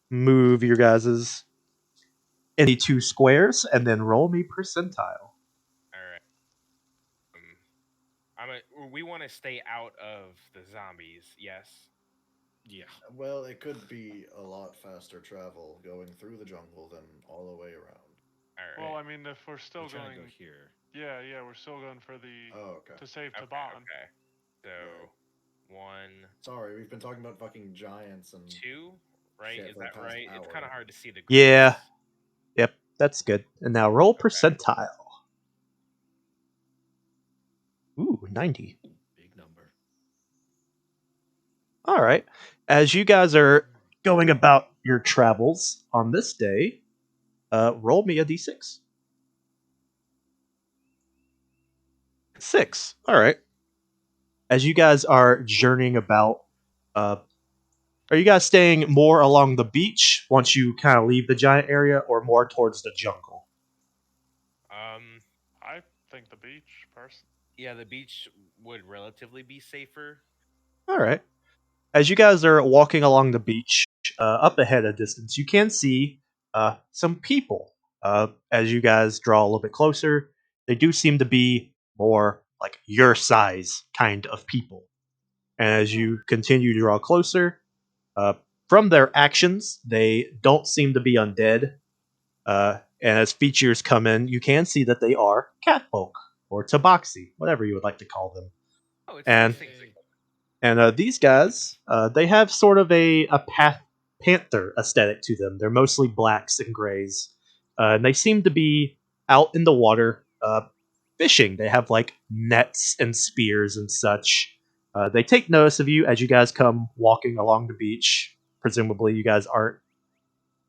move your guys's any two squares, and then roll me percentile. All right. We want to stay out of the zombies. Yes. Yeah. Well, it could be a lot faster travel going through the jungle than all the way around. All right. Well, I mean, if we're still We're trying going, to go here. yeah, we're still going for the Oh, okay. to save Okay. Taban. Okay. So Right. 1, Sorry, we've been talking about fucking giants and 2, right? shit Is for the that past right? It's kind of hour. hard to see the grids. Yeah. Yep, that's good. And now roll Okay. percentile. Ooh, 90. Big number. All right. As you guys are going about your travels on this day, roll me a d6. 6. All right. As you guys are journeying about, are you guys staying more along the beach once you kind of leave the giant area, or more towards the jungle? I think the beach, person. Yeah, the beach would relatively be safer. All right. As you guys are walking along the beach, up ahead a distance, you can see some people. As you guys draw a little bit closer, they do seem to be more like your size kind of people. And as you continue to draw closer, uh, from their actions, they don't seem to be undead. And as features come in, you can see that they are catfolk or tabaxi, whatever you would like to call them. Oh, it's And things. these guys, they have sort of a panther aesthetic to them. They're mostly blacks and grays, and they seem to be out in the water fishing. They have like nets and spears and such. They take notice of you as you guys come walking along the beach. Presumably, you guys aren't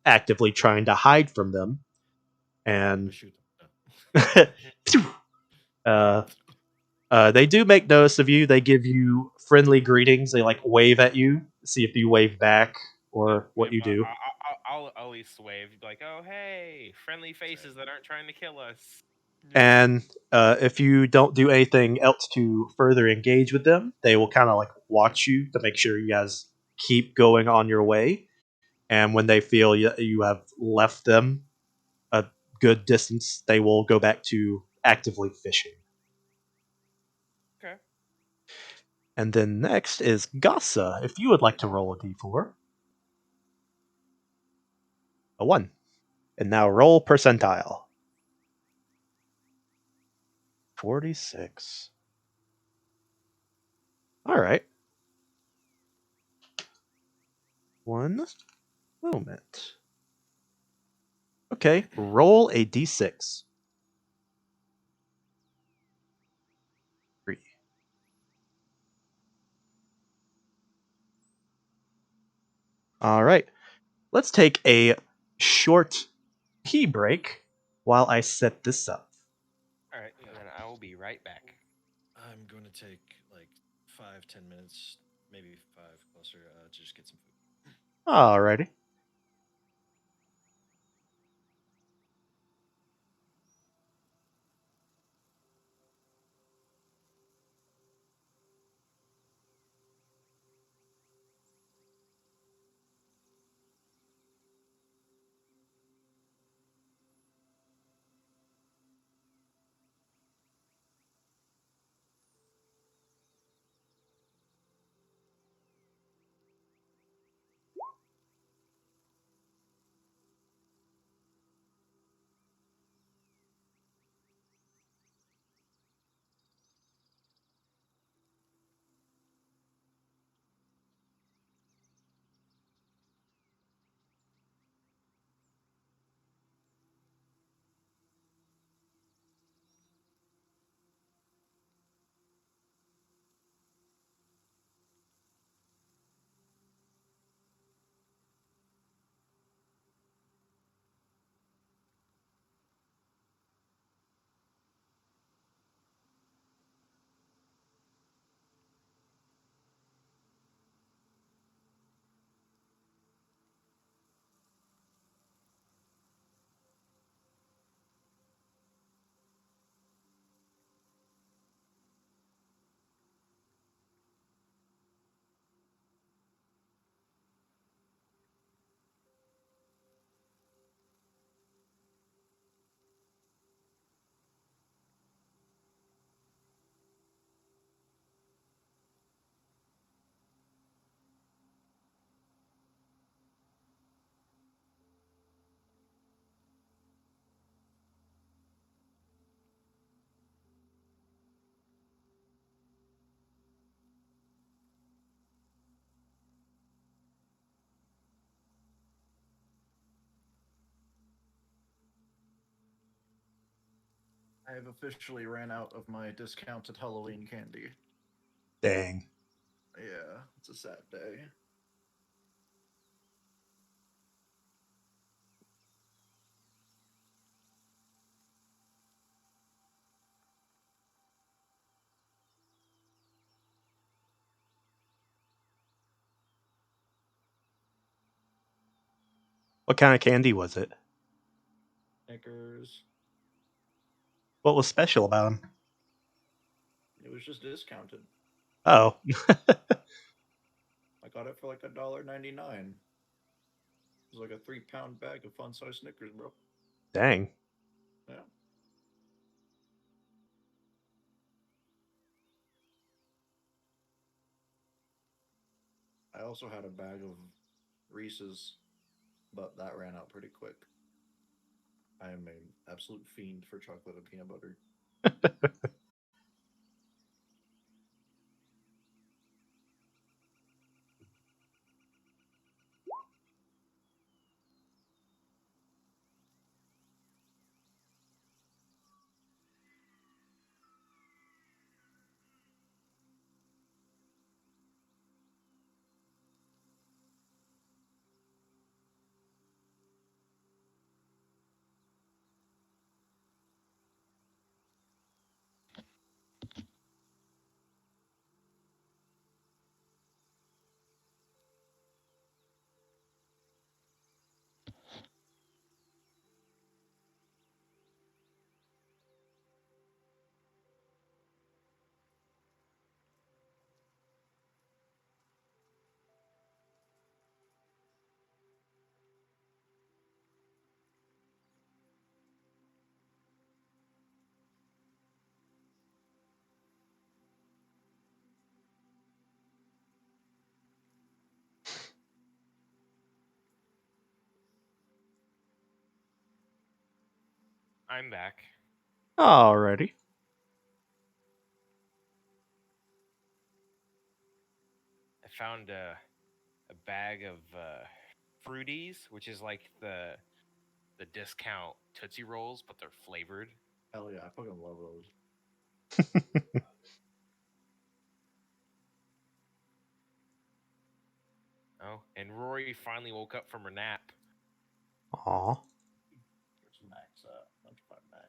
actively trying to hide from them. I'm And gonna shoot them. No. they do make notice of you. They give you friendly greetings. They like wave at you, see if you wave back or what Yep, you do. I'll at least wave, be like, "Oh, hey, friendly faces that aren't trying to kill us." Yep. And if you don't do anything else to further engage with them, they will kind of like watch you to make sure you guys keep going on your way. And when they feel you have left them a good distance, they will go back to actively fishing. Okay. And then next is Gasa. If you would like to roll a d4, a 1. And now roll percentile. 46. All right. One moment. Okay, roll a d6. 3. All right. Let's take a short pee break while I set this up. All right, Yeah. and then I will be right back. I'm going to take like 5-10 minutes, maybe 5 closer, to just get some food. Alrighty. I have officially ran out of my discounted Halloween candy. Dang. Yeah, it's a sad day. What kind of candy was it? Snickers. What was special about them? It was just discounted. Oh. I got it for like $1.99. It was like a 3-pound bag of fun size Snickers, bro. Dang. Yeah. I also had a bag of Reese's, but that ran out pretty quick. I am an absolute fiend for chocolate and peanut butter. I'm back. Alrighty. I found a bag of fruities, which is like the discount Tootsie Rolls, but they're flavored. Hell yeah, I fucking love those. Oh, and Rory finally woke up from her nap. Aw. Where's Max at? Let's find Max.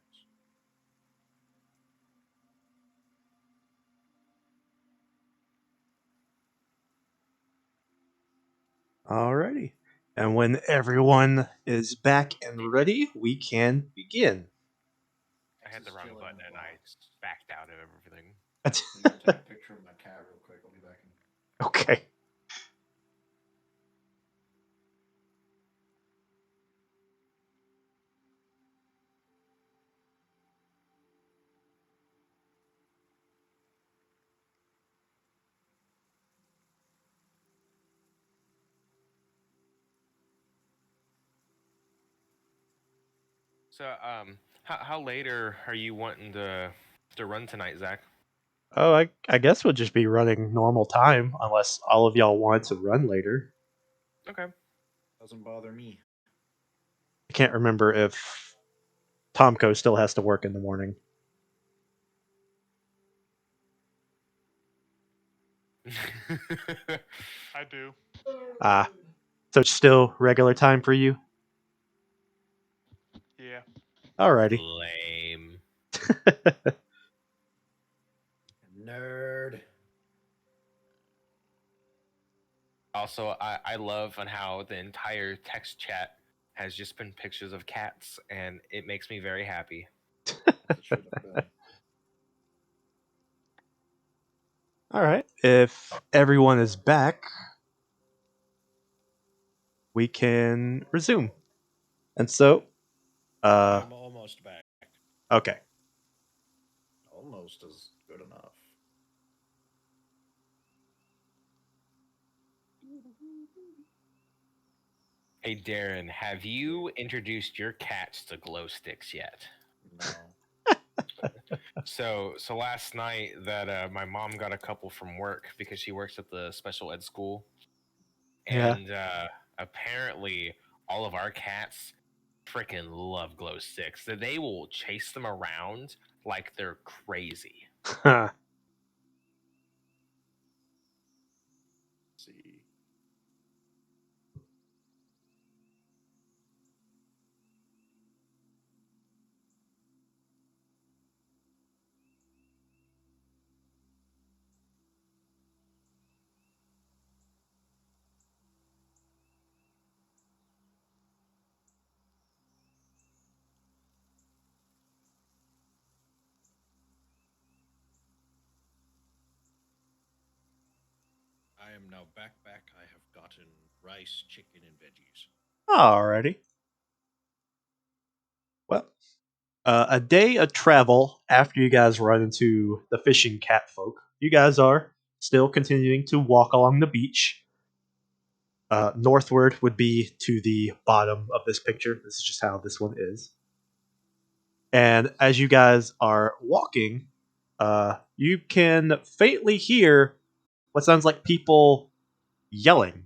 Alrighty. And when everyone is back and ready, we can begin. I Max had the is wrong chilling button in the and I box. backed out of everything. I'm gonna take a picture of my cat real quick. I'll be back in. Okay. So, how later are you wanting to run tonight, Zach? Oh, I guess we'll just be running normal time, unless all of y'all want to run later. Okay. Doesn't bother me. I can't remember if Tomko still has to work in the morning. I do. Ah, so it's still regular time for you? Yeah. Alrighty. Lame. Nerd. Also, I love on how the entire text chat has just been pictures of cats, and it makes me very happy. As it should have been. Alright. If everyone is back, we can resume. And so, I'm almost back. okay. Almost as good enough. Hey, Darren, have you introduced your cats to glow sticks yet? No. So last night that my mom got a couple from work because she works at the special ed school, Yeah. and apparently all of our cats freaking love glow sticks. That they will chase them around like they're crazy. Let's see. I am now back. I have gotten rice, chicken, and veggies. Alrighty. Well, a day of travel after you guys run into the fishing cat folk, you guys are still continuing to walk along the beach. Northward would be to the bottom of this picture. This is just how this one is. And as you guys are walking, you can faintly hear what sounds like people yelling.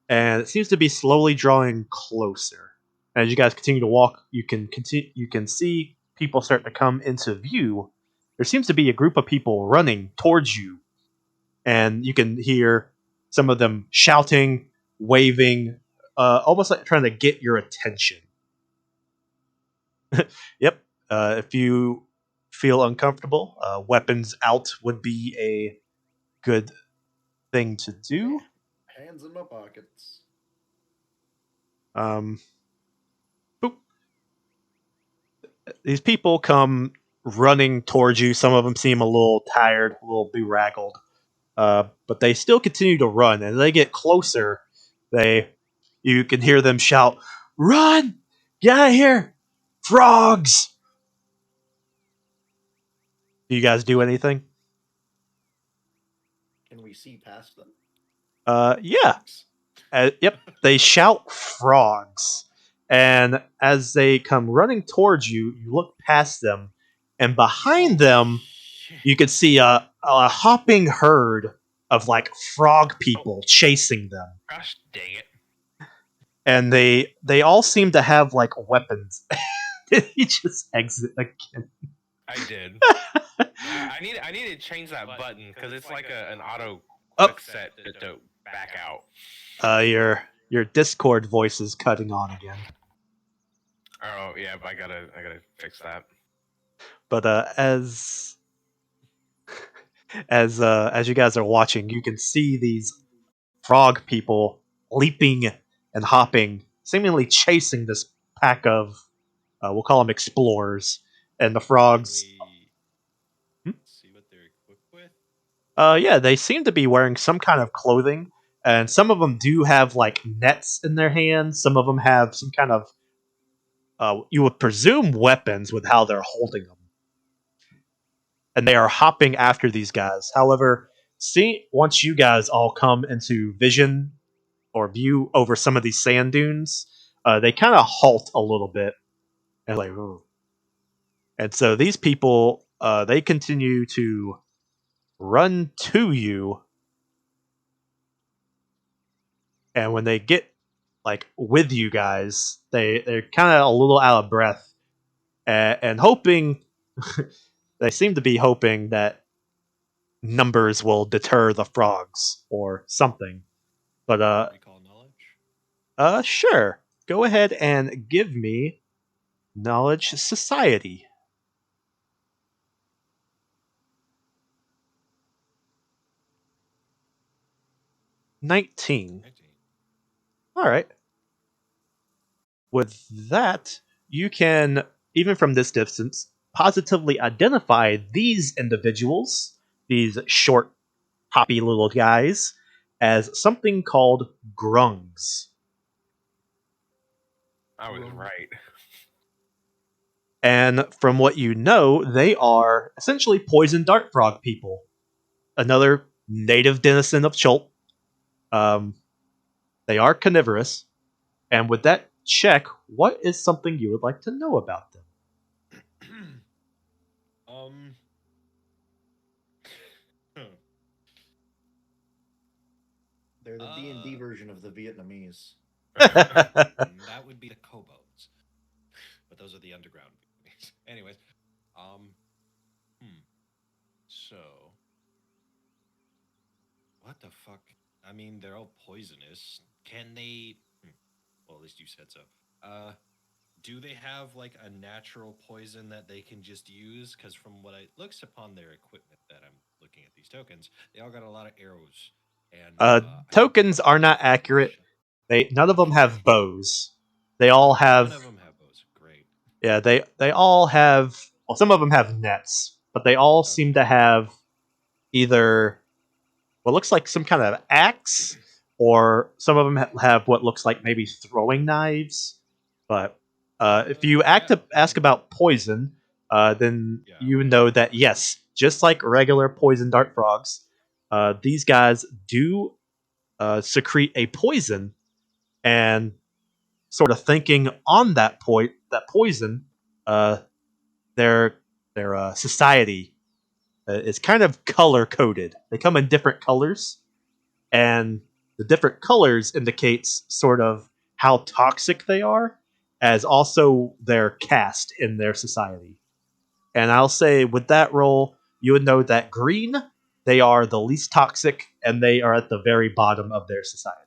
And it seems to be slowly drawing closer. As you guys continue to walk, you can see people starting to come into view. There seems to be a group of people running towards you, and you can hear some of them shouting, waving, almost like trying to get your attention. Yep. If you feel uncomfortable, weapons out would be a good thing to do. Hands in my pockets. Boop. These people come running towards you. Some of them seem a little tired, a little bedraggled, but they still continue to run. And as they get closer, you can hear them shout, "Run! Get out of here! Frogs!" Do you guys do anything? Can we see past them? Yeah. Yep. They shout frogs. And as they come running towards you, you look past them, and behind them, you can see a hopping herd of like frog people chasing them. Gosh dang it. And they all seem to have like weapons. Did he just exit again? I did. I need to change that button because it's like an auto Oh. quick set to back out. Your Discord voice is cutting on again. Oh yeah, but I gotta fix that. But as you guys are watching, you can see these frog people leaping and hopping, seemingly chasing this pack of we'll call them explorers, and the frogs. Can we see what they're equipped with? Yeah, they seem to be wearing some kind of clothing, and some of them do have like nets in their hands. Some of them have some kind of you would presume weapons with how they're holding them, and they are hopping after these guys. However, once you guys all come into vision or view over some of these sand dunes, they kind of halt a little bit and like, "Ooh." And so these people they continue to run to you, and when they get like with you guys, they're kind of a little out of breath and hoping. They seem to be hoping that numbers will deter the frogs or something. But Recall knowledge. sure. Go ahead and give me knowledge society. 19. 19. All right. With that, you can, even from this distance, positively identify these individuals, these short, hoppy little guys, as something called grungs. I was right. And from what you know, they are essentially poison dart frog people. Another native denizen of Chult. They are carnivorous. And with that check, what is something you would like to know about them? They're the D&D version of the Vietnamese. That would be the Kobolds, but those are the underground Vietnamese. Anyways, so what the fuck? I mean, they're all poisonous. Can they? Well, at least you said so. Do they have like a natural poison that they can just use? Because from what it looks upon their equipment that I'm looking at these tokens, they all got a lot of arrows. And Tokens are not accurate. None of them have bows. They all have. None of them have bows. Great. Yeah, they all have. Well, some of them have nets, but they all seem to have either what looks like some kind of axe, or some of them have what looks like maybe throwing knives. But if you ask about poison, then you know that yes, just like regular poison dart frogs, these guys do secrete a poison, and sort of thinking on that point, that poison, uh, their society is kind of color coded. They come in different colors, and the different colors indicates sort of how toxic they are, as also their caste in their society. And I'll say with that roll, you would know that green, they are the least toxic, and they are at the very bottom of their society.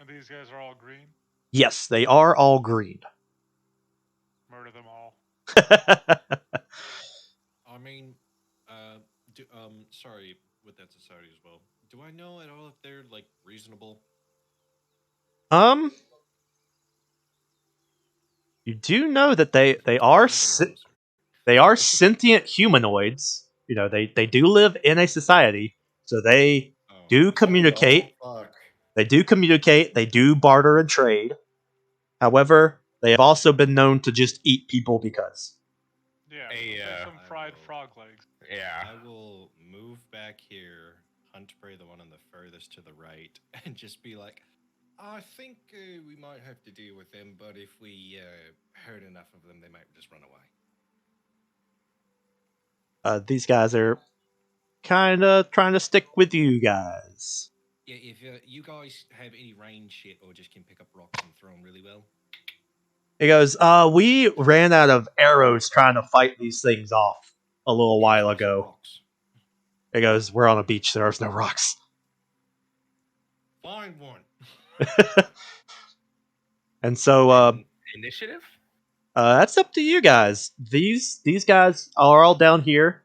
And these guys are all green. Yes, they are all green. Murder them all. I mean, sorry with that society as well. Do I know at all if they're like reasonable? um, you do know that they are sentient humanoids. You know, they do live in a society, so they Oh, do Oh no, communicate. fuck. They do communicate. They do barter and trade. However, they have also been known to just eat people because. Yeah, Hey, like some I fried will- frog legs. yeah. I will move back here, hunt prey the one on the furthest to the right, and just be like, I think we might have to deal with them, but if we hurt enough of them, they might just run away. These guys are kind of trying to stick with you guys. Yeah, if you guys have any range shit or just can pick up rocks and throw them really well. He goes, we ran out of arrows trying to fight these things off a little Yeah, while throw some ago. rocks. He goes, we're on a beach, there's no rocks. Find one. And so, Initiative? that's up to you guys. These guys are all down here.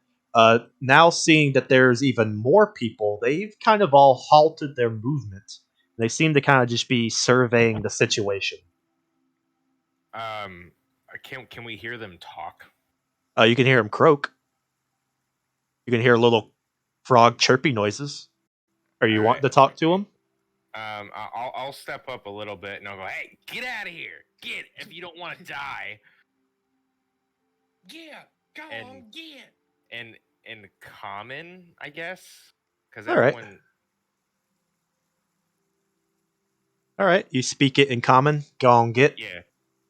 Now seeing that there's even more people, they've kind of all halted their movement. They seem to kind of just be surveying the situation. Can we hear them talk? You can hear them croak. You can hear little frog chirpy noises. Are you All wanting right. to talk to them? I'll step up a little bit and I'll go, hey, get out of here. Get if you don't want to die. Yeah, go And- on, get. In common, I guess, because All right. everyone. All right, you speak it in common. Go on, get.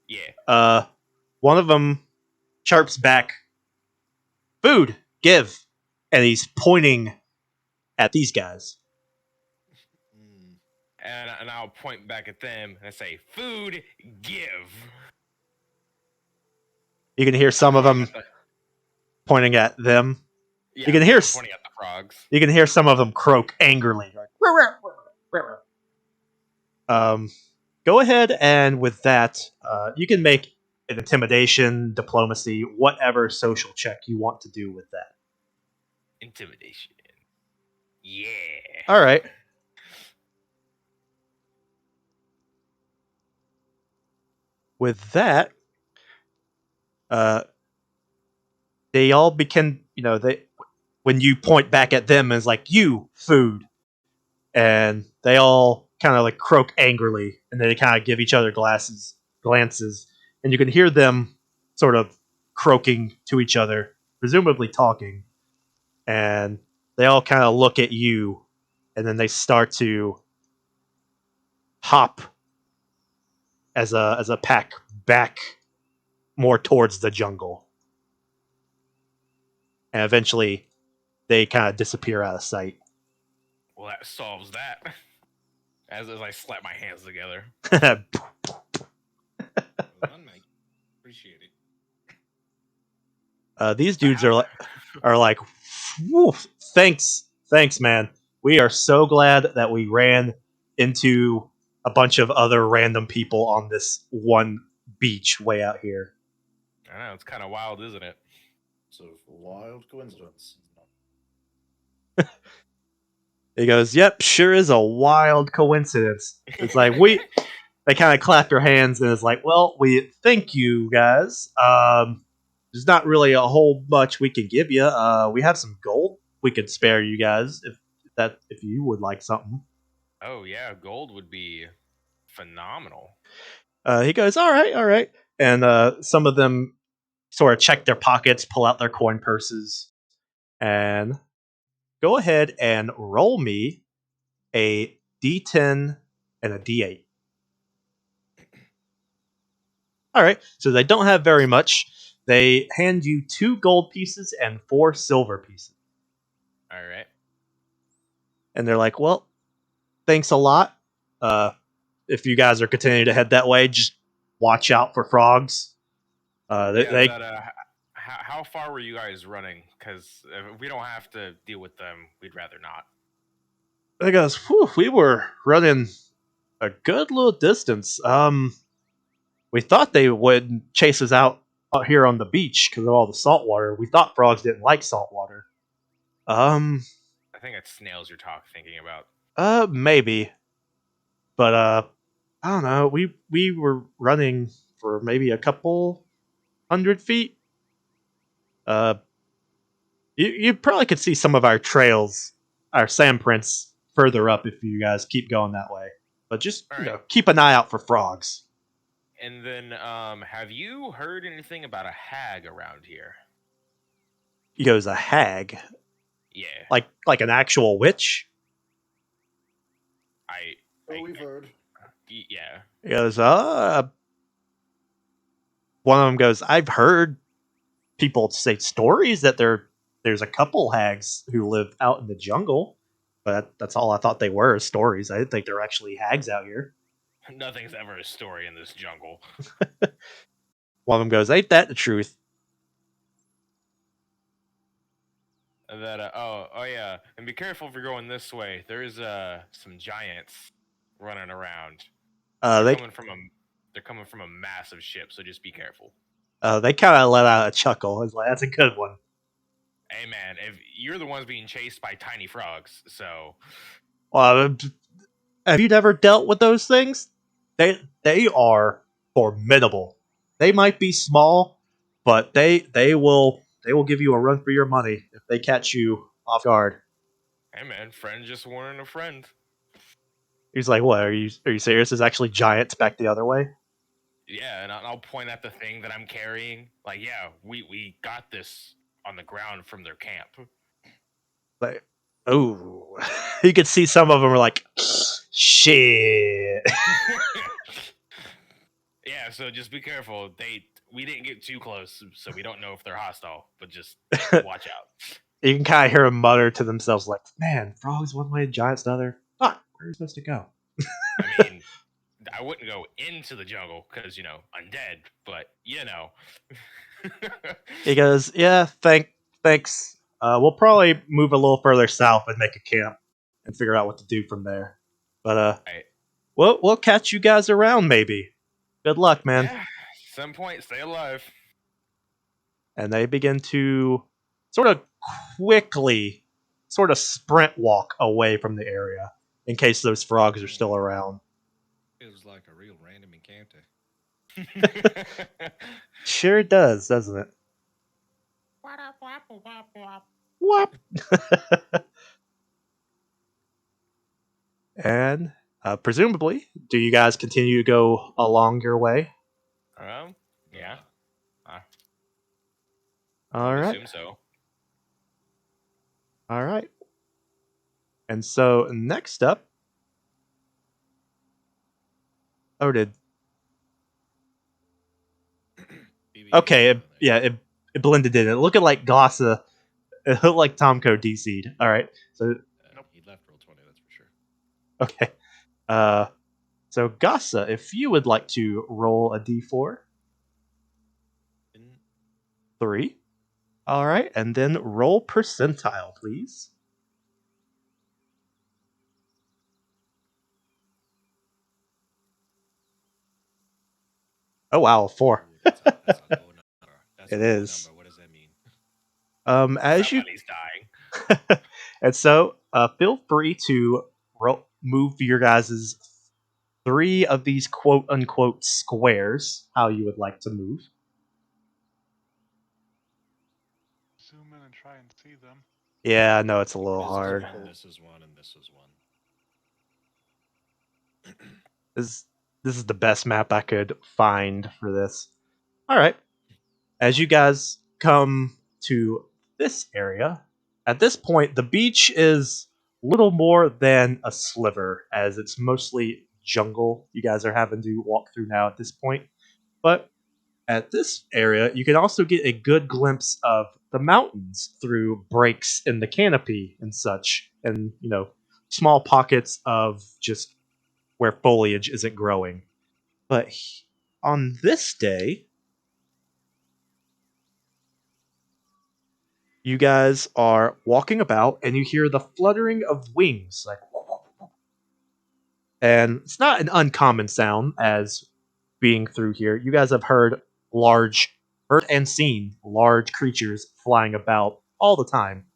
Yeah. One of them chirps back, "Food, give," and he's pointing at these guys. Mm. And I'll point back at them and I say, food, give. You can hear some of them pointing at them. Yeah, You can hear I'm pointing at the frogs. You can hear some of them croak angrily. Go ahead and with that, you can make an intimidation, diplomacy, whatever social check you want to do with that. Intimidation. Yeah. All right. With that, they all begin. They when you point back at them, it's like you food, and they all kind of like croak angrily, and they kind of give each other glances, and you can hear them sort of croaking to each other, presumably talking, and they all kind of look at you, and then they start to hop as a pack back more towards the jungle, and eventually they kind of disappear out of sight. Well, that solves that. As I slap my hands together. Well done, mate. Appreciate it. These dudes are like, "Whew, thanks, man. We are so glad that we ran into a bunch of other random people on this one beach way out here." I know, it's kind of wild, isn't it? It's a wild coincidence. He goes, "Yep, sure is a wild coincidence." It's like they kind of clap their hands and it's like, "Well, we thank you guys. There's not really a whole much we can give you. We have some gold we could spare you guys if you would like something." Oh, yeah, gold would be phenomenal. He goes, all right. And some of them sort of check their pockets, pull out their coin purses, and go ahead and roll me a D10 and a D8. All right, so they don't have very much. They hand you 2 gold pieces and 4 silver pieces. All right. And they're like, well, thanks a lot. If you guys are continuing to head that way, just watch out for frogs. They How far were you guys running? Because if we don't have to deal with them, we'd rather not. They goes, whew, we were running a good little distance. We thought they would chase us out here on the beach because of all the salt water. We thought frogs didn't like salt water. I think it's snails you're thinking about. Maybe, but I don't know. We were running for maybe a couple 100 feet. You probably could see some of our trails, our sand prints further up if you guys keep going that way. But just keep an eye out for frogs. And then, have you heard anything about a hag around here? He goes, a hag, Yeah. like an actual witch. We've heard. Yeah. He goes, one of them goes, I've heard people say stories that there's a couple hags who live out in the jungle, but that's all I thought they were, stories. I didn't think there were actually hags out here. Nothing's ever a story in this jungle. One of them goes, ain't that the truth? That oh yeah, and be careful if you're going this way. There's some giants running around. They're coming from a massive ship, so just be careful. They kind of let out a chuckle. It's like, that's a good one. Hey man, if you're the ones being chased by tiny frogs, so have you never dealt with those things? They are formidable. They might be small, but they will give you a run for your money if they catch you off guard. Hey man, friend just warning a friend. He's like, what? Are you serious? There's actually giants back the other way? Yeah, and I'll point at the thing that I'm carrying. Like, yeah, we got this on the ground from their camp. Like, oh, you could see some of them are like, shit. Yeah, so just be careful. We didn't get too close, so we don't know if they're hostile. But just watch out. You can kind of hear them mutter to themselves, like, "Man, frogs one way, giants the other. Fuck, where are you supposed to go?" I mean, I wouldn't go into the jungle because undead. But He goes, "Yeah, thanks. We'll probably move a little further south and make a camp and figure out what to do from there. But right. we'll catch you guys around, maybe. Good luck, man." Yeah, some point, stay alive. And they begin to sort of quickly, sort of sprint walk away from the area in case those frogs are still around. Feels like a real random encounter. Sure does, doesn't it? What up, wap, wap, wap. Whop. And presumably, do you guys continue to go along your way? Yeah. All right. Assume so. All right. And so next up, okay, it blended in. It looked like Gossa. It looked like Tomko DC'd. All right. So he left roll 20. That's for sure. okay. So Gossa, if you would like to roll a d4. 3. All right, and then roll percentile, please. Oh wow, 4. That's a low number. That's It a low is. number. What does that mean? As Somebody's dying. and so feel free to move your guys' 3 of these quote unquote squares how you would like to move. Zoom in and try and see them. Yeah, I know it's a little hard. This is one, and this is one. This is the best map I could find for this. All right. As you guys come to this area, at this point the beach is little more than a sliver, as it's mostly jungle you guys are having to walk through now at this point. But at this area, you can also get a good glimpse of the mountains through breaks in the canopy and such, and small pockets of just where foliage isn't growing. But on this day, you guys are walking about and you hear the fluttering of wings, like, and it's not an uncommon sound as being through here. You guys have heard and seen large creatures flying about all the time.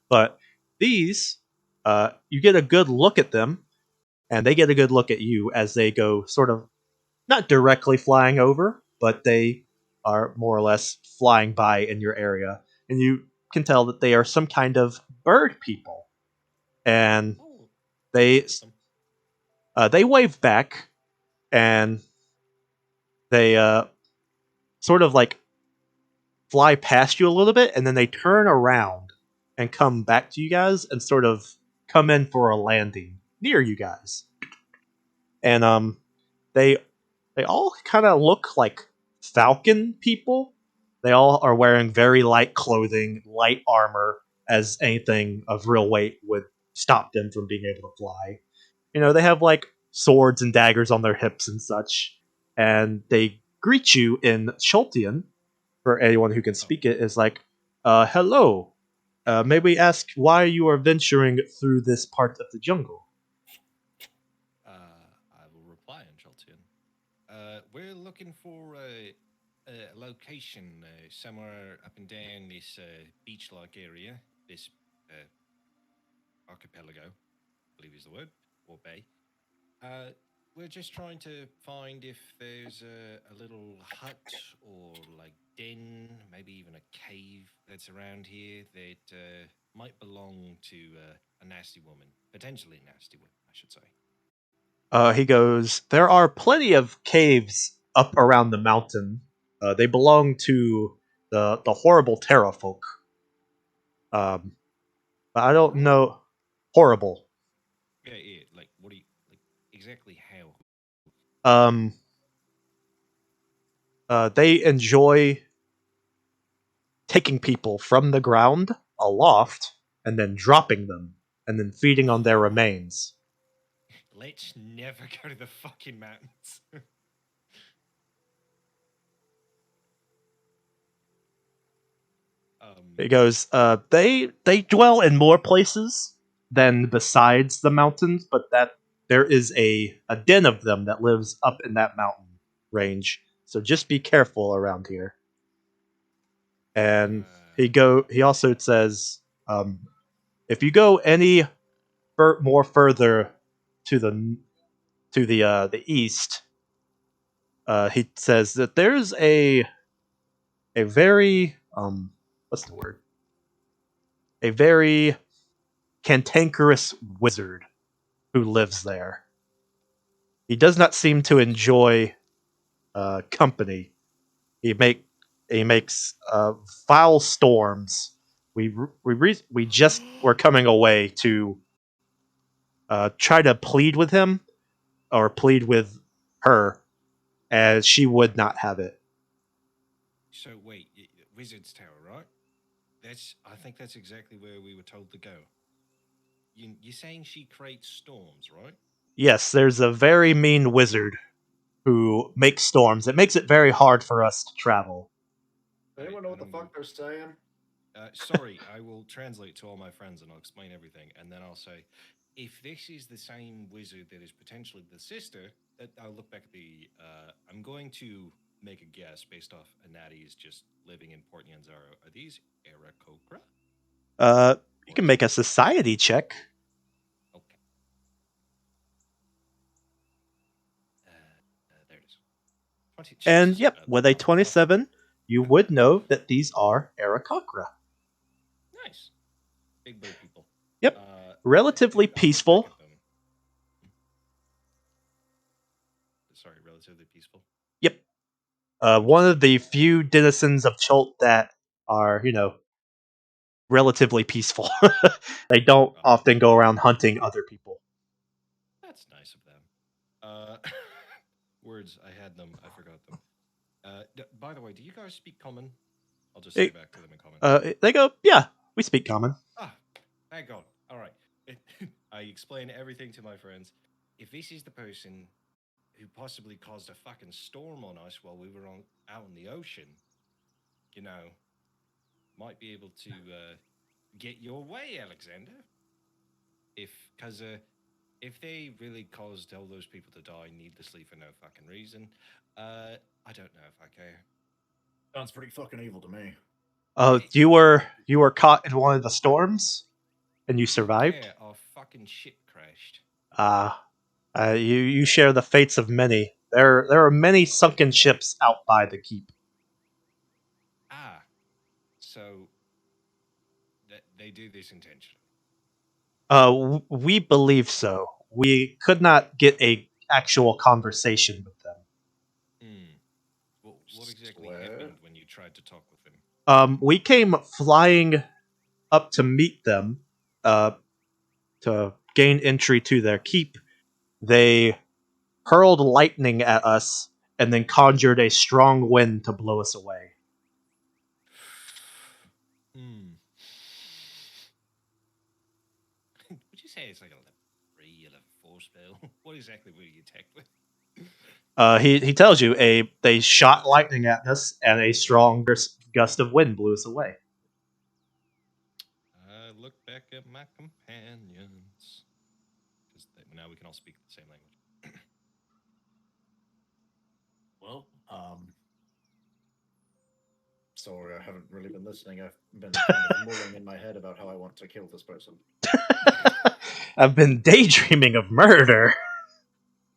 But these, you get a good look at them, and they get a good look at you as they go sort of not directly flying over, but they are more or less flying by in your area, and you can tell that they are some kind of bird people, and Oh, they with them. they wave back, and they sort of like fly past you a little bit, and then they turn around and come back to you guys and sort of come in for a landing near you guys. And they they all kind of look like falcon people. They all are wearing very light clothing, light armor, as anything of real weight would stop them from being able to fly. They have like swords and daggers on their hips and such, and they greet you in Schultian, for anyone who can Oh, speak it, is like, hello. May we ask why you are venturing through this part of the jungle? I will reply in Jolteon. We're looking for a location somewhere up and down this beach-like area, this archipelago, I believe is the word, or bay. Uh, we're just trying to find if there's a little hut or like den, maybe even a cave that's around here that might belong to a nasty woman, potentially a nasty woman, I should say. He goes, there are plenty of caves up around the mountain. They belong to the horrible Terra folk. Um, but I don't Horrible? know. Horrible. Yeah, yeah. Like, what do you like? Exactly how? Um, they enjoy taking people from the ground aloft and then dropping them and then feeding on their remains. Let's never go to the fucking mountains. He goes, they dwell in more places than besides the mountains, but that there is a den of them that lives up in that mountain range. So just be careful around here. And he also says, if you go any more further to the east, he says that there's a very what's the word? A very cantankerous wizard who lives there. He does not seem to enjoy company. He makes foul storms. We just were coming away to try to plead with him or plead with her, as she would not have it. So wait, Wizard's Tower, right? I think that's exactly where we were told to go. You're saying she creates storms, right? Yes, there's a very mean wizard who makes storms. It makes it very hard for us to travel. Does anyone know what the fuck they're saying? Sorry, I will translate to all my friends and I'll explain everything, and then I'll say, if this is the same wizard that is potentially the sister, that I'll look back at the. I'm going to make a guess based off Anati's just living in Port Nyanzaro. Are these Aarakocra? You Or can make a society check. okay, there it is. 20. And Jesus, yep, with a not far from. 27, you would know that these are Aarakocra. Nice, big bird people. Yep, And relatively I'll look back peaceful. at them. Sorry, relatively peaceful. Yep, Would you one say? of the few denizens of Chult that are, relatively peaceful. They don't often go around hunting other people. That's nice of them. Words, I had them, I forgot them. By the way, do you guys speak common? I'll just say It, back to them in common. they go, yeah, we speak common. Ah, thank God. All right. I explain everything to my friends. If this is the person who possibly caused a fucking storm on us while we were out in the ocean, you know, might be able to get your way, Alexander. Because if they really caused all those people to die needlessly for no fucking reason, I don't know if I care. Sounds pretty fucking evil to me. You were caught in one of the storms, and you survived. Yeah, our fucking ship crashed. Ah, you share the fates of many. There are many sunken ships out by the keep. Ah, so they do this intentionally. We believe so. We could not get a actual conversation with them. Hmm. Well, what exactly Swear? happened when you tried to talk with them? We came flying up to meet them, uh, to gain entry to their keep. They hurled lightning at us and then conjured a strong wind to blow us away. Hmm. Would you say it's like a level 3, a level 4 spell? What exactly were you attacked with? He tells you they shot lightning at us and a strong gust of wind blew us away. I look back at my companions. Because now we can all speak the same language. Well, sorry, I haven't really been listening. I've been kind of mulling in my head about how I want to kill this person. I've been daydreaming of murder.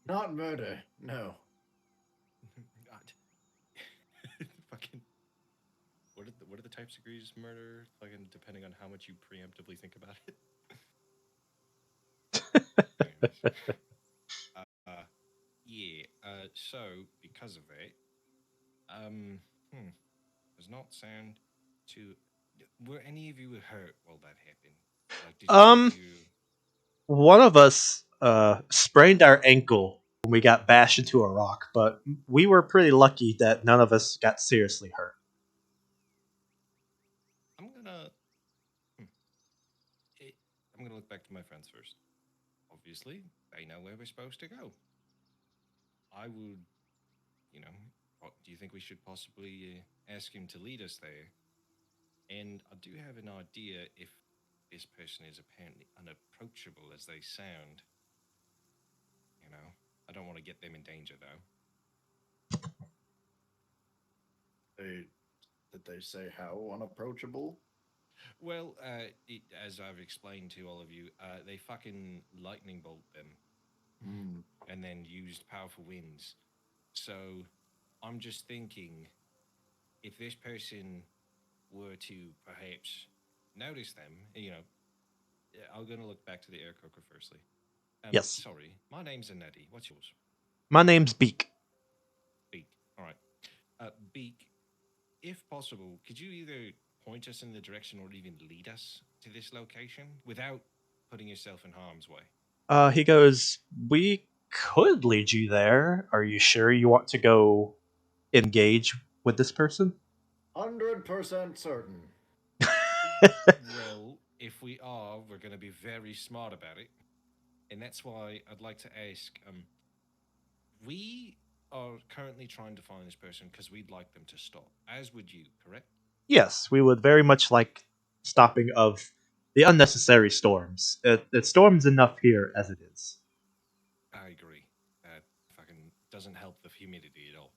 Not murder, no. God. Fucking. What are the types of degrees of murder? Fucking depending on how much you preemptively think about it. Anyways. Yeah. So because of it, does not sound too. Were any of you hurt while that happened? Like, did any of Um, you? one of us sprained our ankle when we got bashed into a rock, but we were pretty lucky that none of us got seriously hurt. I'm gonna. hmm, it, I'm gonna look back to my friends first. Obviously, they know where we're supposed to go. I would, you know, do you think we should possibly ask him to lead us there? And I do have an idea if this person is apparently unapproachable as they sound. You know, I don't want to get them in danger though. They did they say how unapproachable? Well, as I've explained to all of you, they fucking lightning bolt them Hmm. and then used powerful winds. So I'm just thinking if this person were to perhaps notice them, I'm going to look back to the air coker firstly. Yes, Sorry, my name's Annette. What's yours? my name's Beak. Beak. All right. Beak, if possible, could you either point us in the direction or even lead us to this location without putting yourself in harm's way? He goes, we could lead you there. Are you sure you want to go engage with this person? 100% certain. Well, if we are, we're going to be very smart about it. And that's why I'd like to ask we are currently trying to find this person because we'd like them to stop, as would you, correct? Yes, we would very much like stopping of the unnecessary storms. It storms enough here as it is. I agree. That fucking doesn't help the humidity at all.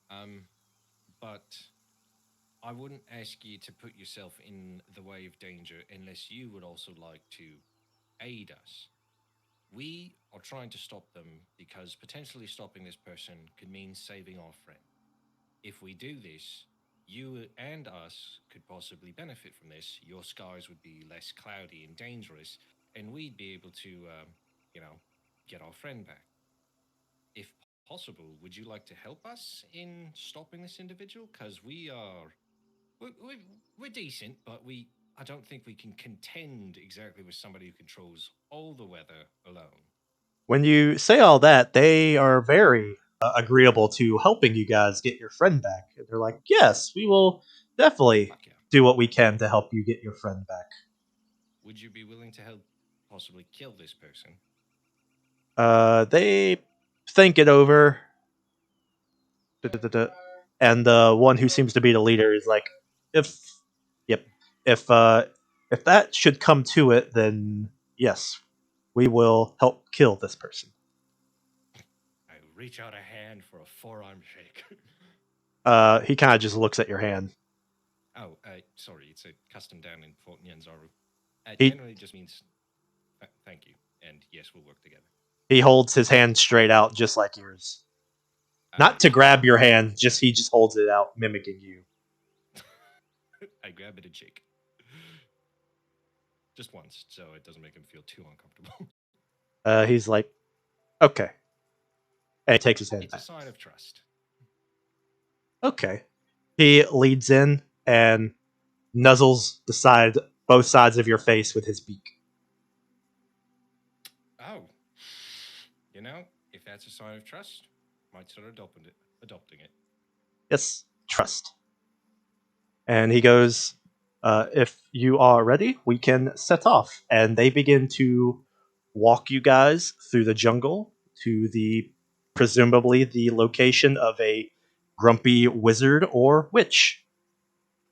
Um, but I wouldn't ask you to put yourself in the way of danger unless you would also like to aid us. We are trying to stop them because potentially stopping this person could mean saving our friend. If we do this, you and us could possibly benefit from this. Your skies would be less cloudy and dangerous, and we'd be able to, you know, get our friend back. If possible, would you like to help us in stopping this individual? Because we're decent, but we I don't think we can contend exactly with somebody who controls all the weather alone. When you say all that, they are very agreeable to helping you guys get your friend back. They're like, yes, we will definitely Fuck yeah. do what we can to help you get your friend back. Would you be willing to help possibly kill this person? They think it over, and the one who seems to be the leader is like, if, yep, if that should come to it, then yes, we will help kill this person. I reach out a hand for a forearm shake. He kind of just looks at your hand. Oh, sorry, it's a custom down in Fort Nyanzaru. He Generally just means thank you, and yes, we'll work together. he holds his hand straight out, just like yours. Not to grab your hand, just he just holds it out, mimicking you. I grab it and shake. Just once, so it doesn't make him feel too uncomfortable. He's like, okay, and he takes his hand It's a back. sign of trust. Okay. He leads in and nuzzles both sides of your face with his beak. Oh, you know, if that's a sign of trust, might start adopting it. Yes, trust. And he goes, if you are ready, we can set off. And they begin to walk you guys through the jungle to presumably the location of a grumpy wizard or witch.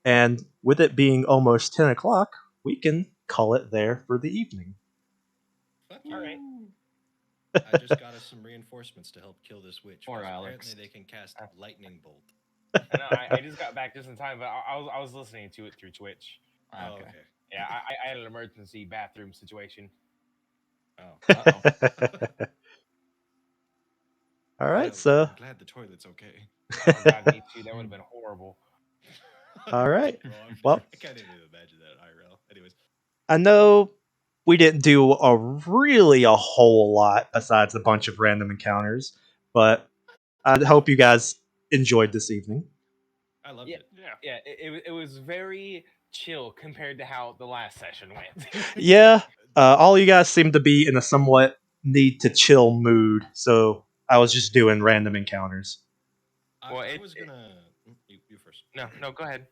And with it being almost 10 o'clock, we can call it there for the evening. Fuck you. All right. I just got us some reinforcements to help kill this witch. Poor 'cause Alex. Apparently, they can cast lightning bolt. I know. I just got back just in time, but I was listening to it through Twitch. Oh, okay. Yeah, I had an emergency bathroom situation. Oh. Uh-oh. All right, Well, so I'm glad the toilet's okay. Oh god, me too. That would have been horrible. all right. Well, Well, I can't even imagine that IRL. Anyways, I know we didn't do a whole lot besides a bunch of random encounters, but I hope you guys enjoyed this evening. I loved Yeah. it. Yeah. Yeah, it was very chill compared to how the last session went. Yeah, all you guys seem to be in a somewhat need to chill mood, so I was just doing random encounters. Well, I was gonna. You first. No, go ahead.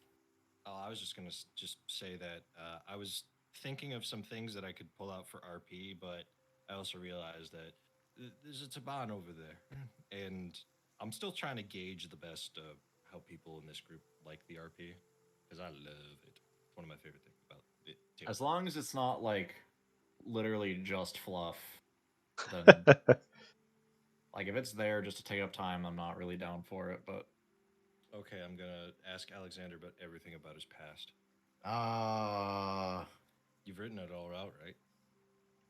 Oh, I was just gonna just say that I was thinking of some things that I could pull out for RP, but I also realized that there's a Taban over there, and I'm still trying to gauge the best how people in this group like the RP because I love it. It's one of my favorite things about it. Too. As long as it's not like literally just fluff, then like if it's there just to take up time, I'm not really down for it. But Okay, I'm gonna ask Alexander about everything about his past. You've written it all out, right?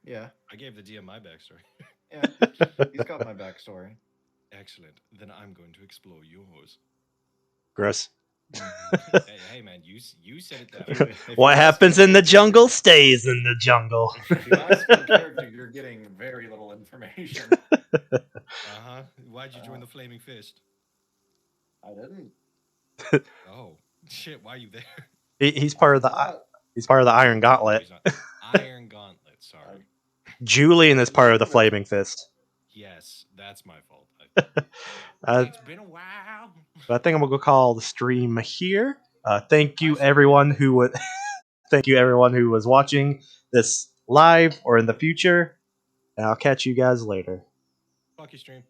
Yeah, I gave the DM my backstory. yeah, he's got my backstory. Excellent. Then I'm going to explore yours. Gross. Hey, man, you said it that. If What you ask happens in the jungle stays in the jungle. If you ask in character, you're getting very little information. Why'd you join the Flaming Fist? I didn't. Oh shit! Why are you there? He's part of the Iron Oh, Gauntlet. he's not. Iron Gauntlet. Sorry. Julian is part of the Flaming Fist. Yes, that's my fault. It's been a while. But I think I'm gonna go call the stream here. Thank you I see. everyone who would thank you everyone who was watching this live or in the future, and I'll catch you guys later. Fuck you, stream.